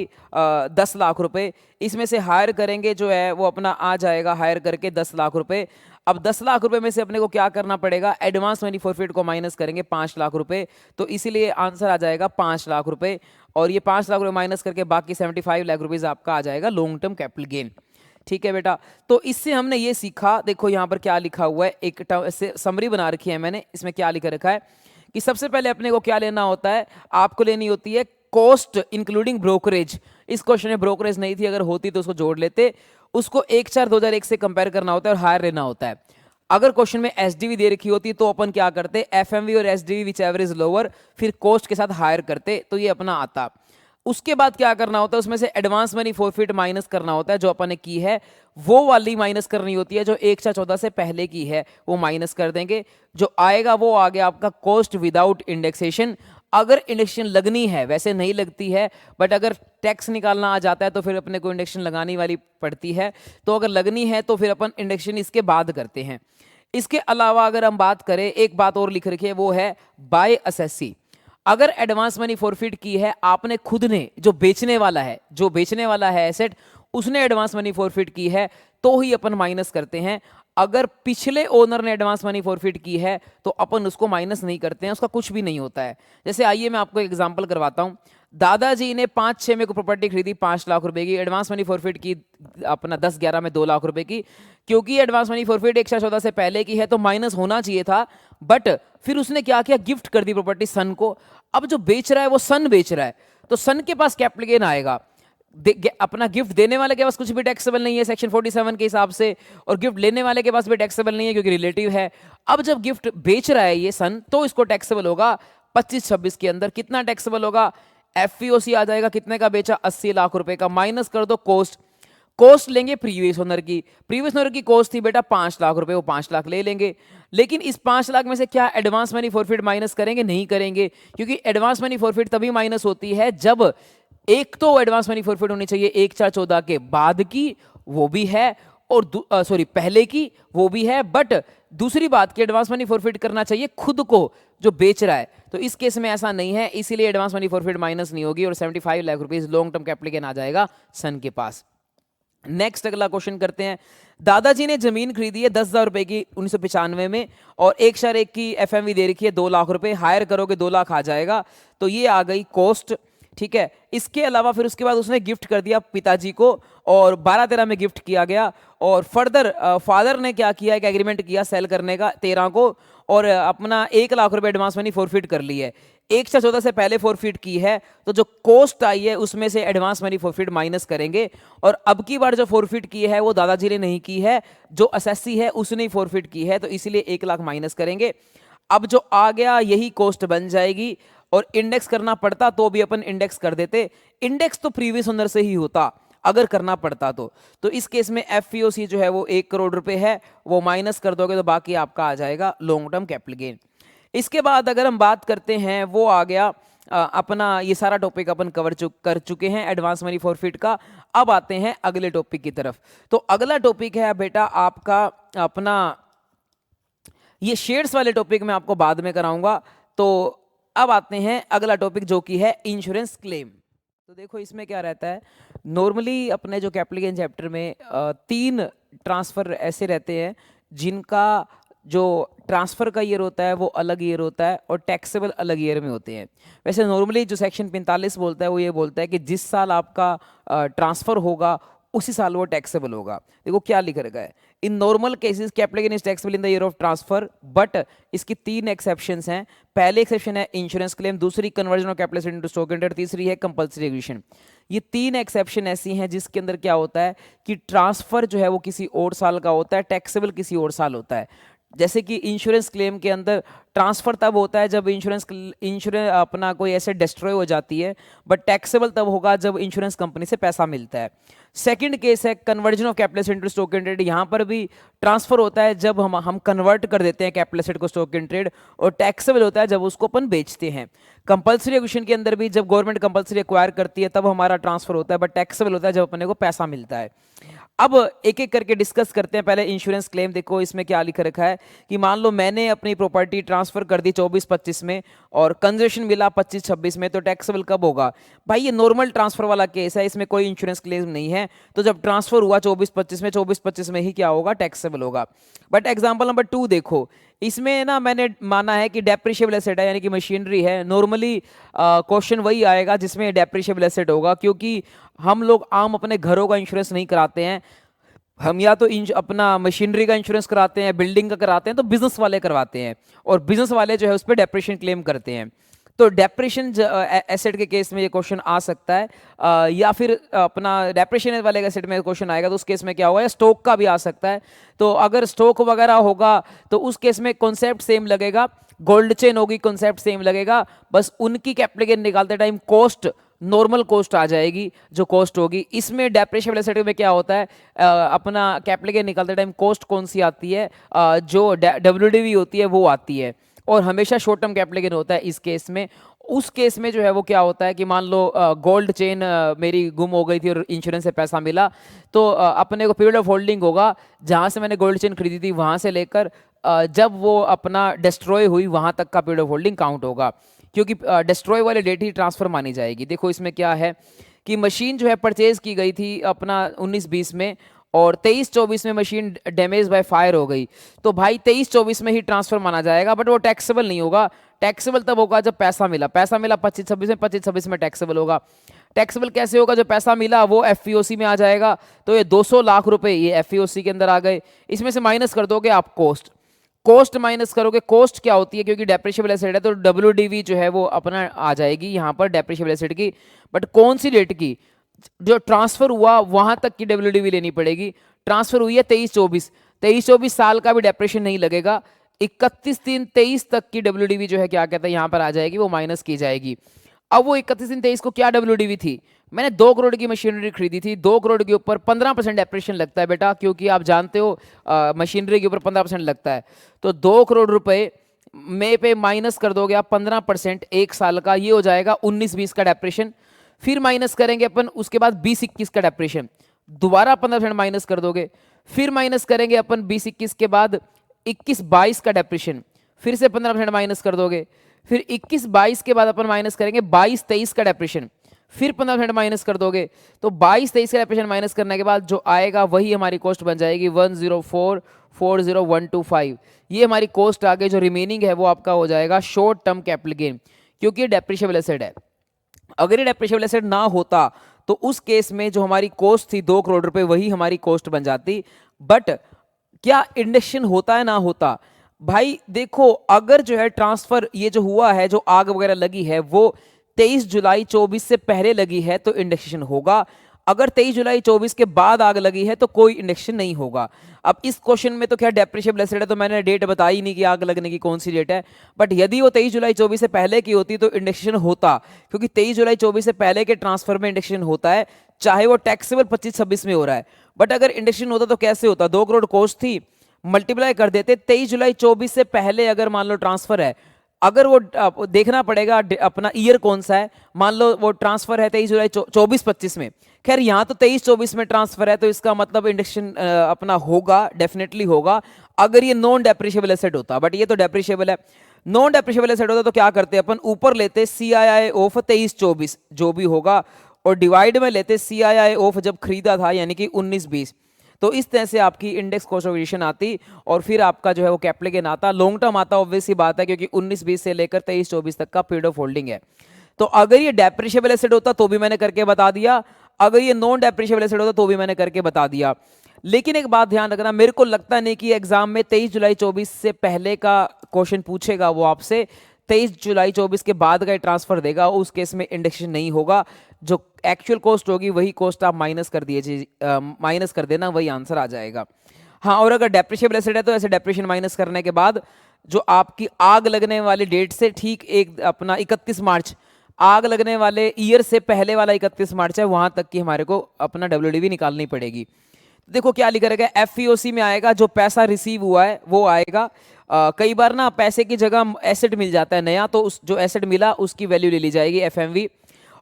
10 लाख रुपए। इसमें से हायर करेंगे जो है वो अपना आ जाएगा हायर करके 10 लाख रुपए। अब 10 लाख रुपए में से अपने को क्या करना पड़ेगा? एडवांस मनी फॉरफिट को माइनस करेंगे 5 लाख रुपए, तो इसीलिए आंसर आ जाएगा 5 लाख रुपए, और ये 5 लाख रुपए माइनस करके बाकी 75 लाख रुपीज आपका आ जाएगा लॉन्ग टर्म कैपिटल गेन। ठीक है बेटा, तो इससे हमने ये सीखा, देखो यहाँ पर क्या लिखा हुआ है, एक समरी बना रखी है मैंने, इसमें क्या लिखा रखा है कि सबसे पहले अपने को क्या लेना होता है? आपको लेनी होती है कॉस्ट इंक्लूडिंग ब्रोकरेज। इस क्वेश्चन में ब्रोकरेज नहीं थी, अगर होती तो उसको जोड़ लेते। उसको 1/4/2001 से कंपेयर करना होता है और हायर लेना होता है। अगर क्वेश्चन में एसडीवी दे रखी होती तो अपन क्या करते? एफएमवी और SDV which ever is lower, फिर कॉस्ट के साथ हायर करते, तो ये अपना आता। उसके बाद क्या करना होता है? उसमें से एडवांस मनी फॉरफिट माइनस करना होता है, जो अपन ने की है वो वाली माइनस करनी होती है, जो 1/14 से पहले की है वो माइनस कर देंगे। जो आएगा वो आ गया आपका कॉस्ट विदाउट इंडेक्सेशन। अगर इंडेक्सेशन लगनी है, वैसे नहीं लगती है, बट अगर टैक्स निकालना आ जाता है तो फिर अपने को इंडेक्सेशन लगानी वाली पड़ती है। तो अगर लगनी है तो फिर अपन इंडेक्सेशन इसके बाद करते हैं। इसके अलावा अगर हम बात करें, एक बात और लिख रखी है, वो है बाय असेसी। अगर एडवांस मनी फॉरफिट की है आपने खुद ने, जो बेचने वाला है एसेट, उसने एडवांस मनी फॉरफिट की है, तो ही अपन माइनस करते हैं। अगर पिछले ओनर ने एडवांस मनी फॉरफिट की है तो अपन उसको माइनस नहीं करते हैं, उसका कुछ भी नहीं होता है। जैसे आइए मैं आपको एग्जांपल करवाता हूं। दादाजी ने 5-6 में को प्रॉपर्टी खरीदी 5 लाख रुपए की, एडवांस मनी फॉरफिट की अपना 10-11 में 2 लाख रुपए की। क्योंकि एडवांस मनी फॉरफिट 1/14 से पहले की है तो माइनस होना चाहिए था, बट फिर उसने क्या किया? गिफ्ट कर दी प्रॉपर्टी सन को। अब जो बेच रहा है वो सन बेच रहा है, तो सन के पास कैपिटल गेन आएगा। अपना गिफ्ट देने वाले के पास कुछ भी टैक्सेबल नहीं है सेक्शन 47 के हिसाब से, और गिफ्ट लेने वाले के पास भी टैक्सेबल नहीं है क्योंकि रिलेटिव है। अब जब गिफ्ट बेच रहा है ये सन, तो इसको टैक्सेबल होगा 25-26 के अंदर। कितना टैक्सेबल होगा? एफईओसी आ जाएगा, कितने का बेचा? 80 लाख रुपए का। माइनस कर दो कॉस्ट। कॉस्ट लेंगे प्रीवियस ओनर की। प्रीवियस ओनर की कॉस्ट थी बेटा 5 लाख रुपए, वो 5 लाख ले लेंगे। लेकिन इस 5 लाख में से क्या एडवांस मनी फॉरफिट माइनस करेंगे? नहीं करेंगे, क्योंकि एडवांस मनी फॉरफिट तभी माइनस होती है जब एक तो एडवांस मनी फॉरफिट होनी चाहिए 1/4/14 के बाद की, वो भी है, और पहले की, वो भी है, बट दूसरी बात की एडवांस मनी फॉरफिट करना चाहिए खुद को जो बेच रहा है। तो इस केस में ऐसा नहीं है, इसीलिए एडवांस मनी फॉरफिट माइनस नहीं होगी और 75 lakh rupees long term capital gain आ जाएगा सन के पास। नेक्स्ट अगला क्वेश्चन करते हैं। दादाजी ने जमीन खरीदी है 10,000 रुपए की 1995 में, और 1/1 की एफएमवी दे रखी है 2 लाख रुपए। हायर करोगे 2 लाख आ जाएगा, तो ये आ गई कॉस्ट। ठीक है, इसके अलावा फिर उसके बाद उसने गिफ्ट कर दिया पिताजी को, और 12-13 में गिफ्ट किया गया, और फर्दर फादर ने क्या किया? एक एग्रीमेंट किया सेल करने का 13 को, और अपना 1 लाख रुपए एडवांस मनी फॉरफिट कर ली है। 1/14 से पहले फॉरफिट की है, तो जो कॉस्ट आई है उसमें से एडवांस मनी फॉरफिट माइनस करेंगे। और अब की बार जो फॉरफिट की है वो दादाजी ने नहीं की है, जो असेसी है उसने फॉरफिट की है, तो इसीलिए 1 लाख माइनस करेंगे। अब जो आ गया यही कॉस्ट बन जाएगी, और इंडेक्स करना पड़ता तो भी अपन इंडेक्स कर देते, इंडेक्स तो प्रीवियस ओनर से ही होता अगर करना पड़ता तो इस केस में एफईओसी जो है वो 1 करोड़ रुपए है, वो माइनस कर दोगे तो बाकी आपका आ जाएगा लॉन्ग टर्म कैपिटल गेन। इसके बाद अगर हम बात करते हैं, वो आ गया अपना ये सारा टॉपिक अपन कर चुके हैं एडवांस मनी फॉरफिट का। अब आते हैं अगले टॉपिक की तरफ। तो अगला टॉपिक है बेटा आपका अपना, ये शेयर्स वाले टॉपिक मैं आपको बाद में कराऊंगा। तो अब आते हैं अगला टॉपिक जो कि है इंश्योरेंस क्लेम। तो देखो इसमें क्या रहता है, नॉर्मली अपने जो कैपिटल गेन चैप्टर में 3 ट्रांसफर ऐसे रहते हैं जिनका जो ट्रांसफर का ईयर होता है वो अलग ईयर होता है और टैक्सेबल अलग ईयर में होते हैं। वैसे नॉर्मली जो सेक्शन 45 बोलता है वो ये बोलता है कि जिस साल आपका ट्रांसफर होगा उसी साल वो टैक्सेबल होगा। देखो क्या लिख रखा है, in normal cases capital gain is taxable in the year of transfer, but इसकी 3 एक्सेप्शंस हैं। पहले एक्सेप्शन है इंश्योरेंस क्लेम, दूसरी conversion of capital asset into stock in trade, तीसरी है कंपल्सरी एग्रीशन। ये 3 एक्सेप्शन ऐसी हैं जिसके अंदर क्या होता है कि ट्रांसफर जो है वो किसी और साल का होता है, टैक्सेबल किसी और साल होता है। जैसे कि इंश्योरेंस क्लेम के अंदर ट्रांसफर तब होता है जब इंश्योरेंस अपना कोई एसेट डिस्ट्रॉय हो जाती है, बट टैक्सेबल तब होगा जब इंश्योरेंस कंपनी से पैसा मिलता है। सेकंड केस है conversion of capital asset into stock in trade, यहाँ पर भी ट्रांसफर होता है जब हम कन्वर्ट कर देते हैं कैपिटल एसेट को स्टॉक इन ट्रेड, और टैक्सेबल होता है जब उसको अपन बेचते हैं। कंपल्सरी एक्विजिशन के अंदर भी जब गवर्नमेंट कंपल्सरी एक्वायर करती है तब हमारा ट्रांसफर होता है, बट टैक्सेबल होता है जब अपने को पैसा मिलता है। अब एक एक करके डिस्कस करते हैं। पहले इंश्योरेंस क्लेम देखो इसमें क्या लिख रखा है कि मान लो मैंने अपनी प्रॉपर्टी ट्रांसफर कर दी 24-25 में और कंजर्वेशन मिला 25-26 में, तो टैक्सेबल कब होगा? भाई ये नॉर्मल ट्रांसफर वाला केस है, इसमें कोई इंश्योरेंस क्लेम नहीं है। तो जब ट्रांसफर हुआ 24-25 में ही क्या होगा? टैक्सेबल होगा। बट एग्जाम्पल नंबर 2 देखो, इसमें ना मैंने माना है कि डेप्रिशिएबल एसेट है यानी कि मशीनरी है। नॉर्मली क्वेश्चन वही आएगा जिसमें डेप्रिशिएबल एसेट होगा, क्योंकि हम लोग आम अपने घरों का इंश्योरेंस नहीं कराते हैं। हम या तो अपना मशीनरी का इंश्योरेंस कराते हैं, बिल्डिंग का कराते हैं, तो बिजनेस वाले करवाते हैं, और बिजनेस वाले जो है उस पर डेप्रिशिएशन क्लेम करते हैं। तो डेप्रिशिएशन एसेट के केस में ये क्वेश्चन आ सकता है, या फिर अपना डेप्रिशिएशन वाले एसेट में क्वेश्चन आएगा तो उस केस में क्या होगा, या स्टॉक का भी आ सकता है। तो अगर स्टॉक वगैरह होगा तो उस केस में कॉन्सेप्ट सेम लगेगा, गोल्ड चेन होगी कॉन्सेप्ट सेम लगेगा, बस उनकी कैपिटल गेन निकालते टाइम कॉस्ट नॉर्मल कॉस्ट आ जाएगी जो कॉस्ट होगी। इसमें डेप्रिशिएबल एसेट में क्या होता है, अपना कैपिटल गेन निकालते टाइम कॉस्ट कौन सी आती है, जो डब्ल्यूडीवी होती है वो आती है, और हमेशा शॉर्ट टर्म कैपिटल गेन होता है इस केस में। उस केस में जो है वो क्या होता है कि मान लो गोल्ड चेन मेरी गुम हो गई थी और इंश्योरेंस से पैसा मिला, तो अपने को पीरियड ऑफ होल्डिंग होगा जहाँ से मैंने गोल्ड चेन खरीदी थी वहाँ से लेकर जब वो अपना डिस्ट्रॉय हुई वहाँ तक का पीरियड ऑफ होल्डिंग काउंट होगा, क्योंकि डिस्ट्रॉय वाले डेट ही ट्रांसफर मानी जाएगी। देखो इसमें क्या है कि मशीन जो है परचेज की गई थी अपना 19-20 में, और 23-24 में मशीन डैमेज बाय फायर हो गई, तो भाई 23-24 में ही ट्रांसफर माना जाएगा, बट वो टैक्सेबल नहीं होगा। टैक्सेबल तब होगा जब पैसा मिला 25-26 में, 25-26 में टैक्सेबल होगा। टैक्सेबल कैसे होगा? जो पैसा मिला वो एफईओसी में आ जाएगा, तो ये 200 लाख रुपए ये एफईओसी के अंदर आ गए। इसमें से माइनस कर दोगे आप कॉस्ट माइनस करोगे। कॉस्ट क्या होती है, क्योंकि डेप्रिशिएबल एसेट है तो डब्ल्यूडीवी जो है वो अपना आ जाएगी यहाँ पर डेप्रिशिएबल एसेट की, बट कौन सी डेट की? जो ट्रांसफर हुआ वहां तक की डब्ल्यूडीवी लेनी पड़ेगी। ट्रांसफर हुई है 23-24 साल का भी डेप्रिशिएशन नहीं लगेगा। 31-3-23 तक की डब्ल्यूडीवी जो है क्या कहता है यहाँ पर आ जाएगी, वो माइनस की जाएगी। अब वो 31-3-23 को क्या डब्ल्यूडीवी थी? मैंने 2 करोड़ की मशीनरी खरीदी थी, 2 करोड़ के ऊपर 15% डेप्रिशिएशन लगता है बेटा, क्योंकि आप जानते हो मशीनरी के ऊपर 15% लगता है। तो 2 करोड़ रुपए में पे माइनस कर दोगे आप 15% 1 साल का, ये हो जाएगा 19-20 का डेप्रिशिएशन। फिर माइनस करेंगे अपन उसके बाद 20-21 का डेप्रिशिएशन, दोबारा 15% माइनस कर दोगे। फिर माइनस करेंगे अपन 20-21 के बाद 21-22 का डेप्रिशिएशन, फिर से 15% माइनस कर दोगे। फिर 21-22 के बाद अपन माइनस करेंगे 22-23 का डेप्रिशिएशन, फिर 15% माइनस कर दोगे। तो 22-23 का डेप्रिशिएशन माइनस करने के बाद जो आएगा वही हमारी कॉस्ट बन जाएगी 104,40125। ये हमारी कॉस्ट आ गई। जो रिमेनिंग है वो आपका हो जाएगा शॉर्ट टर्म कैपिटल गेन, क्योंकि ये डेप्रिशिएबल एसेट है। अगर ये डेप्रिशिएबल एसेट ना होता तो उस केस में जो हमारी कॉस्ट थी 2 करोड़ रुपए वही हमारी कॉस्ट बन जाती। बट क्या इंडेक्सेशन होता है ना होता? भाई देखो, अगर जो है ट्रांसफर ये जो हुआ है, जो आग वगैरह लगी है वो 23 जुलाई 24 से पहले लगी है तो इंडेक्सेशन होगा। अगर 23 जुलाई 24 के बाद आग लगी है तो कोई इंडेक्सेशन नहीं होगा। अब इस क्वेश्चन में तो क्या डेप्रिशिएबल एसेट है तो मैंने डेट बताई नहीं कि आग लगने की कौन सी डेट है, बट यदि वो 23 जुलाई 24 से पहले की होती तो इंडेक्सेशन होता, क्योंकि 23 जुलाई 24 से पहले के ट्रांसफर में इंडेक्सेशन होता है, चाहे वो टैक्सेबल 25-26 में हो रहा है। बट अगर इंडेक्सेशन होता तो कैसे होता, 2 करोड़ कॉस्ट थी, मल्टीप्लाई कर देते 23 जुलाई 24 से पहले अगर मान लो ट्रांसफर है, अगर वो देखना पड़ेगा अपना ईयर कौन सा है, मान लो वो ट्रांसफर है 23 जुलाई 24-25 में, खैर यहाँ तो 23-24 में ट्रांसफर है तो इसका मतलब इंडेक्सेशन अपना होगा, डेफिनेटली होगा अगर ये नॉन डेप्रिशिएबल एसेट होता, बट ये तो डेप्रिशिएबल है। नॉन डेप्रिशिएबल एसेट होता तो क्या करते अपन, ऊपर लेते CII ऑफ 23-24 जो भी होगा, और डिवाइड में लेते CII ऑफ जब खरीदा था यानी कि 19-20, तो इस तरह से आपकी इंडेक्स कॉस्ट ऑफ एक्विजिशन आती और फिर आपका जो है वो कैपिटल गेन आता, लॉन्ग टर्म आता, ऑब्वियस सी बात है क्योंकि 19-20 से लेकर 23-24 तक का पीरियड ऑफ होल्डिंग है। तो अगर ये डेप्रिशिएबल एसेट होता तो भी मैंने करके बता दिया, अगर ये नॉन डेप्रिशिएबल एसेट होता तो भी मैंने करके बता दिया। लेकिन एक बात ध्यान रखना, मेरे को लगता नहीं कि एग्जाम में 23 जुलाई 24 से पहले का क्वेश्चन पूछेगा, वो आपसे 23 जुलाई 24 के बाद का ट्रांसफर देगा, उस केस में इंडेक्सेशन नहीं होगा, जो एक्चुअल कॉस्ट होगी वही कॉस्ट आप माइनस कर दिए, माइनस कर देना, वही आंसर आ जाएगा। हाँ, और अगर डेप्रिशिएबल एसेट है तो ऐसे डेप्रिशिएशन माइनस करने के बाद जो आपकी आग लगने वाली डेट से ठीक एक अपना 31 मार्च, आग लगने वाले ईयर से पहले वाला 31 मार्च है, वहां तक की हमारे को अपना WDV निकालनी पड़ेगी। देखो क्या लिखा रहेगा, FEOC में आएगा जो पैसा रिसीव हुआ है वो आएगा। कई बार ना पैसे की जगह एसेट मिल जाता है नया, तो उस जो एसेट मिला उसकी वैल्यू ले ली जाएगी FMV,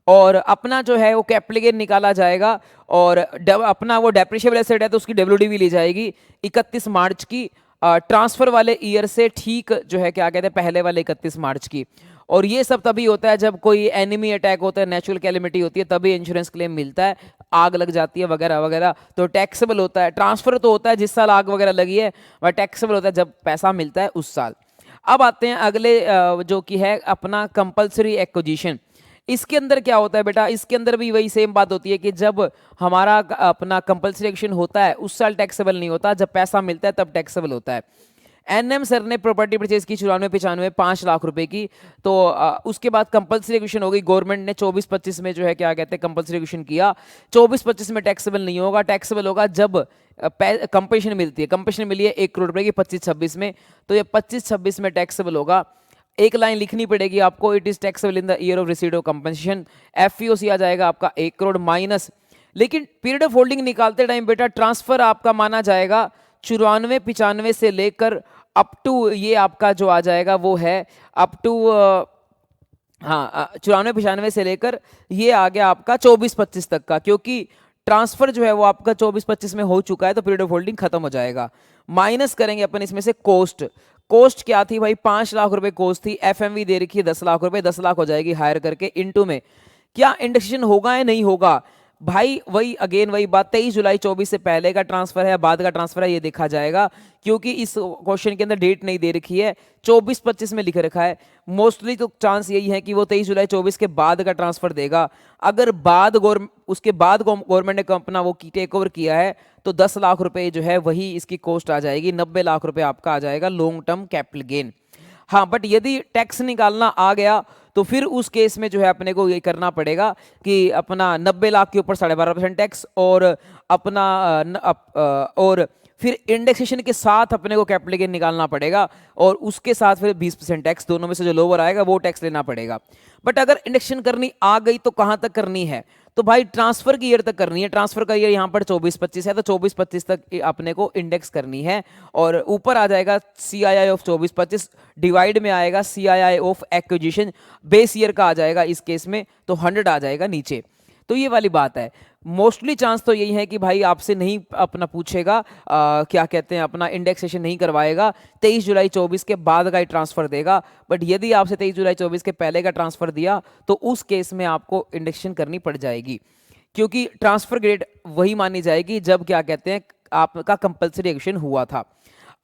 और अपना जो है वो कैपिटल गेन निकाला जाएगा, और अपना वो डेप्रिशिएबल एसेट है तो उसकी WDV ली जाएगी 31 मार्च की, ट्रांसफर वाले ईयर से ठीक जो है क्या कहते हैं पहले वाले 31 मार्च की। और ये सब तभी होता है जब कोई एनिमी अटैक होता है, नेचुरल कैलेमिटी होती है, तभी इंश्योरेंस क्लेम मिलता है, आग लग जाती है वगैरह वगैरह, तो टैक्सेबल होता है। ट्रांसफर तो होता है जिस साल आग वगैरह लगी है, वह टैक्सेबल होता है जब पैसा मिलता है उस साल। अब आते हैं अगले जो कि है अपना कंपल्सरी एक्विजिशन। इसके अंदर क्या होता है बेटा, इसके अंदर भी वही सेम बात होती है कि जब हमारा अपना कंपल्सरी एक्विजिशन होता है उस साल टैक्सेबल नहीं होता, जब पैसा मिलता है तब टैक्सेबल होता है। NM सर ने प्रॉपर्टी परचेज की 94-95 5 लाख रुपए की, तो उसके बाद कंपल्सरी एक्विजिशन हो गई, गवर्नमेंट ने 24-25 में जो है क्या कहते हैं कंपल्सरी एक्विजिशन किया, 24-25 में टैक्सेबल नहीं होगा, टैक्सेबल होगा जब कंपनसेशन मिलती है, कंपनसेशन मिली है 1 करोड़ रुपए की 25-26 में, तो ये 25-26 में टैक्सेबल होगा। एक लाइन लिखनी पड़ेगी आपको, it is taxable in the year of receipt of compensation. FEOC आ जाएगा आपका 1 करोड़ माइनस, लेकिन पीरियड ऑफ होल्डिंग निकालते टाइम बेटा ट्रांसफर आपका माना जाएगा 94-95 से लेकर अप टू, ये आपका जो आ जाएगा वो है अप टू, हाँ 94-95 से लेकर ये आ गया आपका 24-25 तक का, क्योंकि ट्रांसफर जो है वो आपका 24-25 में हो चुका है तो पीरियड ऑफ होल्डिंग खत्म हो जाएगा। माइनस करेंगे अपन इसमें से कॉस्ट, कॉस्ट क्या थी भाई, 5 लाख रुपए कॉस्ट थी, FMV दे रखी है 10 लाख रुपए, 10 लाख हो जाएगी हायर करके इनटू में, क्या इंडेक्सेशन होगा या नहीं होगा भाई, वही अगेन वही बात, 23 जुलाई 24 से पहले का ट्रांसफर है बाद का ट्रांसफर है ये देखा जाएगा, क्योंकि इस क्वेश्चन के अंदर डेट नहीं दे रखी है, 24-25 में लिख रखा है, मोस्टली तो चांस यही है कि वो 23 जुलाई 24 के बाद का ट्रांसफर देगा। अगर बाद उसके बाद गवर्नमेंट ने अपना वो टेक ओवर किया है तो 10 लाख रुपए जो है वही इसकी कॉस्ट आ जाएगी, 90 लाख रुपए आपका आ जाएगा लॉन्ग टर्म कैपिटल गेन। हाँ, बट यदि टैक्स निकालना आ गया तो फिर उस केस में जो है अपने को ये करना पड़ेगा कि अपना 90 लाख के ऊपर 12.5% टैक्स, और अपना और फिर इंडेक्सेशन के साथ अपने को कैपिटल गेन निकालना पड़ेगा, और उसके साथ फिर 20% टैक्स, दोनों में से जो लोअर आएगा वो टैक्स लेना पड़ेगा। बट अगर इंडेक्सेशन करनी आ गई तो कहां तक करनी है, तो भाई ट्रांसफर की ईयर तक करनी है, ट्रांसफर का ईयर यहाँ पर 24-25 है तो 24-25 तक अपने को इंडेक्स करनी है, और ऊपर आ जाएगा CII ऑफ 24-25, डिवाइड में आएगा CII of acquisition, base year का आ जाएगा इस केस में, तो 100 आ जाएगा नीचे। तो ये वाली बात है, मोस्टली चांस तो यही है कि भाई आपसे नहीं अपना पूछेगा, क्या कहते हैं अपना इंडेक्सेशन नहीं करवाएगा, 23 जुलाई 24 के बाद का ही ट्रांसफर देगा। बट यदि आपसे 23 जुलाई 24 के पहले का ट्रांसफर दिया तो उस केस में आपको इंडेक्सेशन करनी पड़ जाएगी, क्योंकि ट्रांसफर ग्रेड वही मानी जाएगी जब क्या कहते हैं आपका कंपल्सरी एक्विजिशन हुआ था।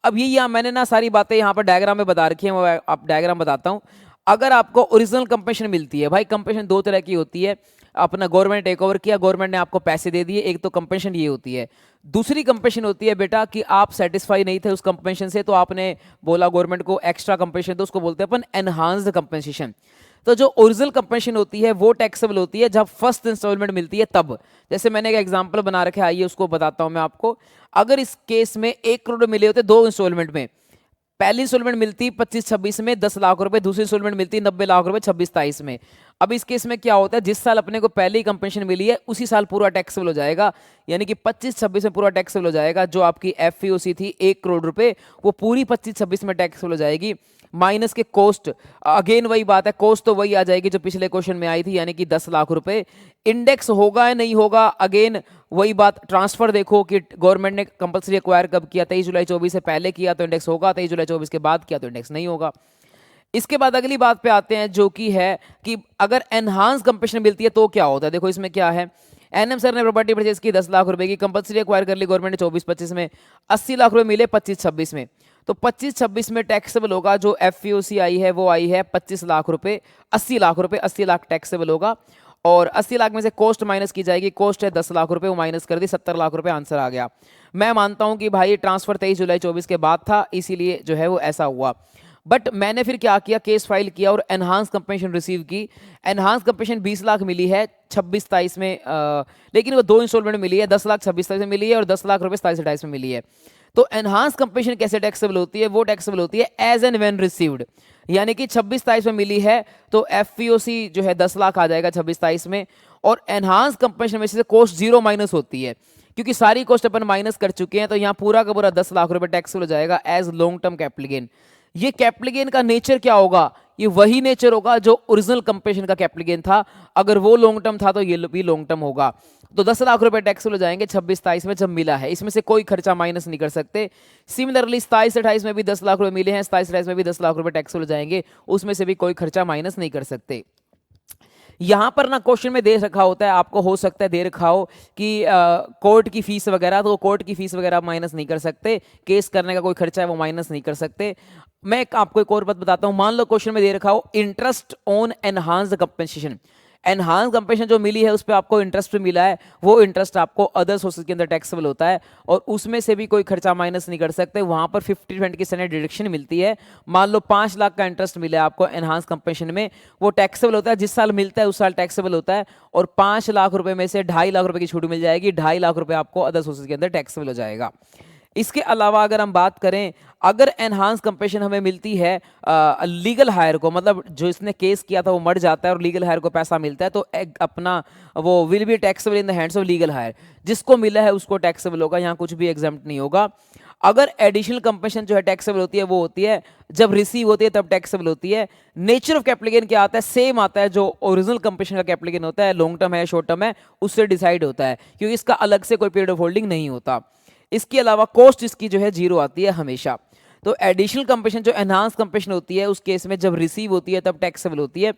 अब ये मैंने ना सारी बातें यहाँ पर डायग्राम में बता रखी हैं, वो आप डायग्राम बताता हूँ। अगर आपको ओरिजिनल कंपनसेशन मिलती है, भाई कंपनसेशन 2 तरह की होती है, अपना गवर्नमेंट टेक ओवर किया, गवर्नमेंट ने आपको पैसे दे दिए, एक तो कंपनसेशन ये होती है। दूसरी कंपनसेशन होती है बेटा कि आप सेटिस्फाई नहीं थे उस कंपनसेशन से, तो आपने बोला गवर्नमेंट को एक्स्ट्रा कंपनसेशन, तो उसको बोलते हैं अपन एनहांस्ड कंपनसेशन। तो जो ओरिजिनल कंपनसेशन होती है वो टैक्सेबल होती है जब फर्स्ट इंस्टॉलमेंट मिलती है तब। जैसे मैंने एक एग्जांपल बना रखा है, आइए उसको बताता हूं मैं आपको। अगर इस केस में 1 करोड़ मिले होते 2 इंस्टॉलमेंट में, पहली इंस्टॉलमेंट मिलती 25-26 में 10 लाख रुपए, दूसरी इंस्टॉलमेंट मिलती 90 लाख रुपए 26-27 में। अब इस केस में क्या होता है, जिस साल अपने को पहली कंपनसेशन मिली है उसी साल पूरा टैक्सेबल हो जाएगा, यानी कि 25-26 में पूरा टैक्सेबल हो जाएगा। जो आपकी एफईओसी थी 1 करोड़ रुपए, वो पूरी 25-26 में टैक्सेबल हो जाएगी, माइनस के कॉस्ट। अगेन वही बात है, कॉस्ट तो वही आ जाएगी जो पिछले क्वेश्चन में आई थी, यानी कि 10 लाख रुपए। इंडेक्स होगा या नहीं होगा, अगेन वही बात, ट्रांसफर देखो कि गवर्नमेंट ने कंपलसरी एक्वायर कब किया, 23 जुलाई 24 से पहले किया तो इंडेक्स होगा, 23 जुलाई 24 के बाद किया तो इंडेक्स नहीं होगा। इसके बाद अगली बात पे आते हैं, जो कि है कि अगर एनहांस कंपनसेशन मिलती है तो क्या होता है। देखो इसमें क्या है, एनएम सर ने प्रॉपर्टी परचेज की 10 लाख रुपए की, कंपलसरी एक्वायर कर ली गवर्नमेंट ने 24-25 में, 80 लाख रुपए मिले 25-26 में, तो 25-26 में टैक्सेबल होगा। जो एफईओसी आई है वो आई है 25 लाख रुपए, 80 लाख रुपए, 80 लाख टैक्सेबल होगा। और 80 लाख में से कॉस्ट माइनस की जाएगी, कॉस्ट है 10 लाख रुपए, वो माइनस कर दी, 70 लाख रुपए आंसर आ गया। मैं मानता हूं कि भाई ट्रांसफर 23 जुलाई 24 के बाद था, इसीलिए जो है वो ऐसा हुआ। बट मैंने फिर क्या किया, केस फाइल किया और एनहांस कंपनसेशन रिसीव की। एनहांस कंपनसेशन 20 लाख मिली है 26-27 में, लेकिन वो 2 इंस्टॉलमेंट में मिली है, 10 लाख 26-27 में मिली है और 10 लाख रुपए 27-28 में मिली है। तो एनहांस कंपनसेशन कैसे टैक्सेबल होती है, वो टैक्सेबल होती है एज एंड व्हेन रिसीव्ड, यानी कि 26-27 में मिली है तो एफईओसी जो है 10 लाख आ जाएगा 26-27 में, और एनहांस कंपनसेशन में से कॉस्ट 0 माइनस होती है, क्योंकि सारी कॉस्ट अपन माइनस कर चुके हैं, तो यहाँ पूरा का पूरा 10 लाख रुपए टैक्सेबल हो जाएगा as long term capital gain. ये कैपिटल गेन का नेचर क्या होगा, ये वही नेचर होगा जो ओरिजिनल कंपनसेशन का कैपिटल गेन था, अगर वो लॉन्ग टर्म था तो ये भी लॉन्ग टर्म होगा। तो 10 लाख रुपए टैक्सेबल हो जाएंगे 26-27 में जब मिला है, इसमें से कोई खर्चा माइनस नहीं कर सकते। सिमिलरली 27-28 में भी 10 लाख रुपए मिले हैं, 27-28 में भी 10 लाख रुपए टैक्सेबल हो जाएंगे, उसमें से भी कोई खर्चा माइनस नहीं कर सकते। यहां पर ना क्वेश्चन में दे रखा होता है, आपको हो सकता है दे रखा हो कि कोर्ट की फीस वगैरह, तो कोर्ट की फीस वगैरह माइनस नहीं कर सकते, केस करने का कोई खर्चा है वो माइनस नहीं कर सकते। मैं आपको एक और बात बताता हूं, मान लो क्वेश्चन में दे रखा हो interest on enhanced compensation, enhance compensation जो मिली है उस पर आपको इंटरेस्ट भी मिला है, वो इंटरेस्ट आपको अदर सोर्सेज के अंदर टैक्सेबल होता है और उसमें से भी कोई खर्चा माइनस नहीं कर सकते, वहां पर 50% की स्टैंडर्ड डिडक्शन मिलती है। मान लो 5 लाख का इंटरेस्ट मिला आपको एनहांस कंपनसेशन में, वो टैक्सेबल होता है, जिस साल मिलता है उस साल टैक्सेबल होता है, और 5 लाख रुपए में से 2.5 लाख रुपए की छूट मिल जाएगी, 2.5 लाख रुपए आपको अदर सोर्सेज के अंदर टैक्सेबल हो जाएगा। इसके अलावा अगर हम बात करें, अगर एनहांस कंपनसेशन हमें मिलती है लीगल हायर को, मतलब जो इसने केस किया था वो मर जाता है और लीगल हायर को पैसा मिलता है, तो अपना वो will be taxable in the hands of legal higher, जिसको मिला है उसको टैक्सेबल होगा, यहाँ कुछ भी एग्जाम्प्ट नहीं होगा। अगर एडिशनल कंपनसेशन जो है टैक्सेबल होती है, वो होती है जब रिसीव होती है तब टैक्सेबल होती है। नेचर ऑफ कैपिटल गेन क्या आता है, सेम आता है जो ओरिजिनल कंपनसेशन का कैपिटल गेन होता है, लॉन्ग टर्म है शॉर्ट टर्म है उससे डिसाइड होता है, क्योंकि इसका अलग से कोई पीरियड ऑफ होल्डिंग नहीं होता। इसके अलावा कॉस्ट इसकी जो है 0 आती है हमेशा। तो एडिशनल कंपनसेशन जो एनहांस कंपनसेशन होती है उस केस में जब रिसीव होती है तब टैक्सेबल होती है।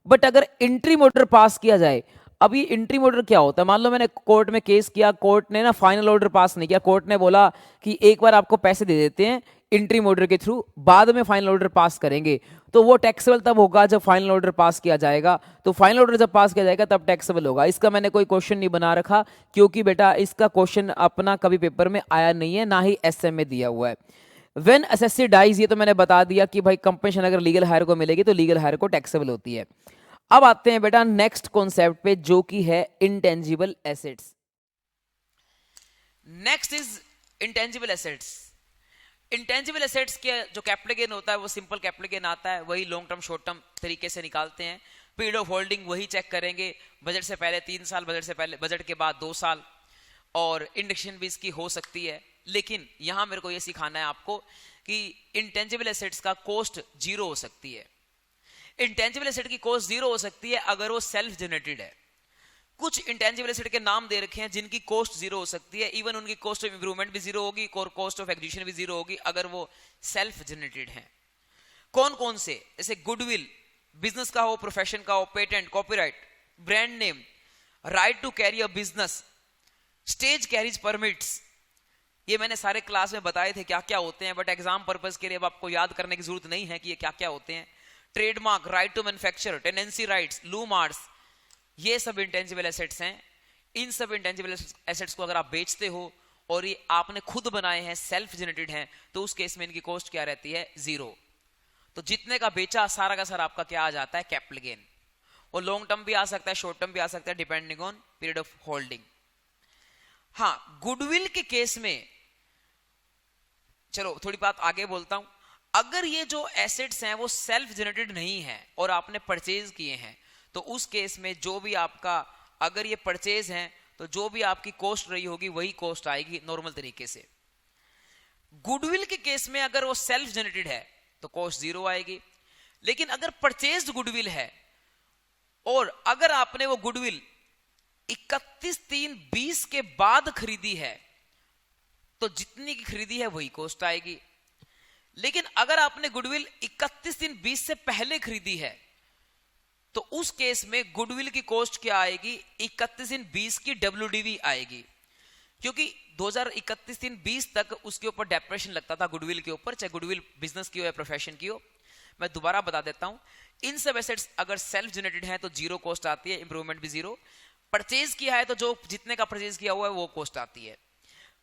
बट अगर इंट्रीम ऑर्डर पास किया जाए, अब ये इंट्रीम ऑर्डर क्या होता है, मान लो मैंने कोर्ट में केस किया, कोर्ट ने ना फाइनल ऑर्डर पास नहीं किया, कोर्ट ने बोला कि एक बार आपको पैसे दे देते हैं इंट्रीम ऑर्डर के थ्रू, बाद में फाइनल ऑर्डर पास करेंगे, तो वो टैक्सेबल तब होगा जब फाइनल ऑर्डर पास किया जाएगा। तो फाइनल ऑर्डर जब पास किया जाएगा तब टैक्सेबल होगा। इसका मैंने कोई क्वेश्चन नहीं बना रखा, क्योंकि बेटा इसका क्वेश्चन अपना कभी पेपर में आया नहीं है, ना ही एसएम में दिया हुआ है। व्हेन असेसी डाइज, ये तो मैंने बता दिया कि भाई कंपनसेशन अगर लीगल हायर को मिलेगी तो लीगल हायर को टैक्सेबल होती है। अब आते हैं बेटा नेक्स्ट कॉन्सेप्ट पे, जो कि है intangible assets. Next is intangible assets. Intangible assets के जो कैपिटल गेन होता है वो सिंपल कैपिटल गेन आता है, वही लॉन्ग टर्म शॉर्ट टर्म तरीके से निकालते हैं। पीरियड ऑफ होल्डिंग वही चेक करेंगे, बजट से पहले 3 साल, बजट से पहले, बजट के बाद 2 साल, और इंडेक्शन भी इसकी हो सकती है। लेकिन यहां मेरे को यह सिखाना है आपको कि इंटेंजिबल एसेट्स का कॉस्ट 0 हो सकती है। इंटेंजिबल एसेट की कॉस्ट 0 हो सकती है अगर वो सेल्फ जनरेटेड है। कुछ इंटेंजिबल एसेट के नाम दे रखे हैं जिनकी कॉस्ट 0 हो सकती है, इवन उनकी कॉस्ट ऑफ इंप्रूवमेंट भी 0 होगी और कॉस्ट ऑफ एक्विजिशन भी 0 होगी अगर वो सेल्फ जनरेटेड है। कौन कौन से, जैसे गुडविल, बिजनेस का हो, प्रोफेशन का हो, patent, copyright, brand name, right to carry a business, stage carriage permits, ये मैंने सारे क्लास में बताए थे क्या क्या होते हैं, बट एग्जाम पर्पस के लिए अब आपको याद करने की जरूरत नहीं है कि ये क्या क्या होते हैं। Trademark, right to manufacture, tenancy rights, loom arts, ये सब इंटेंजिबल एसेट्स हैं। इन सब इंटेंजिबल एसेट्स को अगर आप बेचते हो और ये आपने खुद बनाए हैं, सेल्फ जनरेटेड हैं, तो उस केस में इनकी कॉस्ट क्या रहती है, 0। तो जितने का बेचा सारा का सारा आपका क्या आ जाता है, कैपिटल गेन। वो लॉन्ग टर्म भी आ सकता है, शॉर्ट टर्म भी आ सकता है, depending on period of holding. हाँ, गुडविल के केस में चलो थोड़ी बात आगे बोलता हूं। अगर ये जो एसेट्स हैं वो सेल्फ जनरेटेड नहीं है और आपने परचेज किए हैं, तो उस केस में जो भी आपका, अगर ये परचेज हैं तो जो भी आपकी कॉस्ट रही होगी वही कॉस्ट आएगी नॉर्मल तरीके से। गुडविल के केस में अगर वो सेल्फ जनरेटेड है तो कॉस्ट जीरो आएगी, लेकिन अगर परचेज्ड गुडविल है और अगर आपने वो गुडविल 31/3/20 के बाद खरीदी है तो जितनी की खरीदी है वही कॉस्ट आएगी। लेकिन अगर आपने गुडविल 31/3/20 से पहले खरीदी है तो उस केस में गुडविल की कॉस्ट क्या आएगी, 31/3/20 की WDV आएगी, क्योंकि 2031-3-20 तक उसके ऊपर डेप्रेशन लगता था गुडविल के ऊपर, चाहे गुडविल बिजनेस की हो या प्रोफेशन की हो। मैं दोबारा बता देता हूं, इन सब एसेट्स अगर सेल्फ जनरेटेड है तो जीरो कॉस्ट आती है, इंप्रूवमेंट भी जीरो। परचेज किया है तो जो जितने का परचेज किया हुआ है वो कॉस्ट आती है।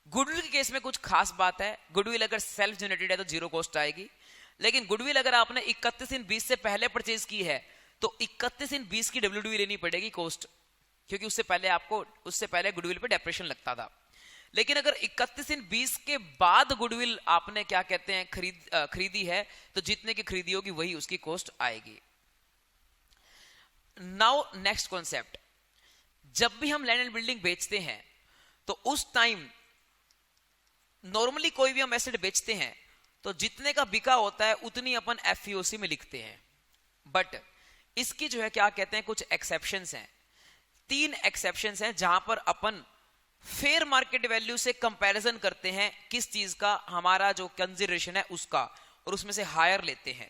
गुडविल के केस में कुछ खास बात है, गुडविल अगर सेल्फ जनरेटेड है तो जीरो कॉस्ट आएगी, लेकिन गुडविल अगर आपने 31/20 से पहले परचेज की है तो 31/20 की WDV लेनी पड़ेगी कॉस्ट, क्योंकि उससे पहले गुडविल पे डेप्रेशन लगता था। लेकिन अगर 31/20 के बाद गुडविल आपने क्या कहते हैं खरीदी है तो जितने की खरीदी होगी वही उसकी कॉस्ट आएगी। नाउ नेक्स्ट कॉन्सेप्ट, जब भी हम लैंड एंड बिल्डिंग बेचते हैं तो उस टाइम नॉर्मली कोई भी हम एसेट बेचते हैं तो जितने का बिका होता है उतनी अपन FEOC में लिखते हैं, बट इसकी जो है क्या कहते हैं कुछ एक्सेप्शंस हैं। 3 एक्सेप्शंस हैं जहां पर अपन फेयर मार्केट वैल्यू से कंपैरिजन करते हैं किस चीज का, हमारा जो कंसिडरेशन है उसका, और उसमें से हायर लेते हैं।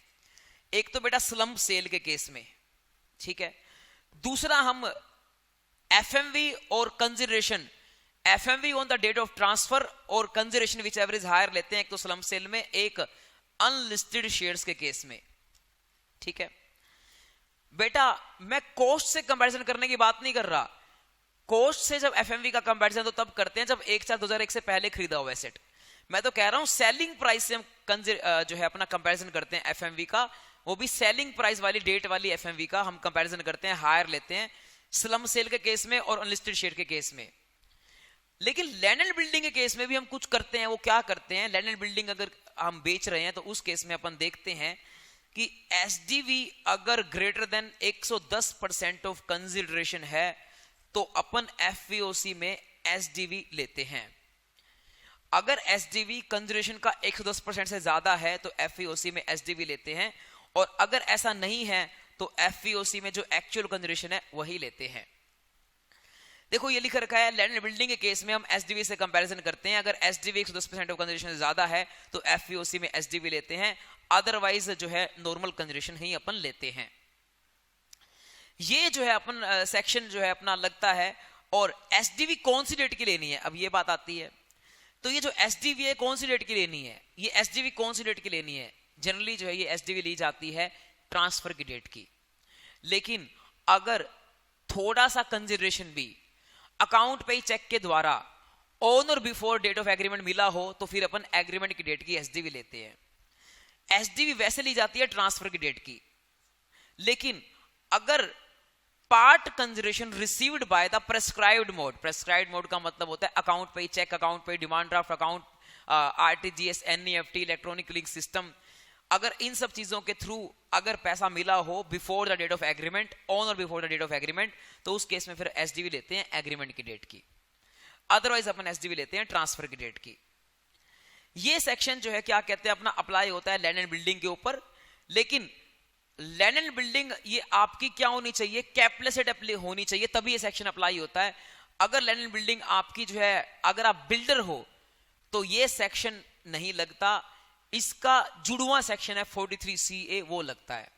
एक तो बेटा स्लम्प सेल के केस में, ठीक है। दूसरा हम FMV और consideration, FMV on the date of transfer और consideration whichever is higher लेते हैं, एक तो स्लम्प सेल में, एक अनलिस्टेड शेयर्स के केस में, ठीक है। बेटा मैं कॉस्ट से कंपैरिजन करने की बात नहीं कर रहा, कॉस्ट से जब FMV का कंपैरिजन तो तब करते हैं जब 1/4/2001 से पहले खरीदा हुआ एसेट। मैं तो कह रहा हूं सेलिंग प्राइस से हम जो है अपना कंपैरिजन करते हैं FMV का, वो भी सेलिंग प्राइस वाली डेट वाली FMV का हम कंपैरिजन करते हैं, हायर लेते हैं स्लम सेल के केस में और अनलिस्टेड शेयर के केस में। लेकिन लैंड एंड बिल्डिंग के केस में भी हम कुछ करते हैं। वो क्या करते हैं, लैंड एंड बिल्डिंग अगर हम बेच रहे हैं तो उस केस में अपन देखते हैं कि SDV अगर ग्रेटर देन 110% ऑफ कंसिडरेशन है तो अपन FEOC में SDV लेते हैं। अगर SDV कंसिडरेशन का 110% से ज्यादा है तो FEOC में SDV लेते हैं, और अगर ऐसा नहीं है तो FEOC में जो एक्चुअल कंसिडरेशन है वही लेते हैं। देखो ये लिख रखा है लैंड एंड बिल्डिंग के केस में हम SDV से कंपैरिजन करते हैं, अगर SDV 110% ऑफ कंसिडरेशन से ज्यादा है तो FEOC में SDV लेते हैं, अदरवाइज जो है नॉर्मल कंसिडरेशन ही अपन लेते हैं। ये जो है अपन सेक्शन जो है अपना लगता है। और SDV कौन सी डेट की लेनी है, अब ये बात आती है। तो ये जो SDV है कौन सी डेट की लेनी है, ये SDV कौन सी डेट की लेनी है, जनरली जो है ये SDV ली जाती है ट्रांसफर की डेट की। लेकिन अगर थोड़ा सा कंसिडरेशन भी अकाउंट पे चेक के द्वारा on or before date of agreement मिला हो तो फिर अपन एग्रीमेंट की डेट की SDV लेते हैं। SDV वैसे ली जाती है ट्रांसफर की डेट की, लेकिन अगर part consideration received by the prescribed mode, prescribed mode का मतलब होता है अकाउंट पे चेक, अकाउंट पे demand draft, account RTGS, NEFT, electronic link system, अगर इन सब चीजों के थ्रू अगर पैसा मिला हो before the date of agreement, on or before the date of agreement, तो उस केस में फिर SDV लेते हैं एग्रीमेंट की डेट की, अदरवाइज अपन SDV लेते हैं ट्रांसफर की डेट की। ये सेक्शन जो है क्या कहते हैं अपना अप्लाई होता है लैंड एंड बिल्डिंग के ऊपर। लेकिन लैंड एंड बिल्डिंग ये आपकी क्या होनी चाहिए, कैपिटल एसेट होनी चाहिए, तभी ये सेक्शन अप्लाई होता है। अगर लैंड एंड बिल्डिंग आपकी जो है, अगर आप बिल्डर हो तो ये सेक्शन नहीं लगता, इसका जुड़वा सेक्शन है 43CA वो लगता है।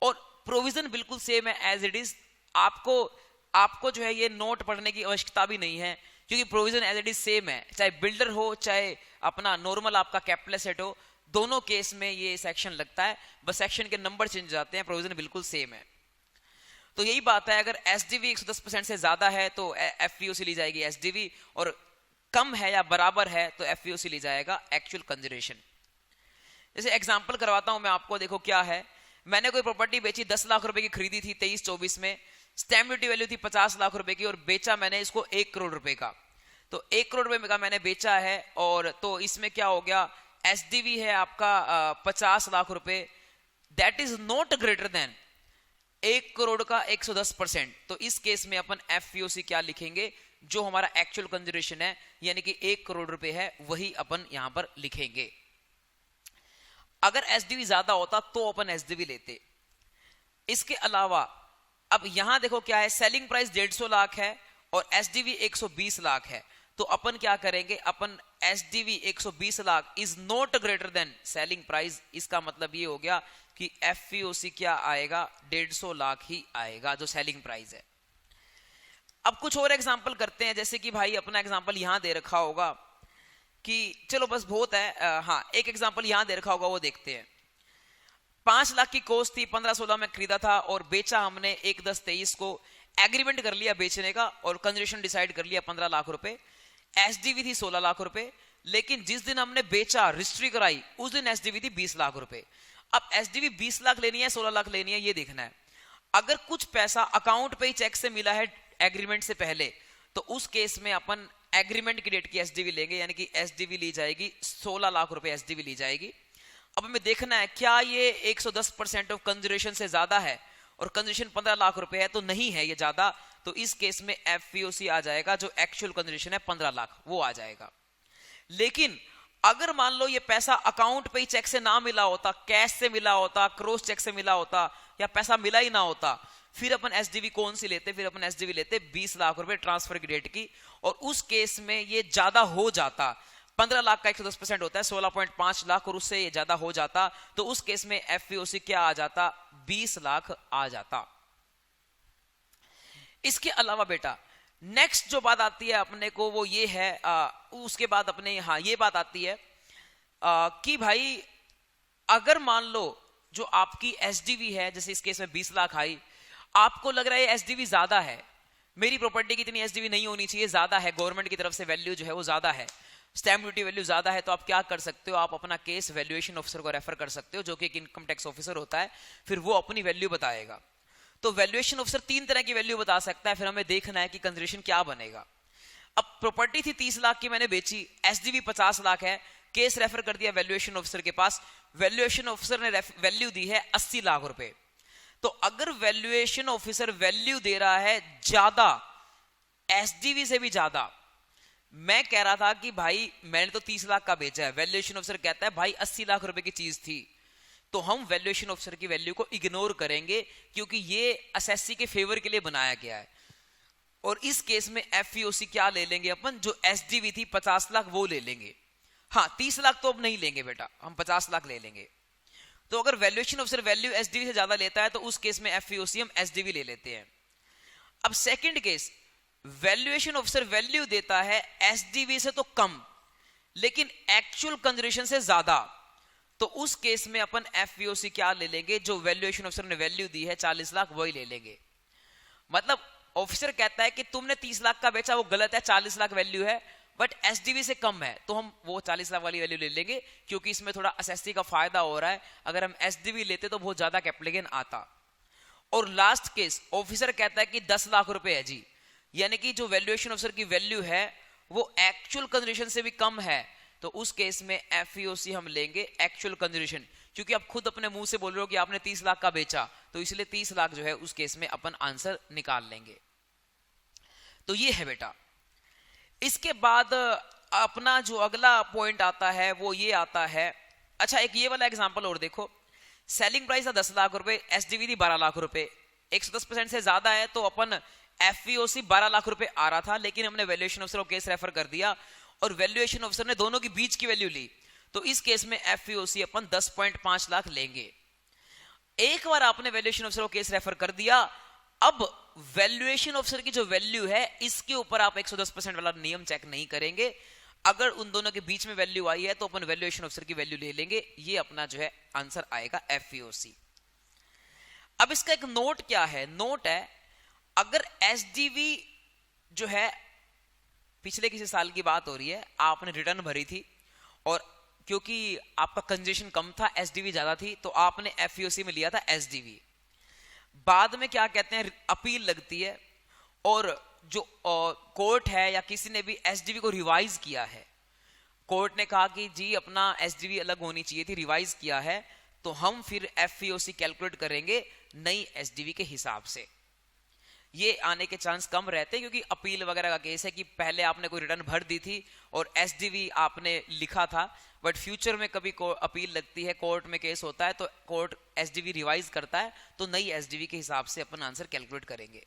और प्रोविजन बिल्कुल सेम है एज इट इज, आपको जो है ये नोट पढ़ने की आवश्यकता भी नहीं है, क्योंकि provision as it is same है, चाहे बिल्डर हो चाहे अपना नॉर्मल आपका कैपिटल एसेट हो, दोनों केस में ये सेक्शन लगता है, बस सेक्शन के नंबर चेंज जाते हैं, प्रोविजन बिल्कुल सेम है। तो यही बात है, अगर SDV 110% से ज्यादा है तो FEOC ली जाएगी SDV, और कम है या बराबर है तो FEOC ली जाएगा एक्चुअल कंसिडरेशन। जैसे एग्जांपल करवाता हूं मैं आपको, देखो क्या है, मैंने कोई प्रॉपर्टी बेची 10 लाख रुपए की खरीदी थी 23-24 में, स्टैम्प ड्यूटी वैल्यू थी 50 लाख रुपए की और बेचा मैंने इसको 1 करोड़ रुपए का। तो 1 करोड़ रुपए का मैंने बेचा है, और तो इसमें क्या हो गया, एसडीवी है आपका 50 लाख रुपए, that is not greater then 1 crore का 110%। तो इस केस में अपन एफपीओसी क्या लिखेंगे, जो हमारा एक्चुअल कंसिडरेशन है यानी कि 1 करोड़ रुपए है, वही अपन यहां पर लिखेंगे। अगर एसडीवी ज्यादा होता तो अपन एसडीवी लेते। इसके अलावा अब यहां देखो क्या है, सेलिंग प्राइस 150 लाख है और एसडीवी 120 लाख है, तो अपन क्या करेंगे, अपन SDV 120 lakh is not greater than selling price. इसका मतलब ये हो गया कि एफपीओसी क्या आएगा, 150 लाख ही आएगा जो सेलिंग प्राइस है। अब कुछ और एग्जांपल करते हैं, जैसे कि भाई अपना एग्जांपल यहां दे रखा होगा कि चलो बस बहुत है, हाँ एक एग्जांपल यहां दे रखा होगा वो देखते हैं। 5 लाख की कॉस्ट थी, 15-16 में खरीदा था और बेचा हमने 1-10-23 को, एग्रीमेंट कर लिया बेचने का और कंसिडरेशन डिसाइड कर लिया 15 लाख रुपए, एसडीवी थी 16 लाख रुपए, लेकिन जिस दिन हमने बेचा रजिस्ट्री कराई उस दिन एसडीवी थी 20 लाख रुपए। अब एसडीवी 20 लाख लेनी है 16 लाख लेनी है ये देखना है। अगर कुछ पैसा अकाउंट पे ही चेक से मिला है एग्रीमेंट से पहले, तो उस केस में अपन एग्रीमेंट की डेट की एसडीवी लेंगे, यानी कि एसडीवी ली जाएगी 16 लाख रुपए एसडीवी ली जाएगी। अब हमें देखना है क्या ये 110% ऑफ कंसिडरेशन से ज्यादा है, और कंसिडरेशन 15 लाख रुपए है तो नहीं है ये ज्यादा, तो इस केस में एफपीओसी आ जाएगा, जो एक्चुअल कंसिडरेशन है 15 लाख वो आ जाएगा। लेकिन अगर मान लो ये पैसा अकाउंट पे ही चेक से ना मिला होता, कैश से मिला होता, क्रॉस चेक से मिला होता, या पैसा मिला ही ना होता, फिर अपन एसडीवी कौन सी लेते, फिर अपन एसडीवी लेते 20 लाख रुपए ट्रांसफर की डेट की, और उस केस में ये ज्यादा हो जाता, 15 लाख का 110% होता है 16.5 लाख, और उससे ये ज्यादा हो जाता, तो उस केस में एफपीओसी क्या आ जाता, 20 लाख आ जाता। इसके अलावा बेटा नेक्स्ट जो बात आती है अपने को वो ये है, उसके बाद अपने हाँ ये बात आती है कि भाई अगर मान लो जो आपकी एसडीवी है, जैसे इस केस में 20 लाख आई, आपको लग रहा है एसडीवी ज्यादा है, मेरी प्रॉपर्टी की इतनी एसडीवी नहीं होनी चाहिए, ज्यादा है, गवर्नमेंट की तरफ से वैल्यू जो है वो ज्यादा है, स्टैम्प ड्यूटी वैल्यू ज्यादा है, तो आप क्या कर सकते हो, आप अपना केस वैल्यूएशन ऑफिसर को रेफर कर सकते हो, जो कि एक इनकम टैक्स ऑफिसर होता है, फिर वो अपनी वैल्यू बताएगा। तो वैल्यूएशन ऑफिसर 3 तरह की वैल्यू बता सकता है, फिर हमें देखना है कि कंसिडरेशन क्या बनेगा। अब प्रॉपर्टी थी 30 लाख की, मैंने बेची, एसडीवी 50 लाख है, केस रेफर कर दिया वैल्यूएशन ऑफिसर के पास, वैल्यूएशन ऑफिसर ने वैल्यू दी है 80 लाख रुपए। तो अगर वैल्यूएशन ऑफिसर वैल्यू दे रहा है ज्यादा, एसडीवी से भी ज्यादा, मैं कह रहा था कि भाई मैंने तो 30 लाख का बेचा है, वैल्यूएशन ऑफिसर कहता है भाई 80 लाख रुपए की चीज थी, तो हम वैल्यूएशन ऑफिसर की वैल्यू को इग्नोर करेंगे, क्योंकि ये असेसी के फेवर के लिए बनाया गया है। और इस केस में एफपीओसी क्या ले लेंगे अपन, जो एसडीवी थी 50 लाख वो ले लेंगे। हाँ 30 लाख तो अब नहीं लेंगे बेटा, हम 50 लाख ले लेंगे। तो अगर वैल्यूएशन ऑफिसर वैल्यू एसडीवी से ज्यादा लेता है तो उस केस में एफपीओसी हम एसडीवी ले लेते हैं। अब second case, valuation officer value देता है एसडीवी से तो कम लेकिन एक्चुअल कंसिडरेशन से ज्यादा, तो उस केस में अपन एफपीओसी क्या ले लेंगे, जो वैल्यूएशन ऑफिसर ने वैल्यू दी है 40 लाख वही ले लेंगे। मतलब ऑफिसर कहता है कि तुमने 30 लाख का बेचा वो गलत है, 40 लाख वैल्यू है, बट एसडीवी से कम है, तो हम वो 40 लाख वाली वैल्यू ले लेंगे, क्योंकि इसमें थोड़ा एसएससी का फायदा हो रहा है। अगर हम एसडीवी लेते तो बहुत ज्यादा कैपिटल गेन आता। और लास्ट केस, ऑफिसर कहता है कि 10 लाख रुपए है जी, यानी कि जो वैल्यूएशन ऑफिसर की वैल्यू है वो एक्चुअल कंसिडरेशन से भी कम है, तो उस केस में एफपीओसी हम लेंगे एक्चुअल कंसिडरेशन, क्योंकि आप खुद अपने मुंह से बोल रहे हो कि आपने 30 लाख का बेचा, तो इसलिए 30 लाख जो है उस केस में अपन आंसर निकाल लेंगे। तो ये है बेटा। इसके बाद अपना जो अगला पॉइंट आता है वो ये आता है, अच्छा एक ये वाला एग्जांपल और देखो, सेलिंग प्राइस था 10 लाख रुपए, एसडीवी थी 12 लाख रुपए, 110% से ज्यादा है, तो अपन एफपीओसी 12 लाख रुपए आ रहा था, लेकिन हमने वैल्यूएशन ऑफिसर को केस रेफर कर दिया और वैल्यूएशन ऑफिसर ने दोनों की बीच की वैल्यू ली, तो इस केस में एफपीओसी अपन 10.5 लाख लेंगे। एक बार आपने वैल्यूएशन ऑफिसर को केस रेफर कर दिया, अब वैल्यूएशन ऑफिसर की जो वैल्यू है इसके ऊपर आप 110% वाला नियम चेक नहीं करेंगे, अगर उन दोनों के बीच में वैल्यू आई है तो अपन वैल्यूएशन ऑफिसर की वैल्यू ले लेंगे, ये अपना जो है आंसर आएगा एफपीओसी। अब इसका एक नोट क्या है, नोट है अगर एसडीवी जो है पिछले किसी साल की बात हो रही है, आपने रिटर्न भरी थी और क्योंकि आपका कंजेशन कम था, एसडीवी ज्यादा थी, तो आपने एफईओसी में लिया था एसडीवी। बाद में क्या कहते हैं, अपील लगती है और जो कोर्ट है या किसी ने भी एसडीवी को रिवाइज किया है, कोर्ट ने कहा कि जी अपना एसडीवी अलग होनी चाहिए थी, रिवाइज किया है, तो हम फिर एफईओसी कैलकुलेट करेंगे नई एसडीवी के हिसाब से। ये आने के चांस कम रहते हैं क्योंकि अपील वगैरह का केस है कि पहले आपने कोई रिटर्न भर दी थी और एसडीवी आपने लिखा था, बट फ्यूचर में कभी अपील लगती है, कोर्ट में केस होता है, तो कोर्ट एसडीवी रिवाइज करता है, तो नई एसडीवी के हिसाब से अपन आंसर कैलकुलेट करेंगे।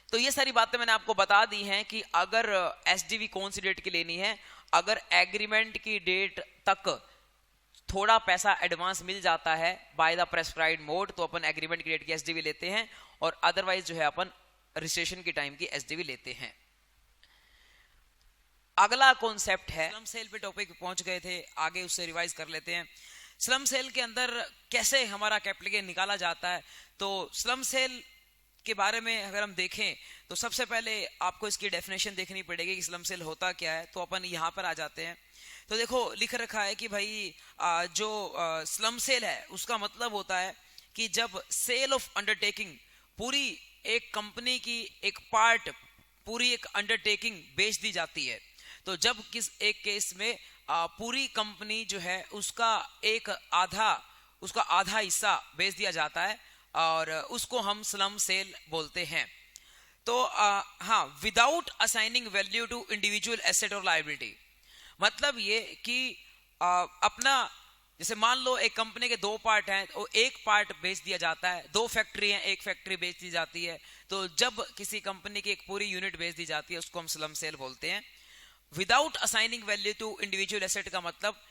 तो ये सारी बातें मैंने आपको बता दी हैं कि अगर एसडीवी कौन सी डेट की लेनी है, अगर एग्रीमेंट की डेट तक थोड़ा पैसा एडवांस मिल जाता है बाय द प्रेस्क्राइब्ड मोड, तो अपन एग्रीमेंट की डेट की एसडीवी लेते हैं, और अदरवाइज जो है अपन रजिस्ट्रेशन की टाइम की एसडीवी लेते हैं। अगला कॉन्सेप्ट है, स्लम सेल पे टॉपिक पे पहुंच गए थे, आगे उससे रिवाइज कर लेते हैं। स्लम सेल के अंदर कैसे हमारा कैपिटल गेन निकाला जाता है, तो स्लम सेल के बारे में अगर हम देखें तो सबसे पहले आपको इसकी डेफिनेशन देखनी पड़ेगी कि स्लम सेल होता क्या है। तो अपन यहाँ पर आ जाते हैं, तो देखो लिख रखा है कि भाई जो स्लम सेल है उसका मतलब होता है कि जब सेल ऑफ अंडरटेकिंग, पूरी एक कंपनी की एक पार्ट, पूरी एक अंडरटेकिंग बेच दी जाती है, तो जब किस एक केस में पूरी कंपनी जो है उसका आधा हिस्सा बेच दिया जाता है और उसको हम स्लम सेल बोलते हैं। तो हाँ, without assigning value to individual asset और लायबिलिटी, मतलब ये कि अपना, जैसे मान लो एक कंपनी के दो पार्ट हैं, तो एक पार्ट बेच दिया जाता है, दो फैक्ट्री हैं, एक फैक्ट्री बेच दी जाती है, तो जब किसी कंपनी की एक पूरी यूनिट बेच दी जाती है उसको हम स्लम सेल बोलते हैं। Without assigning value to individual asset का मतलब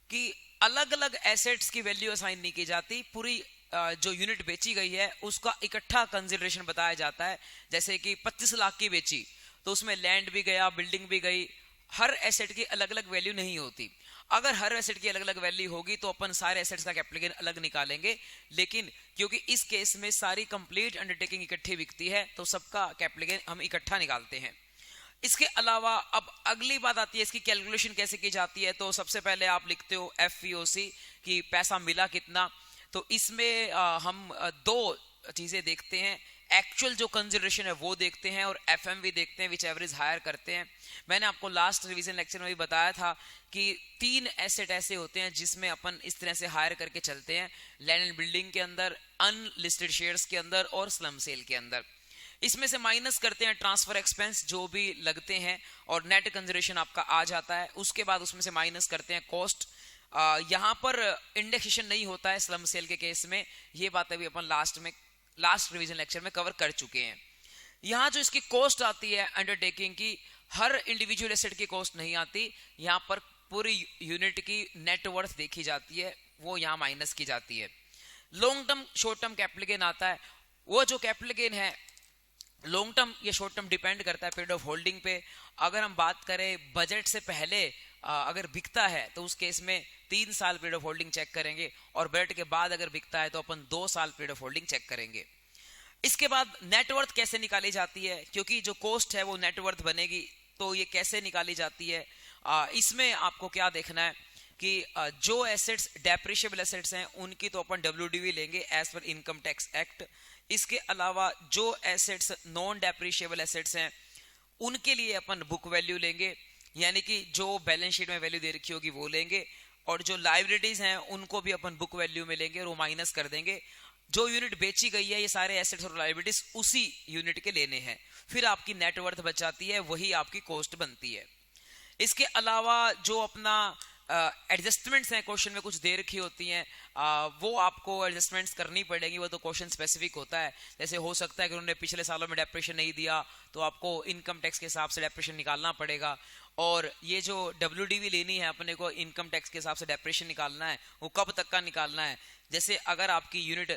कि अलग अलग एसेट्स की वैल्यू असाइन नहीं की जाती, पूरी जो यूनिट बेची गई है उसका इकट्ठा कंसिडरेशन बताया जाता है। जैसे कि 25 लाख की बेची तो उसमें लैंड भी गया, बिल्डिंग भी गई, हर एसेट की अलग अलग वैल्यू नहीं होती। अगर हर एसेट की अलग अलग वैल्यू होगी तो अपन सारे एसेट्स का कैपिटल गेन अलग निकालेंगे, लेकिन क्योंकि इस केस में सारी कंप्लीट अंडरटेकिंग इकट्ठी बिकती है तो सबका कैपिटल गेन हम इकट्ठा निकालते हैं। इसके अलावा अब अगली बात आती है इसकी कैलकुलेशन कैसे की जाती है। तो सबसे पहले आप लिखते हो एफईओसी कि पैसा मिला कितना। तो इसमें हम दो चीजें देखते हैं, एक्चुअल जो कंसिडरेशन है वो देखते हैं और एफएमवी देखते हैं, विच एवरेज हायर करते हैं। मैंने आपको लास्ट रिवीजन लेक्चर में भी बताया था कि 3 एसेट ऐसे होते हैं जिसमें अपन इस तरह से हायर करके चलते हैं, लैंड एंड बिल्डिंग के अंदर, अनलिस्टेड शेयर्स के अंदर और स्लम सेल के अंदर। इसमें से माइनस करते हैं ट्रांसफर एक्सपेंस जो भी लगते हैं और नेट कंसिडरेशन आपका आ जाता है। उसके बाद उसमें से माइनस करते हैं कॉस्ट। यहाँ पर इंडेक्सेशन नहीं होता है स्लम सेल के केस में, ये बातें भी अपन लास्ट रिवीजन लेक्चर में कवर कर चुके हैं। यहाँ जो इसकी कॉस्ट आती है अंडरटेकिंग की, हर इंडिविजुअल एसेट की कॉस्ट नहीं आती, यहाँ पर पूरी यूनिट की नेटवर्थ देखी जाती है, वो यहाँ माइनस की जाती है। Long term short term capital gain आता है, वो जो कैपिटल गेन है लॉन्ग टर्म या शॉर्ट टर्म डिपेंड करता है पीरियड ऑफ होल्डिंग पे। अगर हम बात करें बजट से पहले अगर बिकता है तो उस केस में 3 साल पीरियड ऑफ होल्डिंग चेक करेंगे, और बजट के बाद अगर बिकता है तो अपन 2 साल पीरियड ऑफ होल्डिंग चेक करेंगे। इसके बाद नेटवर्थ कैसे निकाली जाती है, क्योंकि जो कॉस्ट है वो नेटवर्थ बनेगी, तो ये कैसे निकाली जाती है। इसमें आपको क्या देखना है कि जो एसेट्स डेप्रिशिएबल एसेट्स हैं उनकी तो अपन WDV लेंगे as per income tax act. इसके अलावा जो एसेट्स नॉन डेप्रिशिएबल एसेट्स हैं उनके लिए अपन बुक वैल्यू लेंगे, यानी कि जो बैलेंस शीट में वैल्यू दे रखी होगी वो लेंगे, और जो लायबिलिटीज हैं उनको भी अपन बुक वैल्यू में लेंगे और वो माइनस कर देंगे। जो यूनिट बेची गई है ये सारे एसेट्स और लायबिलिटीज उसी यूनिट के लेने हैं, फिर आपकी नेटवर्थ बच जाती है, वही आपकी कॉस्ट बनती है। इसके अलावा जो अपना एडजस्टमेंट्स हैं, क्वेश्चन में कुछ दे रखी होती हैं, वो आपको एडजस्टमेंट्स करनी पड़ेगी, वो तो क्वेश्चन स्पेसिफिक होता है। जैसे हो सकता है कि उन्होंने पिछले सालों में डेप्रेशन नहीं दिया तो आपको इनकम टैक्स के हिसाब से डेप्रेशन निकालना पड़ेगा, और ये जो WDV लेनी है अपने को इनकम टैक्स के हिसाब से डेप्रेशन निकालना है, वो कब तक का निकालना है। जैसे अगर आपकी यूनिट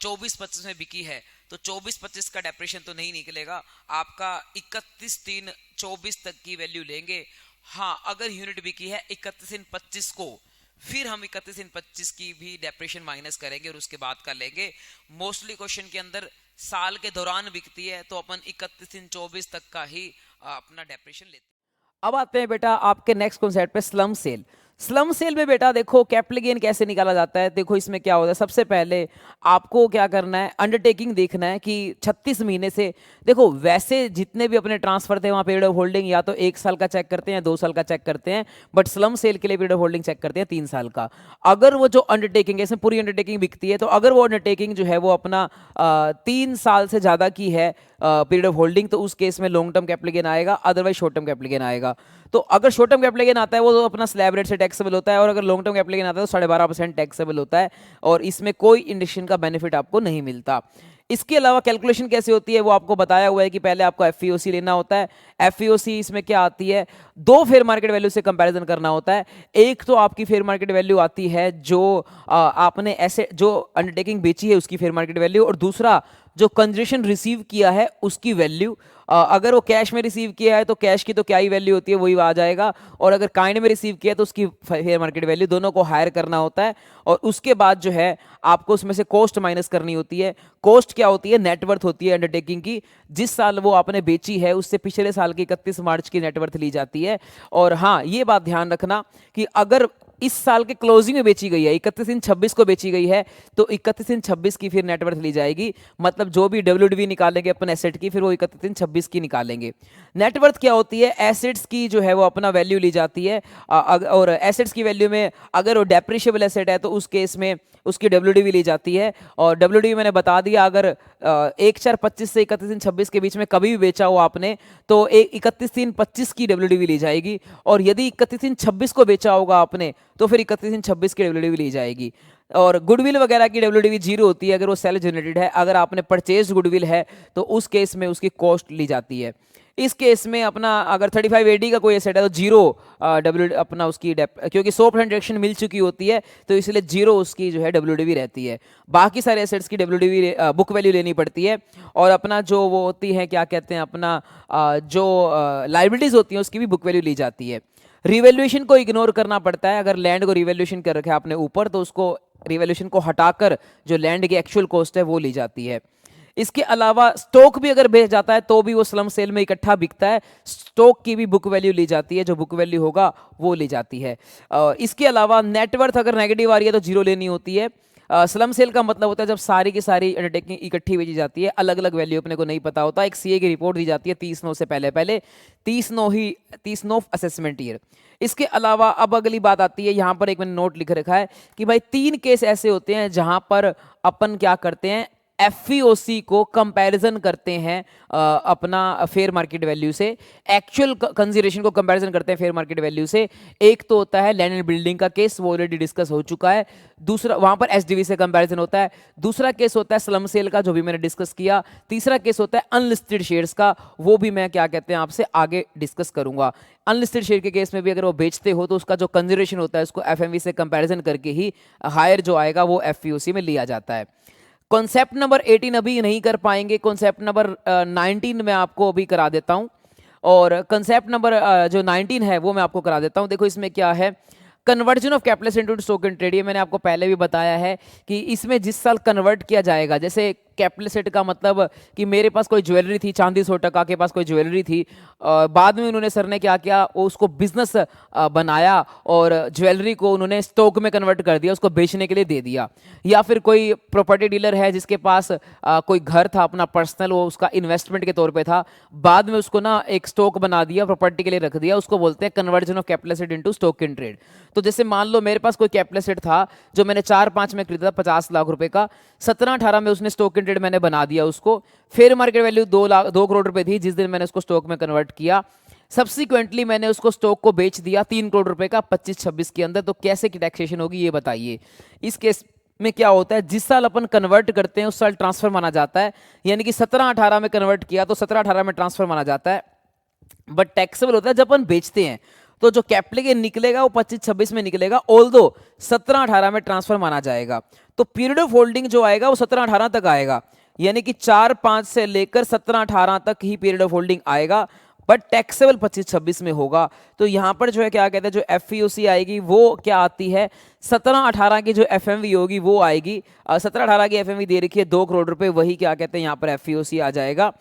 24-25 में बिकी है तो 24-25 का डेप्रेशन तो नहीं निकलेगा, आपका 31/3/24 तक की वैल्यू लेंगे। हाँ, अगर यूनिट बिकी है 31/25 को, फिर हम 31/25 की भी डेप्रेशन माइनस करेंगे और उसके बाद का लेंगे। मोस्टली क्वेश्चन के अंदर साल के दौरान बिकती है तो अपन 31/24 तक का ही अपना डेप्रेशन लेते हैं। अब आते हैं बेटा आपके नेक्स्ट कॉन्सेप्ट पे, स्लम सेल। स्लम सेल में बेटा देखो कैपिटल गेन कैसे निकाला जाता है। देखो इसमें क्या होता है, सबसे पहले आपको क्या करना है, अंडरटेकिंग देखना है कि 36 महीने से, देखो वैसे जितने भी अपने ट्रांसफर थे वहां पीरियड ऑफ होल्डिंग या तो 1 साल का चेक करते हैं या 2 साल का चेक करते हैं, बट स्लम सेल के लिए पीरियड ऑफ होल्डिंग चेक करते हैं 3 साल का। अगर वो जो अंडरटेकिंग है, इसमें पूरी अंडरटेकिंग बिकती है, तो अगर वो अंडरटेकिंग जो है वो अपना 3 साल से ज्यादा की है पीरियड ऑफ होल्डिंग, तो उस केस में लॉन्ग टर्म कैपिटल गेन आएगा, otherwise short term capital gain आएगा। तो अगर शॉर्ट टर्म कैपिटल गेन आता है वो तो अपना स्लैब रेट से टैक्सेबल होता है, और अगर लॉन्ग टर्म कैपिटल गेन आता है तो 12.5% टैक्सेबल होता है, और इसमें कोई इंडक्शन का बेनिफिट आपको नहीं मिलता। इसके अलावा कैलकुलेशन कैसे होती है वो आपको बताया हुआ है कि पहले आपको एफईओसी लेना होता है। एफईओसी इसमें क्या आती है, दो फेयर मार्केट वैल्यू से कंपैरिजन करना होता है। एक तो आपकी फेयर मार्केट वैल्यू आती है जो आपने ऐसे जो अंडरटेकिंग बेची है उसकी फेयर मार्केट वैल्यू, और दूसरा जो कंजरेशन रिसीव किया है उसकी वैल्यू। अगर वो कैश में रिसीव किया है तो कैश की तो क्या ही वैल्यू होती है वही आ जाएगा, और अगर काइंड में रिसीव किया है तो उसकी फेयर मार्केट वैल्यू, दोनों को हायर करना होता है। और उसके बाद जो है आपको उसमें से कॉस्ट माइनस करनी होती है। कॉस्ट क्या होती है, नेटवर्थ होती है अंडरटेकिंग की, जिस साल वो आपने बेची है उससे पिछले साल की 31 मार्च की नेटवर्थ ली जाती है। और हाँ ये बात ध्यान रखना कि अगर इस साल के क्लोजिंग में बेची गई है, 31/3/26 को बेची गई है, तो 31/3/26 की फिर नेटवर्थ ली जाएगी। मतलब जो भी डब्ल्यूडीवी निकालेंगे अपन एसेट की, फिर वो 31/3/26 की निकालेंगे। नेटवर्थ क्या होती है, एसेट्स की जो है वो अपना वैल्यू ली जाती है, और एसेट्स की वैल्यू में अगर वो डेप्रिशिएबल एसेट है तो उस केस में उसकी डब्ल्यूडीवी ली जाती है। और डब्ल्यूडीवी मैंने बता दिया, अगर 1/4/25 से 31/3/26 के बीच में कभी भी बेचा हो आपने तो 31/3/25 की डब्ल्यूडीवी ली जाएगी, और यदि 31/3/26 को बेचा होगा आपने तो फिर 31/3/26 की डब्ल्यूडीवी ली जाएगी। और गुडविल वगैरह की डब्ल्यूडीवी जीरो होती है अगर वो सेल जनरेटेड है। अगर आपने परचेज गुडविल है तो उस केस में उसकी कॉस्ट ली जाती है। इस केस में अपना अगर 35AD का कोई एसेट है तो जीरो डब्ल्यू अपना उसकी क्योंकि 100% डिडक्शन मिल चुकी होती है तो इसलिए जीरो उसकी जो है डब्ल्यूडीवी रहती है। बाकी सारे एसेट्स की डब्ल्यूडीवी बुक वैल्यू लेनी पड़ती है, और अपना जो वो होती है क्या कहते हैं अपना जो लाइबिलिटीज होती हैं उसकी भी बुक वैल्यू ली जाती है। रिवैल्यूएशन को इग्नोर करना पड़ता है। अगर लैंड को रिवैल्यूएशन कर रखा है आपने ऊपर तो उसको रिवैल्यूएशन को हटाकर जो लैंड की एक्चुअल कॉस्ट है वो ली जाती है। इसके अलावा स्टॉक भी अगर बेच जाता है तो भी वो स्लम सेल में इकट्ठा बिकता है, स्टॉक की भी बुक वैल्यू ली जाती है, जो बुक वैल्यू होगा वो ली जाती है। इसके अलावा नेटवर्थ अगर नेगेटिव आ रही है तो जीरो लेनी होती है। स्लम सेल का मतलब होता है जब सारी की सारी अंडरटेकिंग इकट्ठी बेची जाती है, अलग अलग वैल्यू अपने को नहीं पता होता। एक सीए की रिपोर्ट दी जाती है 30/9 से पहले पहले, 30/9 असेसमेंट ईयर। इसके अलावा अब अगली बात आती है, यहां पर एक मैंने नोट लिख रखा है कि भाई 3 केस ऐसे होते हैं जहां पर अपन क्या करते हैं, एफईओसी को कंपैरिजन करते हैं अपना फेयर मार्केट वैल्यू से, एक्चुअल कंसीडरेशन को कंपैरिजन करते हैं फेयर मार्केट वैल्यू से। एक तो होता है लैंड एंड बिल्डिंग का केस, वो ऑलरेडी डिस्कस हो चुका है। दूसरा वहां पर एसडीवी से कंपैरिजन होता है। दूसरा केस होता है स्लम सेल का, जो भी मैंने डिस्कस किया। तीसरा केस होता है अनलिस्टेड शेयर्स का, वो भी मैं क्या कहते हैं आपसे आगे डिस्कस करूंगा। अनलिस्टेड शेयर के केस में भी अगर वो बेचते हो तो उसका जो कंसीडरेशन होता है उसको एफएमवी से कंपैरिजन करके ही हायर जो आएगा वो एफईओसी में लिया जाता है। कॉन्सेप्ट नंबर 18 अभी नहीं कर पाएंगे, कॉन्सेप्ट नंबर 19 में आपको अभी करा देता हूं, और कॉन्सेप्ट नंबर जो 19 है वो मैं आपको करा देता हूं। देखो इसमें क्या है, conversion of capital into stock in trade. ये मैंने आपको पहले भी बताया है कि इसमें जिस साल कन्वर्ट किया जाएगा, जैसे कैपिटल सेट का मतलब कि मेरे पास कोई ज्वेलरी थी, चांदी 100 टका के पास कोई ज्वेलरी थी, बाद में उन्होंने सर ने क्या किया, उसको बिजनेस बनाया और ज्वेलरी को उन्होंने स्टॉक में कन्वर्ट कर दिया, उसको बेचने के लिए दे दिया। या फिर कोई प्रॉपर्टी डीलर है जिसके पास कोई घर था अपना पर्सनल, वो उसका इन्वेस्टमेंट के तौर पे था, बाद में उसको ना एक स्टॉक बना दिया, प्रॉपर्टी के लिए रख दिया, उसको बोलते हैं conversion of capital asset into stock in trade. तो जैसे मान लो मेरे पास कोई कैपिटल एसेट था जो मैंने 4-5 में खरीदा था 50 लाख रुपए का, 17-18 में उसने स्टॉक इन ट्रेड मैंने बना दिया उसको, फेयर मार्केट वैल्यू 2 करोड़ रुपए थी जिस दिन मैंने उसको स्टॉक में कन्वर्ट किया। सब्सिक्वेंटली मैंने उसको स्टॉक को बेच दिया 3 करोड़ रुपए का 25-26 के अंदर, तो कैसे की टैक्सेशन होगी ये बताइए। इस केस में क्या होता है, जिस साल अपन कन्वर्ट करते हैं उस साल ट्रांसफर माना जाता है, यानी कि 17-18 में कन्वर्ट किया तो 17-18 में ट्रांसफर माना जाता है। बट टैक्सेबल होता है जब अपन बेचते हैं, तो जो कैपिटल गेन निकलेगा वो 25-26 में निकलेगा, ऑल्दो 17-18 में ट्रांसफर माना जाएगा। तो पीरियड ऑफ होल्डिंग जो आएगा वो 17-18 तक आएगा, यानी कि 4-5 से लेकर 17-18 तक ही पीरियड ऑफ होल्डिंग आएगा, बट टैक्सेबल 25-26 में होगा। तो यहां पर जो है क्या कहते हैं, जो एफईओसी आएगी वो क्या आती है, 17-18 की जो एफएमवी होगी वो आएगी। 17-18 की एफएमवी दे रखी है 2 करोड़ रुपए, वही क्या कहते हैं यहाँ पर एफईओसी आ जाएगा।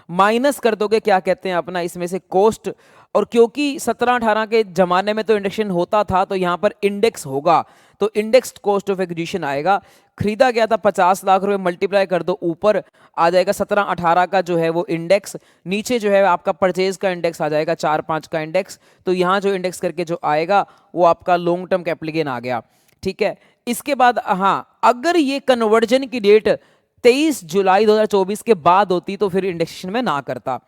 माइनस कर दोगे क्या कहते हैं अपना इसमें से कॉस्ट, और क्योंकि 17-18 के जमाने में तो इंडेक्सेशन होता था, तो यहाँ पर इंडेक्स होगा, तो इंडेक्स्ड कॉस्ट ऑफ एक्विजिशन आएगा। खरीदा गया था 50 लाख रुपए, मल्टीप्लाई कर दो, ऊपर आ जाएगा 17-18 का जो है वो इंडेक्स, नीचे जो है आपका परचेज का इंडेक्स आ जाएगा 4-5 का इंडेक्स। तो यहाँ जो इंडेक्स करके जो आएगा वो आपका लॉन्ग टर्म कैपिटल गेन आ गया। ठीक है, इसके बाद हाँ, अगर ये कन्वर्जन की डेट 23 जुलाई 2024 के बाद होती तो फिर इंडेक्सेशन में ना करता।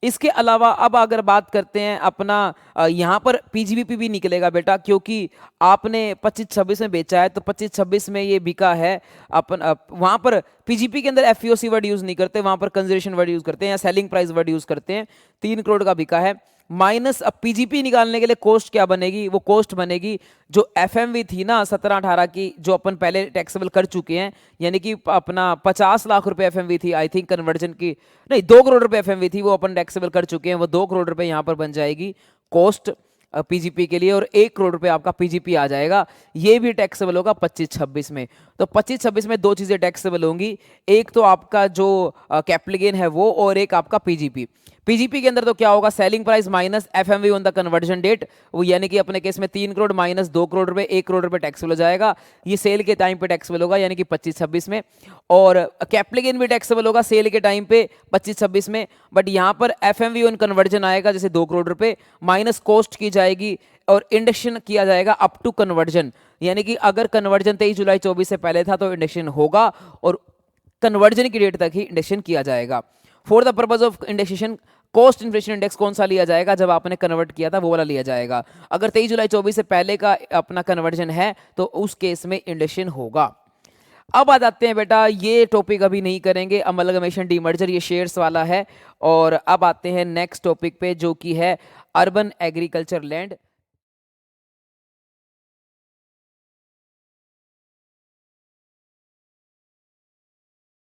इसके अलावा अब अगर बात करते हैं अपना, यहाँ पर पीजीबीपी भी निकलेगा बेटा, क्योंकि आपने 25-26 में बेचा है, तो 25-26 में ये बिका है अपन, वहाँ पर पीजीपी के अंदर एफईओसी वर्ड यूज नहीं करते, वहाँ पर कंजर्वेशन वर्ड यूज करते हैं या सेलिंग प्राइस वर्ड यूज करते हैं। 3 करोड़ का बिका है, माइनस अब पीजीपी निकालने के लिए कॉस्ट क्या बनेगी, वो कॉस्ट बनेगी जो एफएमवी थी ना 17-18 की, जो अपन पहले टैक्सेबल कर चुके हैं, यानी कि अपना 50 लाख रुपए एफएमवी थी आई थिंक कन्वर्जन की, नहीं 2 करोड़ रुपए एफएमवी थी, वो अपन टैक्सेबल कर चुके हैं, वो 2 करोड़ रुपए यहाँ पर बन जाएगी कॉस्ट पीजीपी के लिए, और 1 करोड़ रुपए आपका पीजीपी आ जाएगा। ये भी टैक्सेबल होगा 25-26 में। तो 25-26 में 2 चीजें टैक्सेबल होंगी, एक तो आपका जो कैपिटल गेन है वो, और एक आपका पीजीपी। पीजीपी के अंदर तो क्या होगा, selling price minus FMV on the conversion date, वो यानी कि अपने केस में 3 करोड़ माइनस 2 करोड़ रुपए, 1 करोड़ रुपए टैक्सेबल हो जाएगा। ये सेल के टाइम पे टैक्सेबल होगा, यानी कि 25-26 में। और कैपिटल गेन भी टैक्सेबल होगा सेल के टाइम पे 25-26 में, बट यहाँ पर एफएमवी ऑन कन्वर्जन आएगा जैसे 2 करोड़ रुपए, माइनस कॉस्ट की जाएगी और इंडेक्शन किया जाएगा अप टू कन्वर्जन, यानी कि अगर कन्वर्जन 23 जुलाई 24 से पहले था तो इंडेक्शन होगा, और कन्वर्जन की डेट तक ही इंडेक्शन किया जाएगा। For the purpose of indexation cost inflation index कौन सा लिया जाएगा, जब आपने कन्वर्ट किया था वो वाला लिया जाएगा। अगर 23 जुलाई 24 से पहले का अपना कन्वर्जन है तो उस केस में इंडेक्शन होगा। अब आ जाते हैं बेटा, ये टॉपिक अभी नहीं करेंगे, अमलगमेशन डीमर्जर, ये शेयर्स वाला है। और अब आते हैं नेक्स्ट टॉपिक पे, जो कि है अर्बन एग्रीकल्चर लैंड।